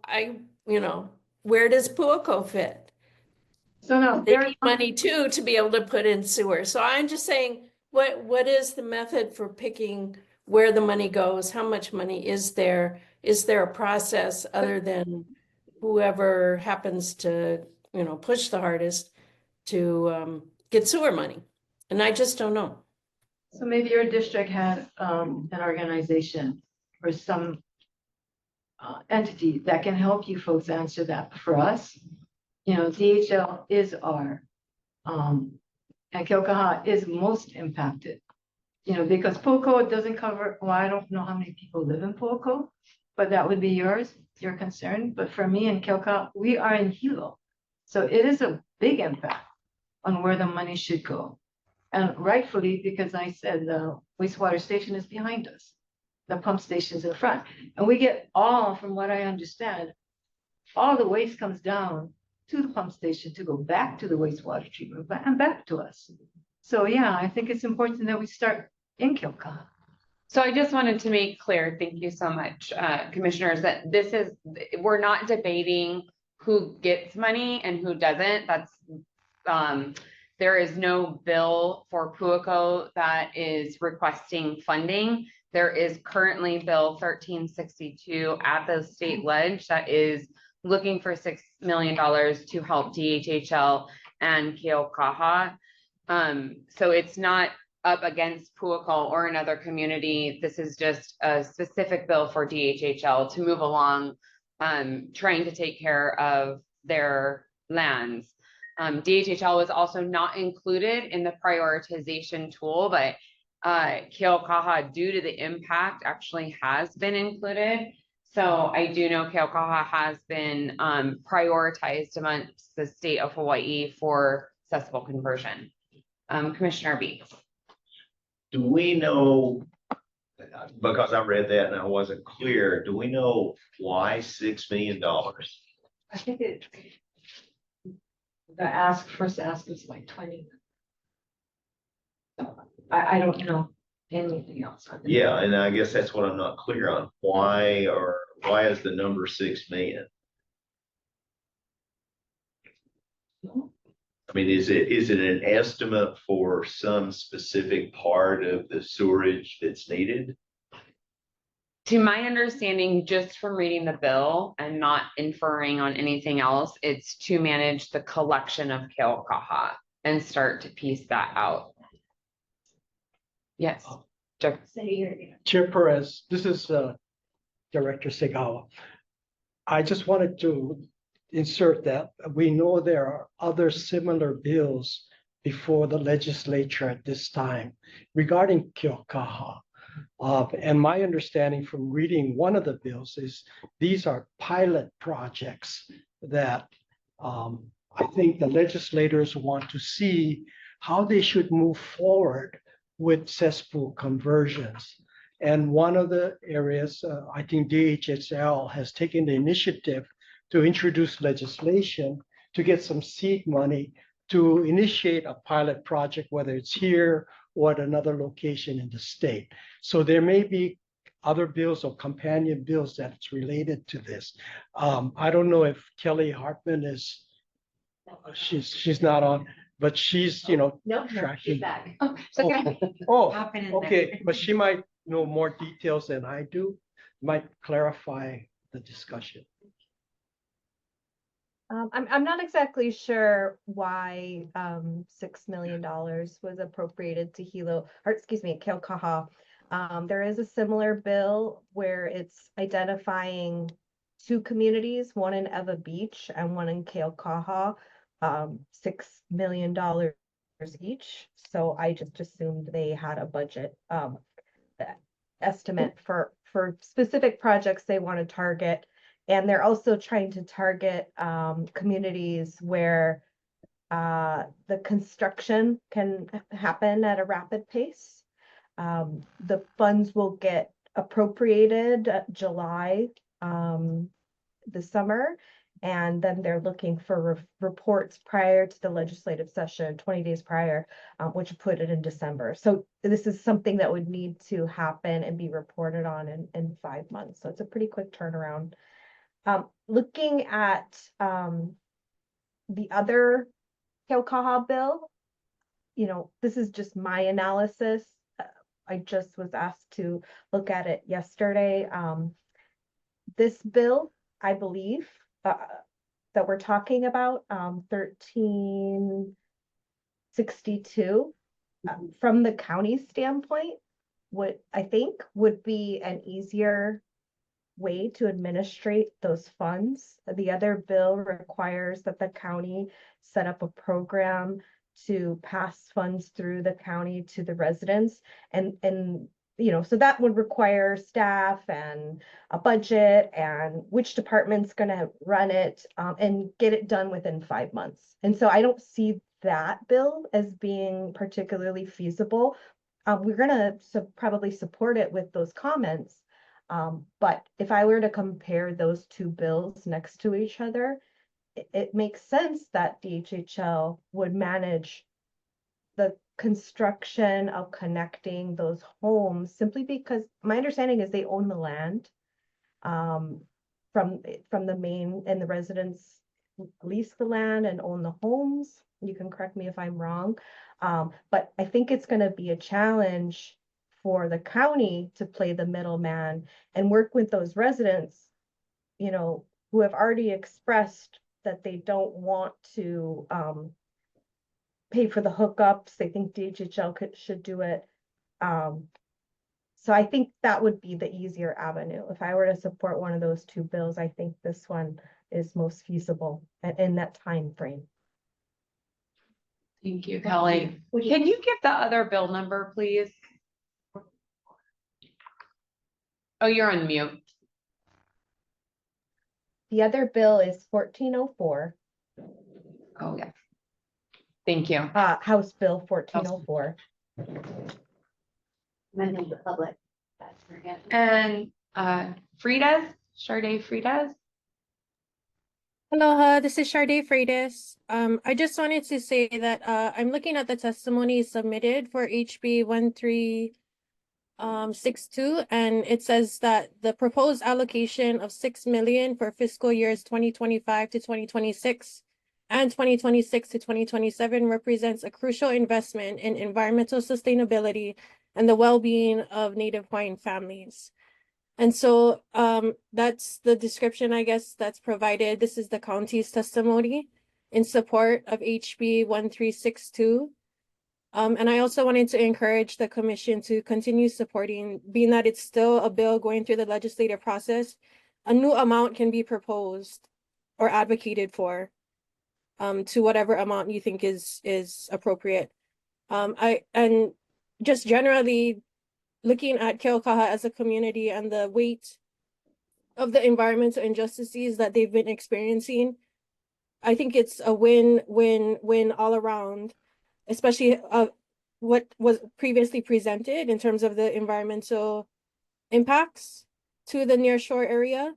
Speaker 7: where does Puaco fit?
Speaker 20: So no,
Speaker 7: they need money too to be able to put in sewer. So I'm just saying, what is the method for picking where the money goes? How much money is there? Is there a process other than whoever happens to, push the hardest to get sewer money? And I just don't know.
Speaker 20: So maybe your district had an organization or some entity that can help you folks answer that. For us, DHL is our, and Kilkaha is most impacted, because Puaco doesn't cover, well, I don't know how many people live in Puaco, but that would be your concern. But for me and Kilkaha, we are in Hilo. So it is a big impact on where the money should go. And rightfully, because I said the wastewater station is behind us, the pump station's in front. And we get all, from what I understand, all the waste comes down to the pump station to go back to the wastewater treatment and back to us. So yeah, I think it's important that we start in Kilkaha.
Speaker 3: So I just wanted to make clear, thank you so much, commissioners, that we're not debating who gets money and who doesn't. That's, there is no bill for Puaco that is requesting funding. There is currently Bill 1362 at the state ledge that is looking for $6 million to help DHHL and Keaukaha. So it's not up against Puaco or another community. This is just a specific bill for DHHL to move along, trying to take care of their lands. DHHL was also not included in the prioritization tool, but Keaukaha, due to the impact, actually has been included. So I do know Keaukaha has been prioritized amongst the state of Hawaii for accessible conversion. Commissioner Beats.
Speaker 6: Do we know, because I read that and I wasn't clear, do we know why $6 million?
Speaker 20: I think The first ask is like 20. So I don't know anything else. on it.
Speaker 6: Yeah, and I guess that's what I'm not clear on. Why is the number 6 million? I mean, is it an estimate for some specific part of the sewerage that's needed?
Speaker 3: To my understanding, just from reading the bill and not inferring on anything else, it's to manage the collection of Keaukaha and start to piece that out. Yes. Jeff.
Speaker 8: Chair Perez, this is Director Segawa. I just wanted to insert that we know there are other similar bills before the legislature at this time regarding Keaukaha. And my understanding from reading one of the bills is these are pilot projects that I think the legislators want to see how they should move forward with cesspool conversions. And one of the areas, I think DHSL has taken the initiative to introduce legislation to get some seed money to initiate a pilot project, whether it's here or at another location in the state. So there may be other bills or companion bills that's related to this. I don't know if Kelly Hartman is, she's not on, but she's,
Speaker 17: No,
Speaker 8: tracking.
Speaker 17: she's back.
Speaker 8: Okay, but she might know more details than I do, might clarify the discussion.
Speaker 5: I'm not exactly sure why $6 million was appropriated to Keaukaha. There is a similar bill where it's identifying 2 communities, one in Eva Beach and one in Keaukaha, $6 million each. So I just assumed they had a budget estimate for specific projects they want to target. And they're also trying to target communities where the construction can happen at a rapid pace. The funds will get appropriated July this summer, and then they're looking for reports prior to the legislative session, 20 days prior, which put it in December. So this is something that would need to happen and be reported on in 5 months. So it's a pretty quick turnaround. Looking at the other Keaukaha bill, this is just my analysis. I just was asked to look at it yesterday. This bill, I believe, that we're talking about, 1362, from the county standpoint, I think would be an easier way to administrate those funds. The other bill requires that the county set up a program to pass funds through the county to the residents. And so that would require staff and a budget and which department's going to run it, and get it done within 5 months. And so I don't see that bill as being particularly feasible. We're going to probably support it with those comments. But if I were to compare those 2 bills next to each other, it makes sense that DHHL would manage the construction of connecting those homes, simply because my understanding is they own the land from the main, and the residents lease the land and own the homes. You can correct me if I'm wrong. But I think it's going to be a challenge for the county to play the middleman and work with those residents, who have already expressed that they don't want to pay for the hookups. They think DHHL should do it. So I think that would be the easier avenue. If I were to support one of those 2 bills, I think this one is most feasible in that time frame.
Speaker 3: Thank you, Kelly. Can you give the other bill number, please? Oh, you're on mute.
Speaker 5: The other bill is 1404.
Speaker 3: Oh, yeah. Thank you.
Speaker 5: House Bill 1404.
Speaker 17: Members of the public. That's forget.
Speaker 3: And Friedez, Sade Friedez.
Speaker 4: Aloha, this is Sharday Freitas. I just wanted to say that I'm looking at the testimony submitted for HB 1362, and it says that the proposed allocation of 6 million for fiscal years 2025 to 2026 and 2026 to 2027 represents a crucial investment in environmental sustainability and the well-being of Native Hawaiian families. And so that's the description, I guess, that's provided. This is the county's testimony in support of HB 1362. And I also wanted to encourage the commission to continue supporting, being that it's still a bill going through the legislative process. A new amount can be proposed or advocated for to whatever amount you think is appropriate. And just generally, looking at Keaukaha as a community and the weight of the environmental injustices that they've been experiencing, I think it's a win-win-win all around, especially what was previously presented in terms of the environmental impacts to the nearshore area,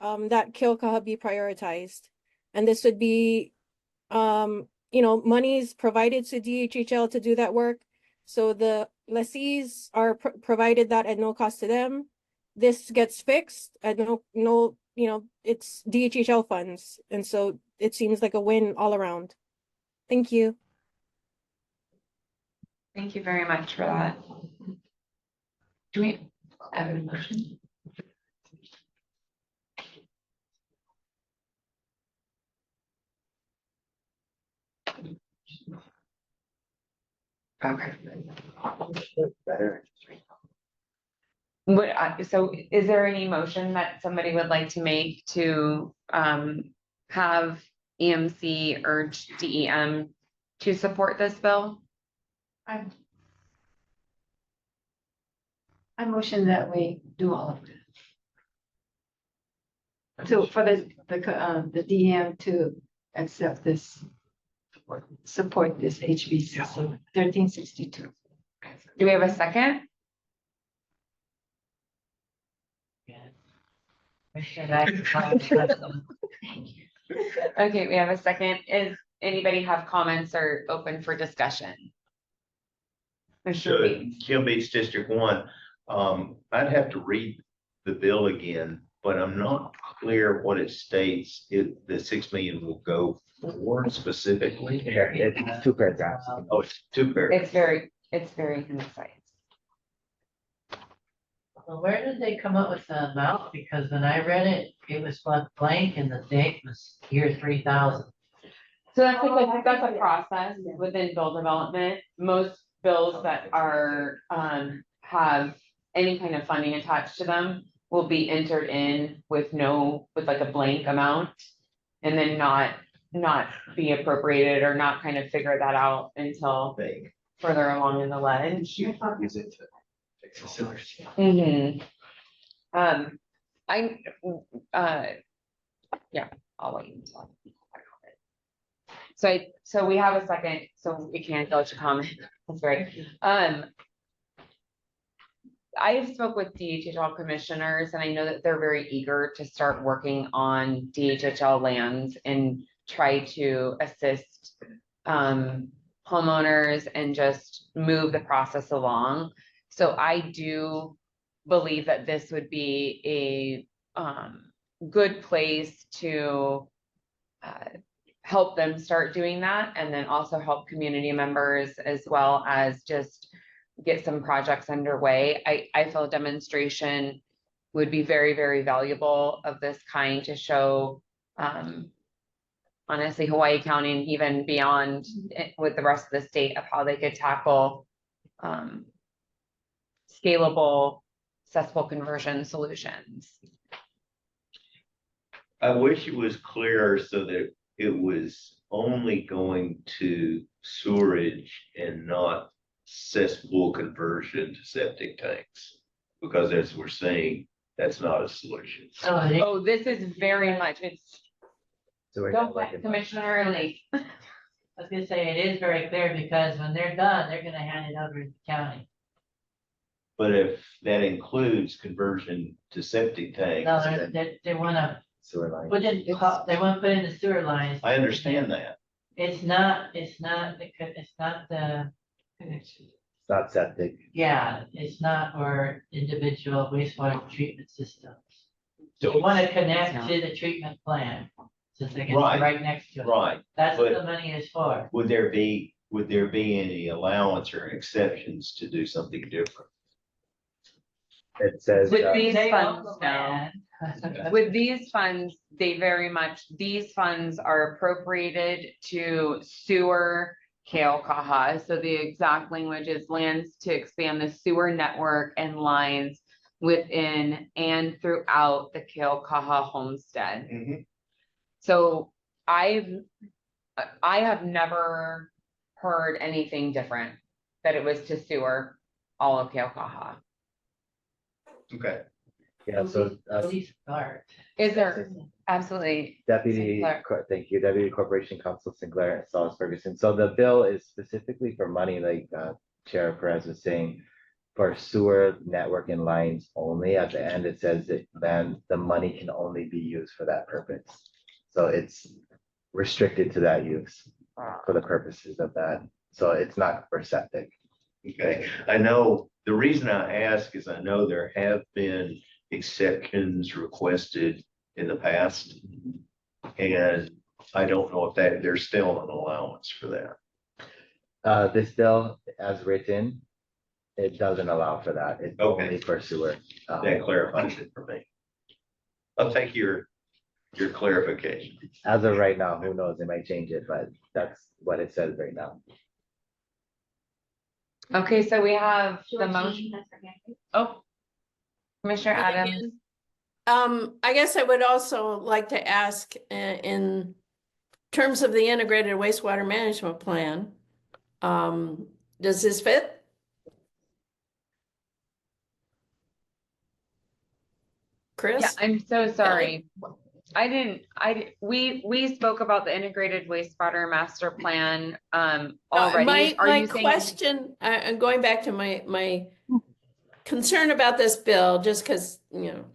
Speaker 4: that Keaukaha be prioritized. And this would be, monies provided to DHHL to do that work. So the lessees are provided that at no cost to them. This gets fixed at no, it's DHHL funds. And so it seems like a win all around. Thank you.
Speaker 3: Thank you very much for that. Do we have a motion? Okay. So is there any motion that somebody would like to make to have EMC urge DEM to support this bill?
Speaker 20: I motion that we do all of it. So for the DEM to accept this, support this HB 1362.
Speaker 3: Do we have a second? Okay, we have a second. Is anybody have comments or open for discussion?
Speaker 6: Kim Beach District 1, I'd have to read the bill again, but I'm not clear what it states. The 6 million will go for specifically.
Speaker 12: Yeah, it's 2 paragraphs.
Speaker 6: Oh, it's 2 paragraphs.
Speaker 3: It's very concise.
Speaker 1: Well, where did they come up with the amount? Because when I read it, it was blank and the date was year 3000.
Speaker 3: So that's a process within bill development. Most bills that are have any kind of funding attached to them will be entered in with like a blank amount, and then not be appropriated or not kind of figure that out until further along in the ledge.
Speaker 12: Use it to fix the sewers.
Speaker 3: Yeah, I'll wait until. So we have a second, so we can't go to comment. That's great. I spoke with DHHL commissioners, and I know that they're very eager to start working on DHHL lands and try to assist homeowners and just move the process along. So I do believe that this would be a good place to help them start doing that, and then also help community members as well as just get some projects underway. I feel a demonstration would be very, very valuable of this kind to show honestly Hawaii County and even beyond with the rest of the state of how they could tackle scalable, accessible conversion solutions.
Speaker 6: I wish it was clearer so that it was only going to sewerage and not cesspool conversion to septic tanks, because as we're saying, that's not a solution.
Speaker 3: Oh, this is very much, it's. Go ahead, Commissioner Lee.
Speaker 1: I was gonna say, it is very clear because when they're done, they're gonna hand it over to the county.
Speaker 6: But if that includes conversion to septic tanks.
Speaker 1: No, they wanna
Speaker 12: sewer line.
Speaker 1: But then, they want to put in the sewer lines.
Speaker 6: I understand that.
Speaker 1: It's not the
Speaker 12: It's not septic.
Speaker 1: yeah, it's not for individual wastewater treatment systems.
Speaker 6: So
Speaker 1: You want to connect to the treatment plant, since they get
Speaker 6: Right.
Speaker 1: right next to it.
Speaker 6: Right.
Speaker 1: That's what
Speaker 6: But
Speaker 1: the money is for.
Speaker 6: would there be any allowance or exceptions to do something different?
Speaker 12: It says,
Speaker 3: With these
Speaker 1: They
Speaker 3: funds,
Speaker 1: own the
Speaker 3: no.
Speaker 1: land.
Speaker 3: With these funds, these funds are appropriated to sewer Keaukaha. So the exact language is lands to expand the sewer network and lines within and throughout the Keaukaha homestead.
Speaker 6: Mhm.
Speaker 3: So I have never heard anything different, that it was to sewer all of Keaukaha.
Speaker 6: Okay.
Speaker 12: yeah, so
Speaker 1: Police guard.
Speaker 3: Is there, absolutely.
Speaker 12: Deputy,
Speaker 3: Sinclair.
Speaker 12: thank you, Deputy Corporation Counsel Sinclair and Salas Ferguson. So the bill is specifically for money, like Chair Perez was saying, for sewer network and lines only. At the end, it says that then the money can only be used for that purpose. So it's restricted to that use for the purposes of that. So it's not for septic.
Speaker 6: Okay, I know, the reason I ask is I know there have been exceptions requested in the past. And I don't know if there's still an allowance for that.
Speaker 12: This bill, as written, it doesn't allow for that. It's
Speaker 6: Okay.
Speaker 12: only for sewer.
Speaker 6: That clarifies it for me. I'll take your clarification.
Speaker 12: As of right now, who knows, they might change it, but that's what it says right now.
Speaker 3: Okay, so we have the
Speaker 17: Georgine,
Speaker 3: motion.
Speaker 17: that's her hand.
Speaker 3: Oh. Commissioner Adams.
Speaker 7: I guess I would also like to ask in terms of the integrated wastewater management plan, does this fit? Chris?
Speaker 3: Yeah, I'm so sorry. We spoke about the integrated wastewater master plan already. Are
Speaker 7: My
Speaker 3: you saying?
Speaker 7: question, I'm going back to my concern about this bill, just because,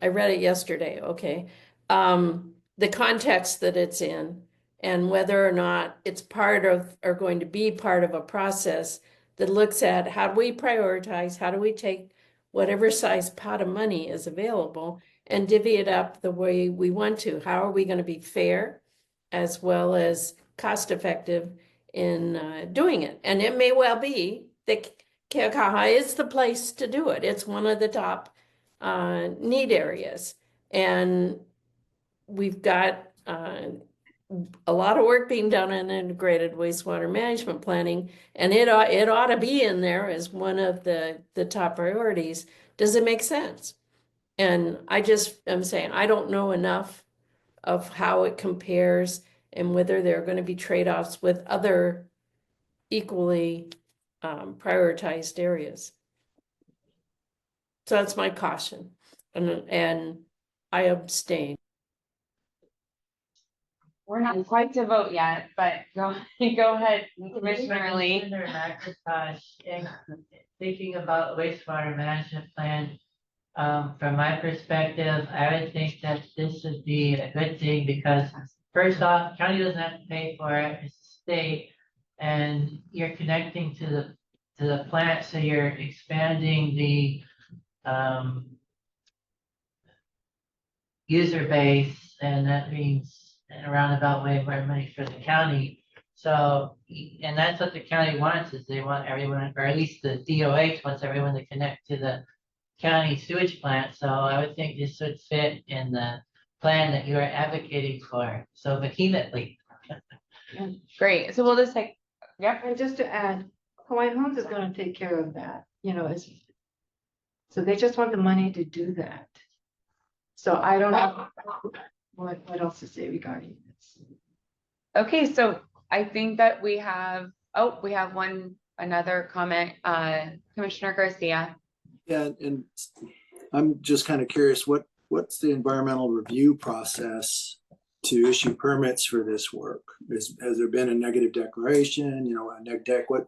Speaker 7: I read it yesterday, okay? The context that it's in and whether or not it's part of, or going to be part of a process that looks at how do we prioritize, how do we take whatever size pot of money is available and divvy it up the way we want to. How are we going to be fair as well as cost effective in doing it? And it may well be that Keaukaha is the place to do it. It's one of the top need areas. And we've got a lot of work being done in integrated wastewater management planning, and it ought to be in there as one of the top priorities. Does it make sense? And I just am saying, I don't know enough of how it compares and whether there are going to be trade-offs with other equally prioritized areas. So that's my caution, and I abstain.
Speaker 3: We're not quite to vote yet, but go ahead, Commissioner Lee.
Speaker 1: Commissioner McIntosh, in thinking about wastewater management plan, from my perspective, I would think that this would be a good thing because first off, county doesn't have to pay for it, it's the state. And you're connecting to the plant, so you're expanding the user base, and that means in a roundabout way more money for the county. So, and that's what the county wants, is they want everyone, or at least the DOH wants everyone to connect to the county sewage plant. So I would think this would fit in the plan that you are advocating for so vehemently.
Speaker 3: Great, so we'll just take, yep.
Speaker 20: And just to add, Hawaiian Homes is gonna take care of that, so they just want the money to do that. So I don't know what else to say regarding this.
Speaker 3: Okay, so I think that we have another comment, Commissioner Garcia.
Speaker 15: Yeah, and I'm just kind of curious, what's the environmental review process to issue permits for this work? Has there been a negative declaration, a neg deck? What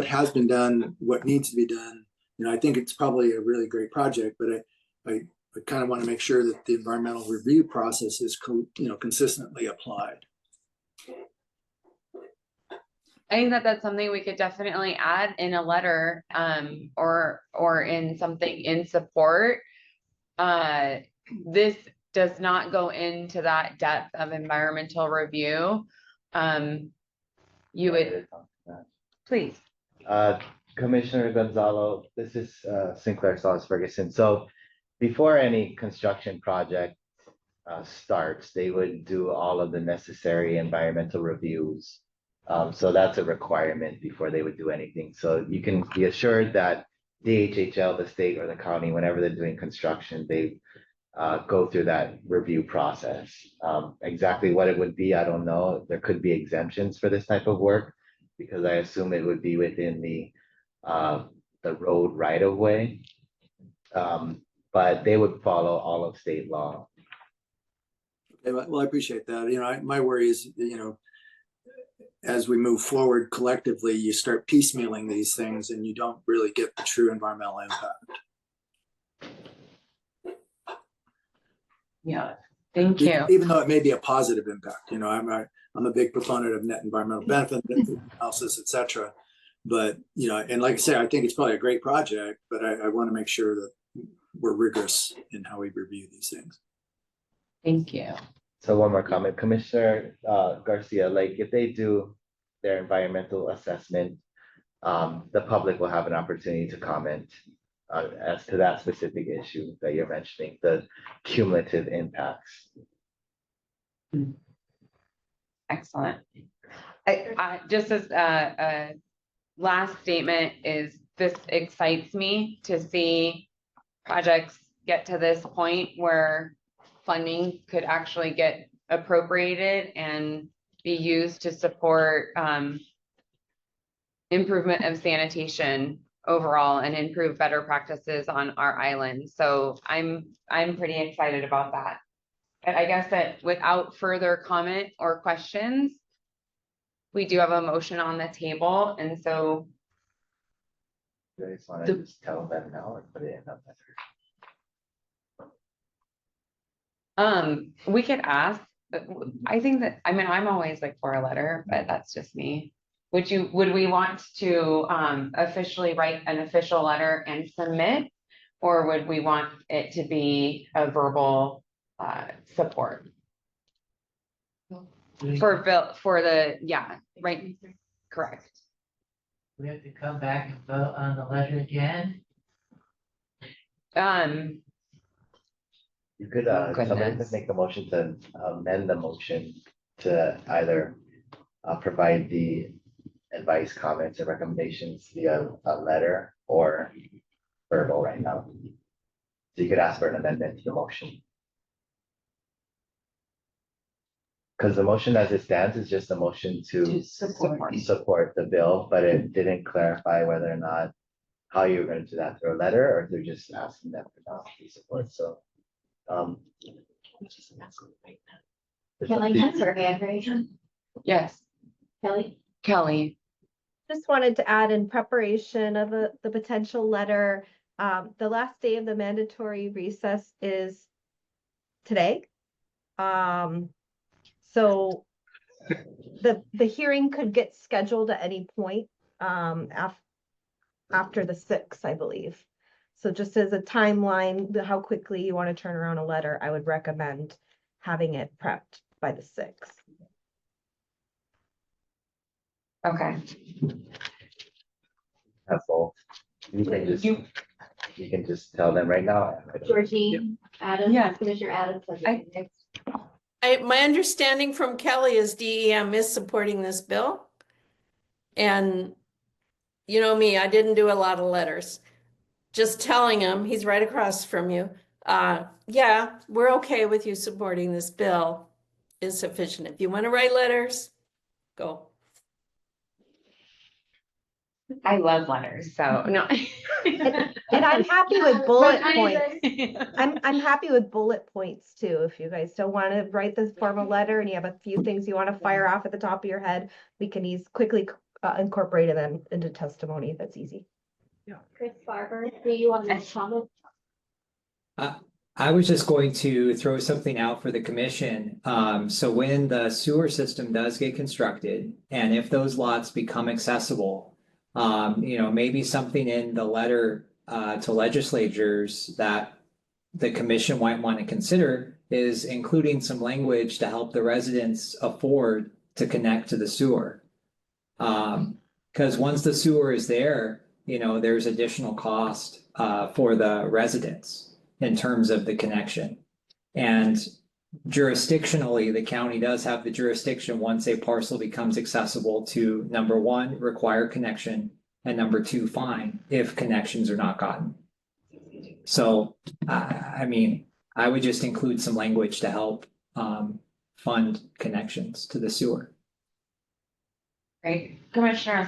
Speaker 15: has been done, what needs to be done? I think it's probably a really great project, but I kind of want to make sure that the environmental review process is consistently applied.
Speaker 3: I think that that's something we could definitely add in a letter, or in something in support. This does not go into that depth of environmental review. You would, please.
Speaker 12: Commissioner Gonzalo, this is Sinclair Salas Ferguson. So before any construction project starts, they would do all of the necessary environmental reviews. So that's a requirement before they would do anything. So you can be assured that DHHL, the state or the county, whenever they're doing construction, they go through that review process. Exactly what it would be, I don't know. There could be exemptions for this type of work because I assume it would be within the road right of way. But they would follow all of state law.
Speaker 15: Okay, well, I appreciate that. My worry is, as we move forward collectively, you start piecemealing these things and you don't really get the true environmental impact.
Speaker 3: Yeah, thank you.
Speaker 15: Even though it may be a positive impact, I'm a big proponent of net environmental benefit analysis, et cetera. But, and like I say, I think it's probably a great project, but I want to make sure that we're rigorous in how we review these things.
Speaker 3: Thank you.
Speaker 12: So one more comment, Commissioner Garcia, like if they do their environmental assessment, the public will have an opportunity to comment as to that specific issue that you're mentioning, the cumulative impacts.
Speaker 3: Excellent. I just as a last statement is this excites me to see projects get to this point where funding could actually get appropriated and be used to support improvement of sanitation overall and improve better practices on our island. So I'm pretty excited about that. But I guess that without further comment or questions, we do have a motion on the table, and so
Speaker 12: I just want to just tell them now or put it in a letter.
Speaker 3: we could ask, but I think that, I'm always like for a letter, but that's just me. Would we want to officially write an official letter and submit, or would we want it to be a verbal support? For right, correct.
Speaker 1: We have to come back and vote on the letter again.
Speaker 12: You could somebody could make a motion to amend the motion to either provide the advice, comments, and recommendations via a letter or verbal right now. So you could ask for an amendment to the motion. Because the motion as it stands is just a motion to support the bill, but it didn't clarify whether or not how you were going to do that through a letter or through just asking them for not to support. So
Speaker 17: Can I answer her hand raising?
Speaker 3: Yes.
Speaker 17: Kelly?
Speaker 5: Just wanted to add, in preparation of the potential letter, the last day of the mandatory recess is today. So the hearing could get scheduled at any point after the 6th, I believe. So just as a timeline, how quickly you want to turn around a letter, I would recommend having it prepped by the 6th.
Speaker 3: Okay.
Speaker 12: That's all. You can just tell them right now.
Speaker 17: Georgine, Adam,
Speaker 3: Yeah.
Speaker 17: Commissioner Adams.
Speaker 7: My understanding from Kelly is DEM is supporting this bill. And you know me, I didn't do a lot of letters. Just telling him, he's right across from you. Yeah, we're okay with you supporting this bill is sufficient. If you want to write letters, go.
Speaker 3: I love letters, so no.
Speaker 5: And I'm happy with bullet points. I'm happy with bullet points too. If you guys don't want to write this formal letter and you have a few things you want to fire off at the top of your head, we can quickly incorporate them into testimony. That's easy.
Speaker 17: Chris Barber, do you want to comment?
Speaker 11: I was just going to throw something out for the commission. So when the sewer system does get constructed, and if those lots become accessible, maybe something in the letter to legislatures that the commission might want to consider is including some language to help the residents afford to connect to the sewer. Because once the sewer is there, there's additional cost for the residents in terms of the connection. And jurisdictionally, the county does have the jurisdiction once a parcel becomes accessible to, number one, require connection, and number two, fine if connections are not gotten. So, I would just include some language to help fund connections to the sewer.
Speaker 3: Great. Commissioner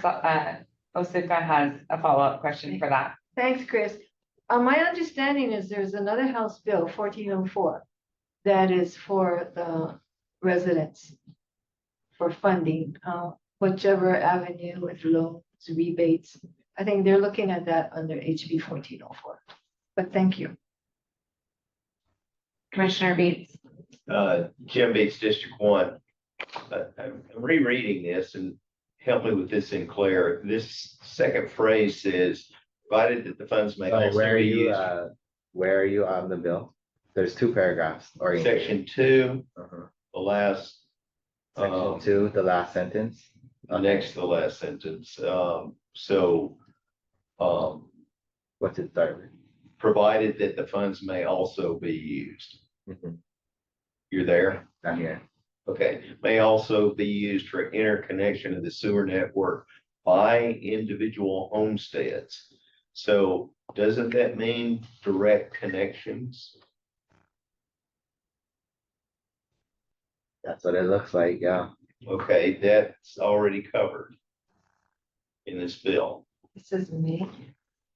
Speaker 3: Osuka has a follow-up question for that.
Speaker 20: Thanks, Chris. My understanding is there's another House Bill 1404 that is for the residents for funding, whichever avenue with loans, rebates. I think they're looking at that under HB 1404. But thank you.
Speaker 3: Commissioner Beats.
Speaker 6: Jim Beats, District 1. I'm rereading this and help me with this, Sinclair. This second phrase says, provided that the funds may
Speaker 12: Sorry,
Speaker 6: also
Speaker 12: where are
Speaker 6: be
Speaker 12: you,
Speaker 6: used.
Speaker 12: where are you on the bill? There's two paragraphs.
Speaker 6: Section 2, the last.
Speaker 12: Section 2, the last sentence.
Speaker 6: Next to the last sentence.
Speaker 12: What's it start with?
Speaker 6: Provided that the funds may also be used. You're there?
Speaker 12: I'm here.
Speaker 6: Okay, may also be used for interconnection of the sewer network by individual homesteads. So doesn't that mean direct connections?
Speaker 12: That's what it looks like, yeah.
Speaker 6: Okay, that's already covered in this bill.
Speaker 20: It says me.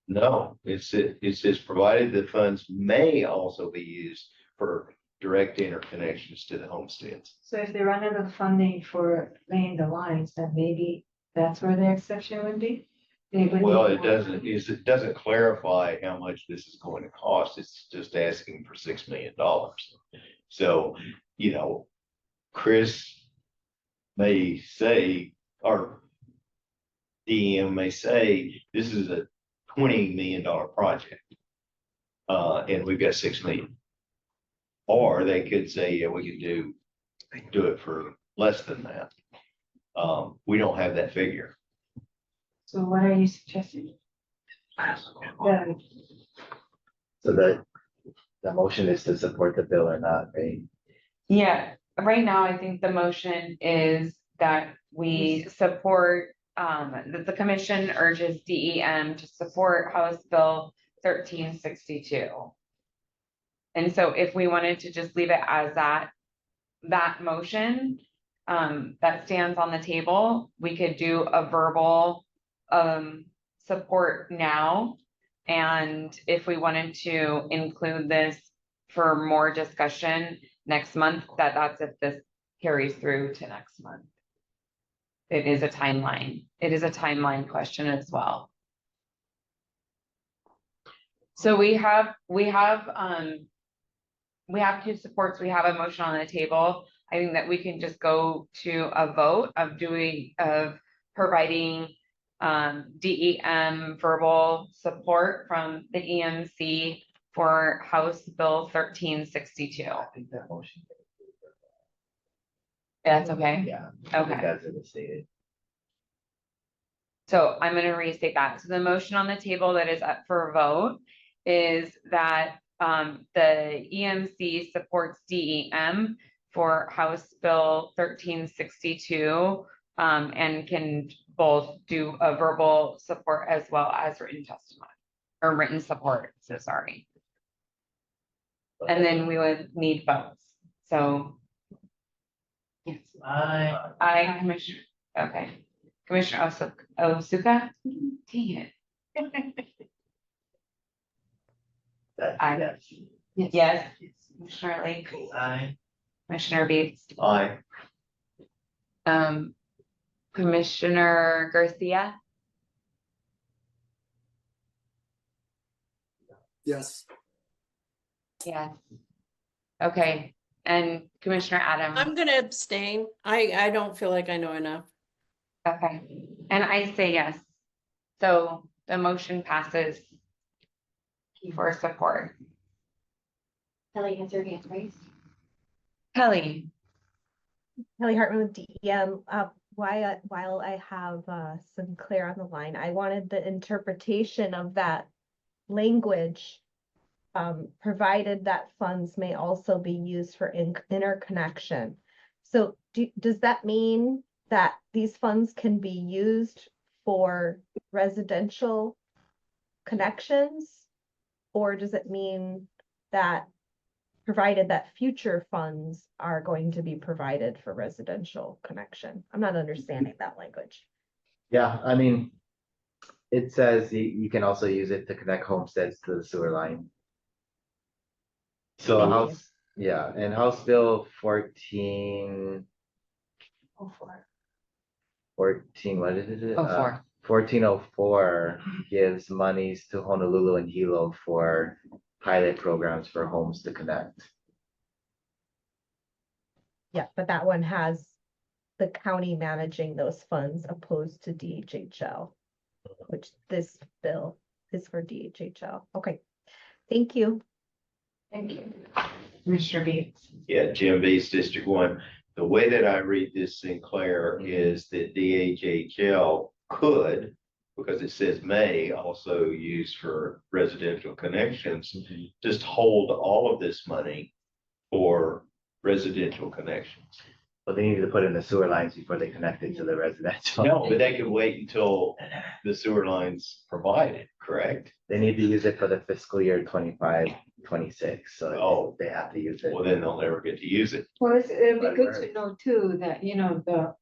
Speaker 6: No, it says provided the funds may also be used for direct interconnections to the homesteads.
Speaker 20: So if they run out of funding for laying the lines, then maybe that's where the exception would be?
Speaker 6: Well, it doesn't clarify how much this is going to cost. It's just asking for $6 million. So, Chris may say, or DEM may say, this is a $20 million project. And we've got $6 million. Or they could say, yeah, we could do it for less than that. We don't have that figure.
Speaker 20: So what are you suggesting?
Speaker 12: So the motion is to support the bill or not, right?
Speaker 3: Yeah, right now, I think the motion is that we support, that the commission urges DEM to support House Bill 1362. And so if we wanted to just leave it as that motion that stands on the table, we could do a verbal support now. And if we wanted to include this for more discussion next month, that's if this carries through to next month. It is a timeline. It is a timeline question as well. So we have two supports. We have a motion on the table. I think that we can just go to a vote of providing DEM verbal support from the EMC for House Bill 1362.
Speaker 12: I think that motion.
Speaker 3: That's okay?
Speaker 12: Yeah.
Speaker 3: Okay.
Speaker 12: That's what it stated.
Speaker 3: So I'm going to restate that. So the motion on the table that is up for a vote is that the EMC supports DEM for House Bill 1362 and can both do a verbal support as well as written testimony or written support. So sorry. And then we would need votes. So yes. Aye, Commissioner. Okay. Commissioner Osuka? Dang it. Aye. Yes. Commissioner Lake?
Speaker 6: Aye.
Speaker 3: Commissioner Bates?
Speaker 6: Aye.
Speaker 3: Commissioner Garcia?
Speaker 15: Yes.
Speaker 3: Yes. Okay, and Commissioner Adam?
Speaker 7: I'm gonna abstain. I don't feel like I know enough.
Speaker 3: Okay, and I say yes. So the motion passes. For support.
Speaker 17: Kelly has her hand raised.
Speaker 3: Kelly?
Speaker 5: Kelly Hartman with DEM. While I have Sinclair on the line, I wanted the interpretation of that language, provided that funds may also be used for interconnection. So does that mean that these funds can be used for residential connections? Or does it mean that provided that future funds are going to be provided for residential connection? I'm not understanding that language.
Speaker 12: Yeah, I mean, it says you can also use it to connect homesteads to the sewer line. So
Speaker 5: Thank you.
Speaker 12: House, yeah, and House Bill 14,
Speaker 5: Oh, for
Speaker 12: 14, what is it?
Speaker 3: 04.
Speaker 12: 1404 gives monies to Honolulu and Hilo for pilot programs for homes to connect.
Speaker 5: Yeah, but that one has the county managing those funds opposed to DHHL, which this bill is for DHHL. Okay, thank you.
Speaker 3: Thank you. Commissioner Bates?
Speaker 6: Yeah, Jim Base, District 1. The way that I read this, Sinclair, is that DHHL could, because it says may, also use for residential connections, just hold all of this money for residential connections.
Speaker 12: But they needed to put in the sewer lines before they connected to the residential.
Speaker 6: No, but they could wait until the sewer lines provided, correct?
Speaker 12: They need to use it for the fiscal year 25, 26, so they have to use it.
Speaker 6: Well, then they'll never get to use it.
Speaker 20: Well, it'd be
Speaker 12: Right,
Speaker 20: good
Speaker 12: right.
Speaker 20: to know too, that, you know, the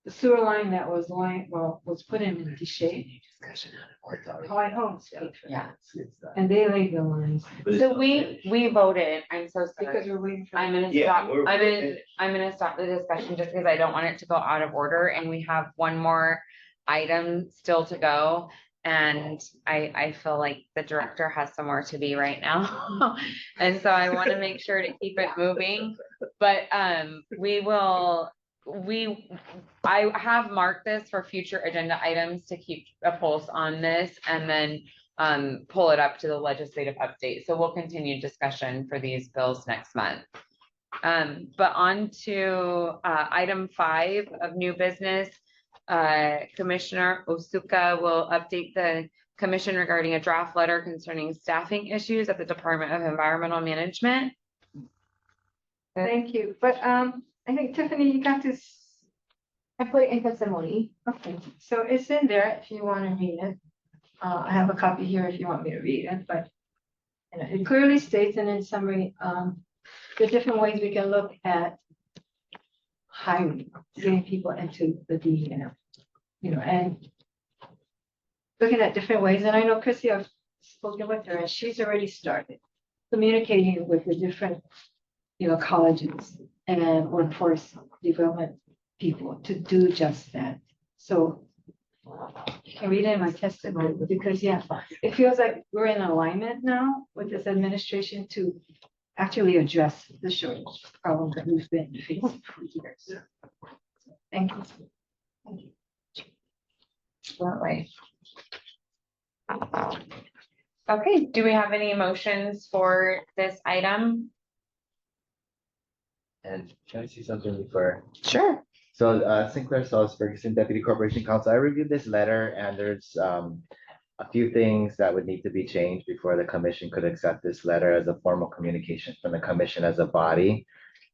Speaker 20: sewer line that was was put in Deshay. Hawai'i Homes paid for
Speaker 3: Yeah.
Speaker 20: that, and they laid the lines.
Speaker 6: But it's
Speaker 3: So
Speaker 6: not
Speaker 3: we
Speaker 6: finished.
Speaker 3: voted, I'm so
Speaker 20: Because
Speaker 3: sorry.
Speaker 20: we're waiting for.
Speaker 3: I'm gonna
Speaker 6: Yeah,
Speaker 3: stop,
Speaker 6: we're-
Speaker 3: I'm gonna stop the discussion just because I don't want it to go out of order and we have one more item still to go. And I feel like the director has somewhere to be right now. And so I want to make sure to keep it moving. But I have marked this for future agenda items to keep a pulse on this and then pull it up to the legislative update. So we'll continue discussion for these bills next month. But on to item 5 of new business. Commissioner Osuka will update the commission regarding a draft letter concerning staffing issues at the Department of Environmental Management.
Speaker 20: Thank you, but I think Tiffany, you got this.
Speaker 17: I put it in testimony.
Speaker 20: Okay, so it's in there if you want to read it. I have a copy here if you want me to read it, but you know, it clearly states and in summary, the different ways we can look at hiring, getting people into the DEM, you know, and looking at different ways. And I know Chrissy, I've spoken with her and she's already started communicating with the different, you know, colleges and workforce development people to do just that. So you can read it in my testimony because yeah, it feels like we're in alignment now with this administration to actually address the shortage problem that we've been facing for years. Thank you. Thank you.
Speaker 3: Absolutely. Okay, do we have any motions for this item?
Speaker 12: And can I see something before?
Speaker 3: Sure.
Speaker 12: So Sinclair Sauce Ferguson, Deputy Corporation Counsel, I reviewed this letter and there's a few things that would need to be changed before the commission could accept this letter as a formal communication from the commission as a body.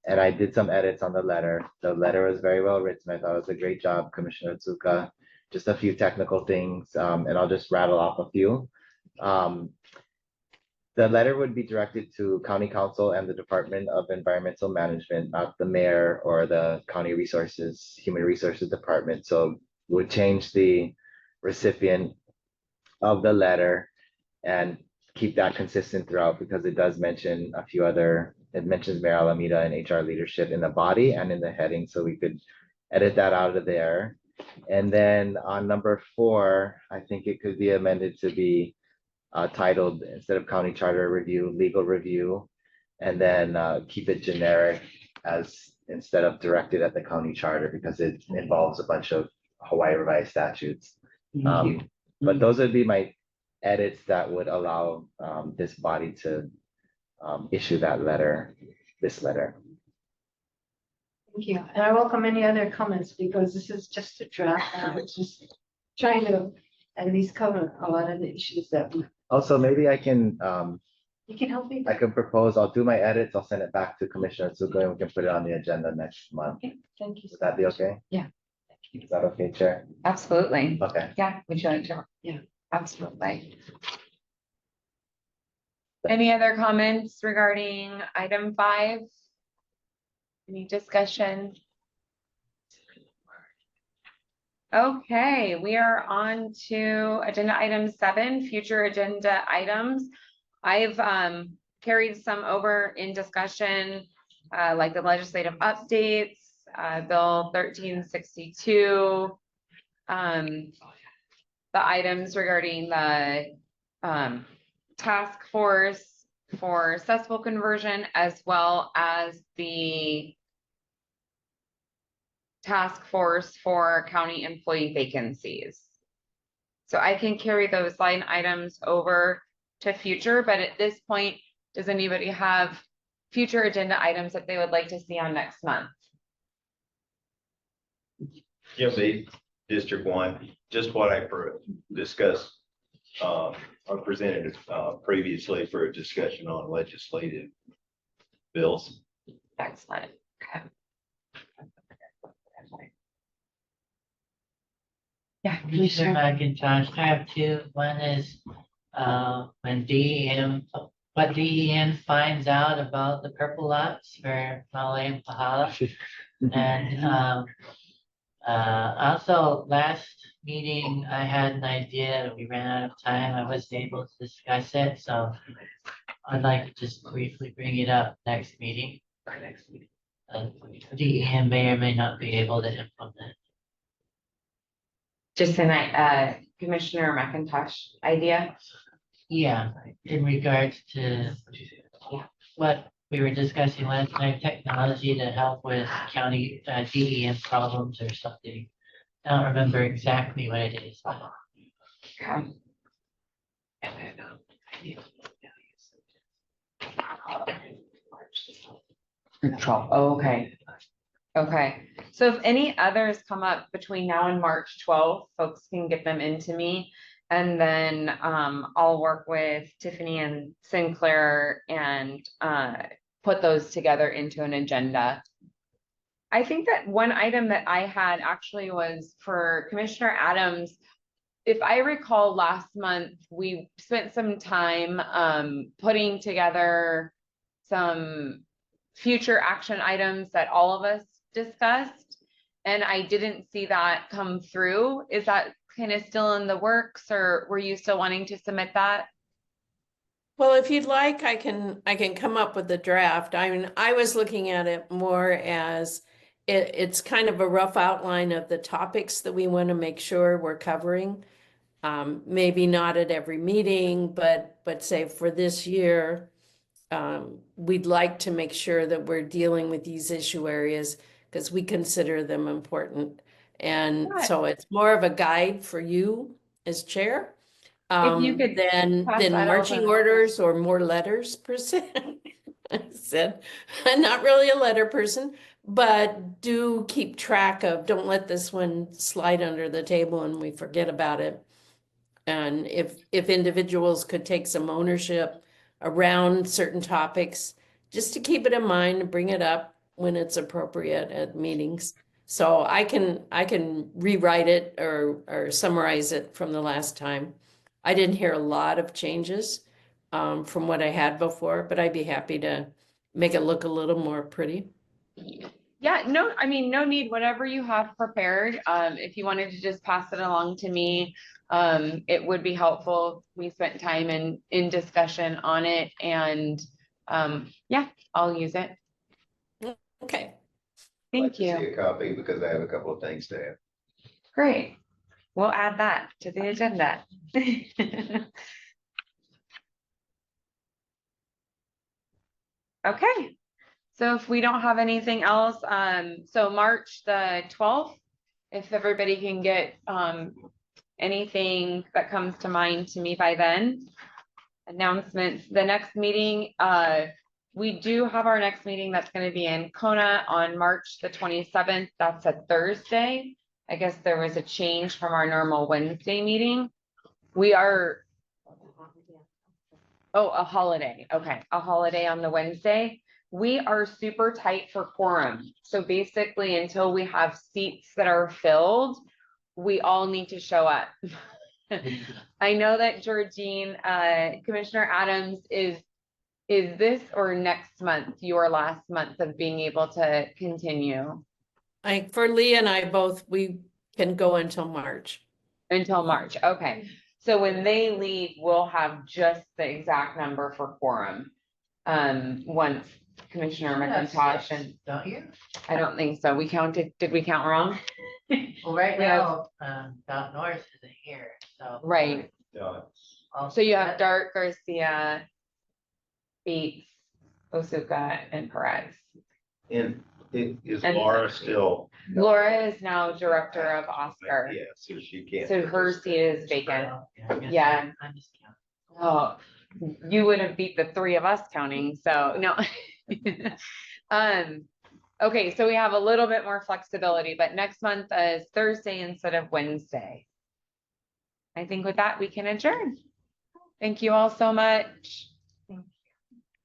Speaker 12: And I did some edits on the letter. The letter was very well written. I thought it was a great job, Commissioner Otsuka. Just a few technical things, and I'll just rattle off a few. The letter would be directed to County Council and the Department of Environmental Management, not the mayor or the County Human Resources Department. So we'll change the recipient of the letter and keep that consistent throughout because it does mention a few other, it mentions Mayor Alameda and HR leadership in the body and in the heading. So we could edit that out of there. And then on number 4, I think it could be amended to be titled, instead of county charter review, legal review. And then keep it generic as instead of directed at the county charter because it involves a bunch of Hawaii revised statutes. But those would be my edits that would allow this body to issue that letter, this letter.
Speaker 20: Thank you. And I welcome any other comments because this is just a draft. I was just trying to at least cover a lot of the issues that we,
Speaker 12: Also, maybe I can
Speaker 20: you can help me.
Speaker 12: I can propose, I'll do my edits, I'll send it back to Commissioner Tsuka and we can put it on the agenda next month.
Speaker 20: Okay, thank you.
Speaker 12: Would that be okay?
Speaker 3: Yeah.
Speaker 12: Is that okay, Chair?
Speaker 3: Absolutely.
Speaker 12: Okay.
Speaker 3: Yeah, would you like to?
Speaker 20: Yeah.
Speaker 3: Absolutely. Any other comments regarding item 5? Any discussion? Okay, we are on to agenda item 7, future agenda items. I've carried some over in discussion, like the legislative updates, Bill 1362, the items regarding the task force for cesspool conversion, as well as the task force for county employee vacancies. So I can carry those line items over to future, but at this point, does anybody have future agenda items that they would like to see on next month?
Speaker 6: Yeah, District 1, just what I discussed or presented previously for a discussion on legislative bills.
Speaker 3: Excellent. Okay. Yeah,
Speaker 1: Commissioner McIntosh, I have 2. One is when what DEM finds out about the purple lots for Maui and Pahala. And also last meeting, I had an idea, we ran out of time. I wasn't able to discuss it, so I'd like to just briefly bring it up next meeting. DEM may or may not be able to implement.
Speaker 3: Just an Commissioner McIntosh idea.
Speaker 1: Yeah, in regards to what we were discussing last night, technology to help with county DEM problems or something. I don't remember exactly what it is. But...
Speaker 3: Okay. Oh, okay. Okay, so if any others come up between now and March 12th, folks can get them into me. And then I'll work with Tiffany and Sinclair and put those together into an agenda. I think that one item that I had actually was for Commissioner Adams. If I recall last month, we spent some time putting together some future action items that all of us discussed, and I didn't see that come through. Is that kind of still in the works, or were you still wanting to submit that?
Speaker 7: Well, if you'd like, I can come up with the draft. I mean, I was looking at it more as it's kind of a rough outline of the topics that we want to make sure we're covering. Maybe not at every meeting, but say for this year, we'd like to make sure that we're dealing with these issue areas because we consider them important. And so it's more of a guide for you as chair.
Speaker 3: If you could
Speaker 7: than marching orders or more letters per se. I said, I'm not really a letter person, but do keep track of, don't let this one slide under the table and we forget about it. And if individuals could take some ownership around certain topics, just to keep it in mind and bring it up when it's appropriate at meetings. So I can rewrite it or summarize it from the last time. I didn't hear a lot of changes from what I had before, but I'd be happy to make it look a little more pretty.
Speaker 3: Yeah, no, I mean, no need, whatever you have prepared. If you wanted to just pass it along to me, it would be helpful. We spent time in discussion on it, and yeah, I'll use it.
Speaker 7: Okay.
Speaker 3: Thank you.
Speaker 6: See a copy because I have a couple of things to add.
Speaker 3: Great. We'll add that to the agenda. Okay, so if we don't have anything else, so March the 12th, if everybody can get, anything that comes to mind to me by then. Announcements, the next meeting, we do have our next meeting that's gonna be in Kona on March the 27th. That's a Thursday. I guess there was a change from our normal Wednesday meeting. We are. Oh, a holiday. Okay, a holiday on the Wednesday. We are super tight for quorum. So basically, until we have seats that are filled, we all need to show up. I know that Georgine, Commissioner Adams, is this or next month, your last month of being able to continue?
Speaker 7: For Leah and I both, we can go until March.
Speaker 3: Until March, okay. So when they leave, we'll have just the exact number for quorum. Once Commissioner McIntosh and.
Speaker 1: Don't you?
Speaker 3: I don't think so. We counted, did we count wrong?
Speaker 1: Well, right
Speaker 3: We have-
Speaker 1: now, Dot Norris isn't here, so.
Speaker 3: Right. So you have Dart, Garcia, Bates, Osuka, and Perez.
Speaker 19: And is
Speaker 3: And-
Speaker 19: Laura still?
Speaker 3: Laura is now director of Oscar.
Speaker 19: Yeah, so she can't.
Speaker 3: So her seat is vacant.
Speaker 1: I guess
Speaker 3: Yeah.
Speaker 1: I'm just counting.
Speaker 3: Oh, you would have beat the three of us counting, so no. Okay, so we have a little bit more flexibility, but next month is Thursday instead of Wednesday. I think with that, we can adjourn. Thank you all so much.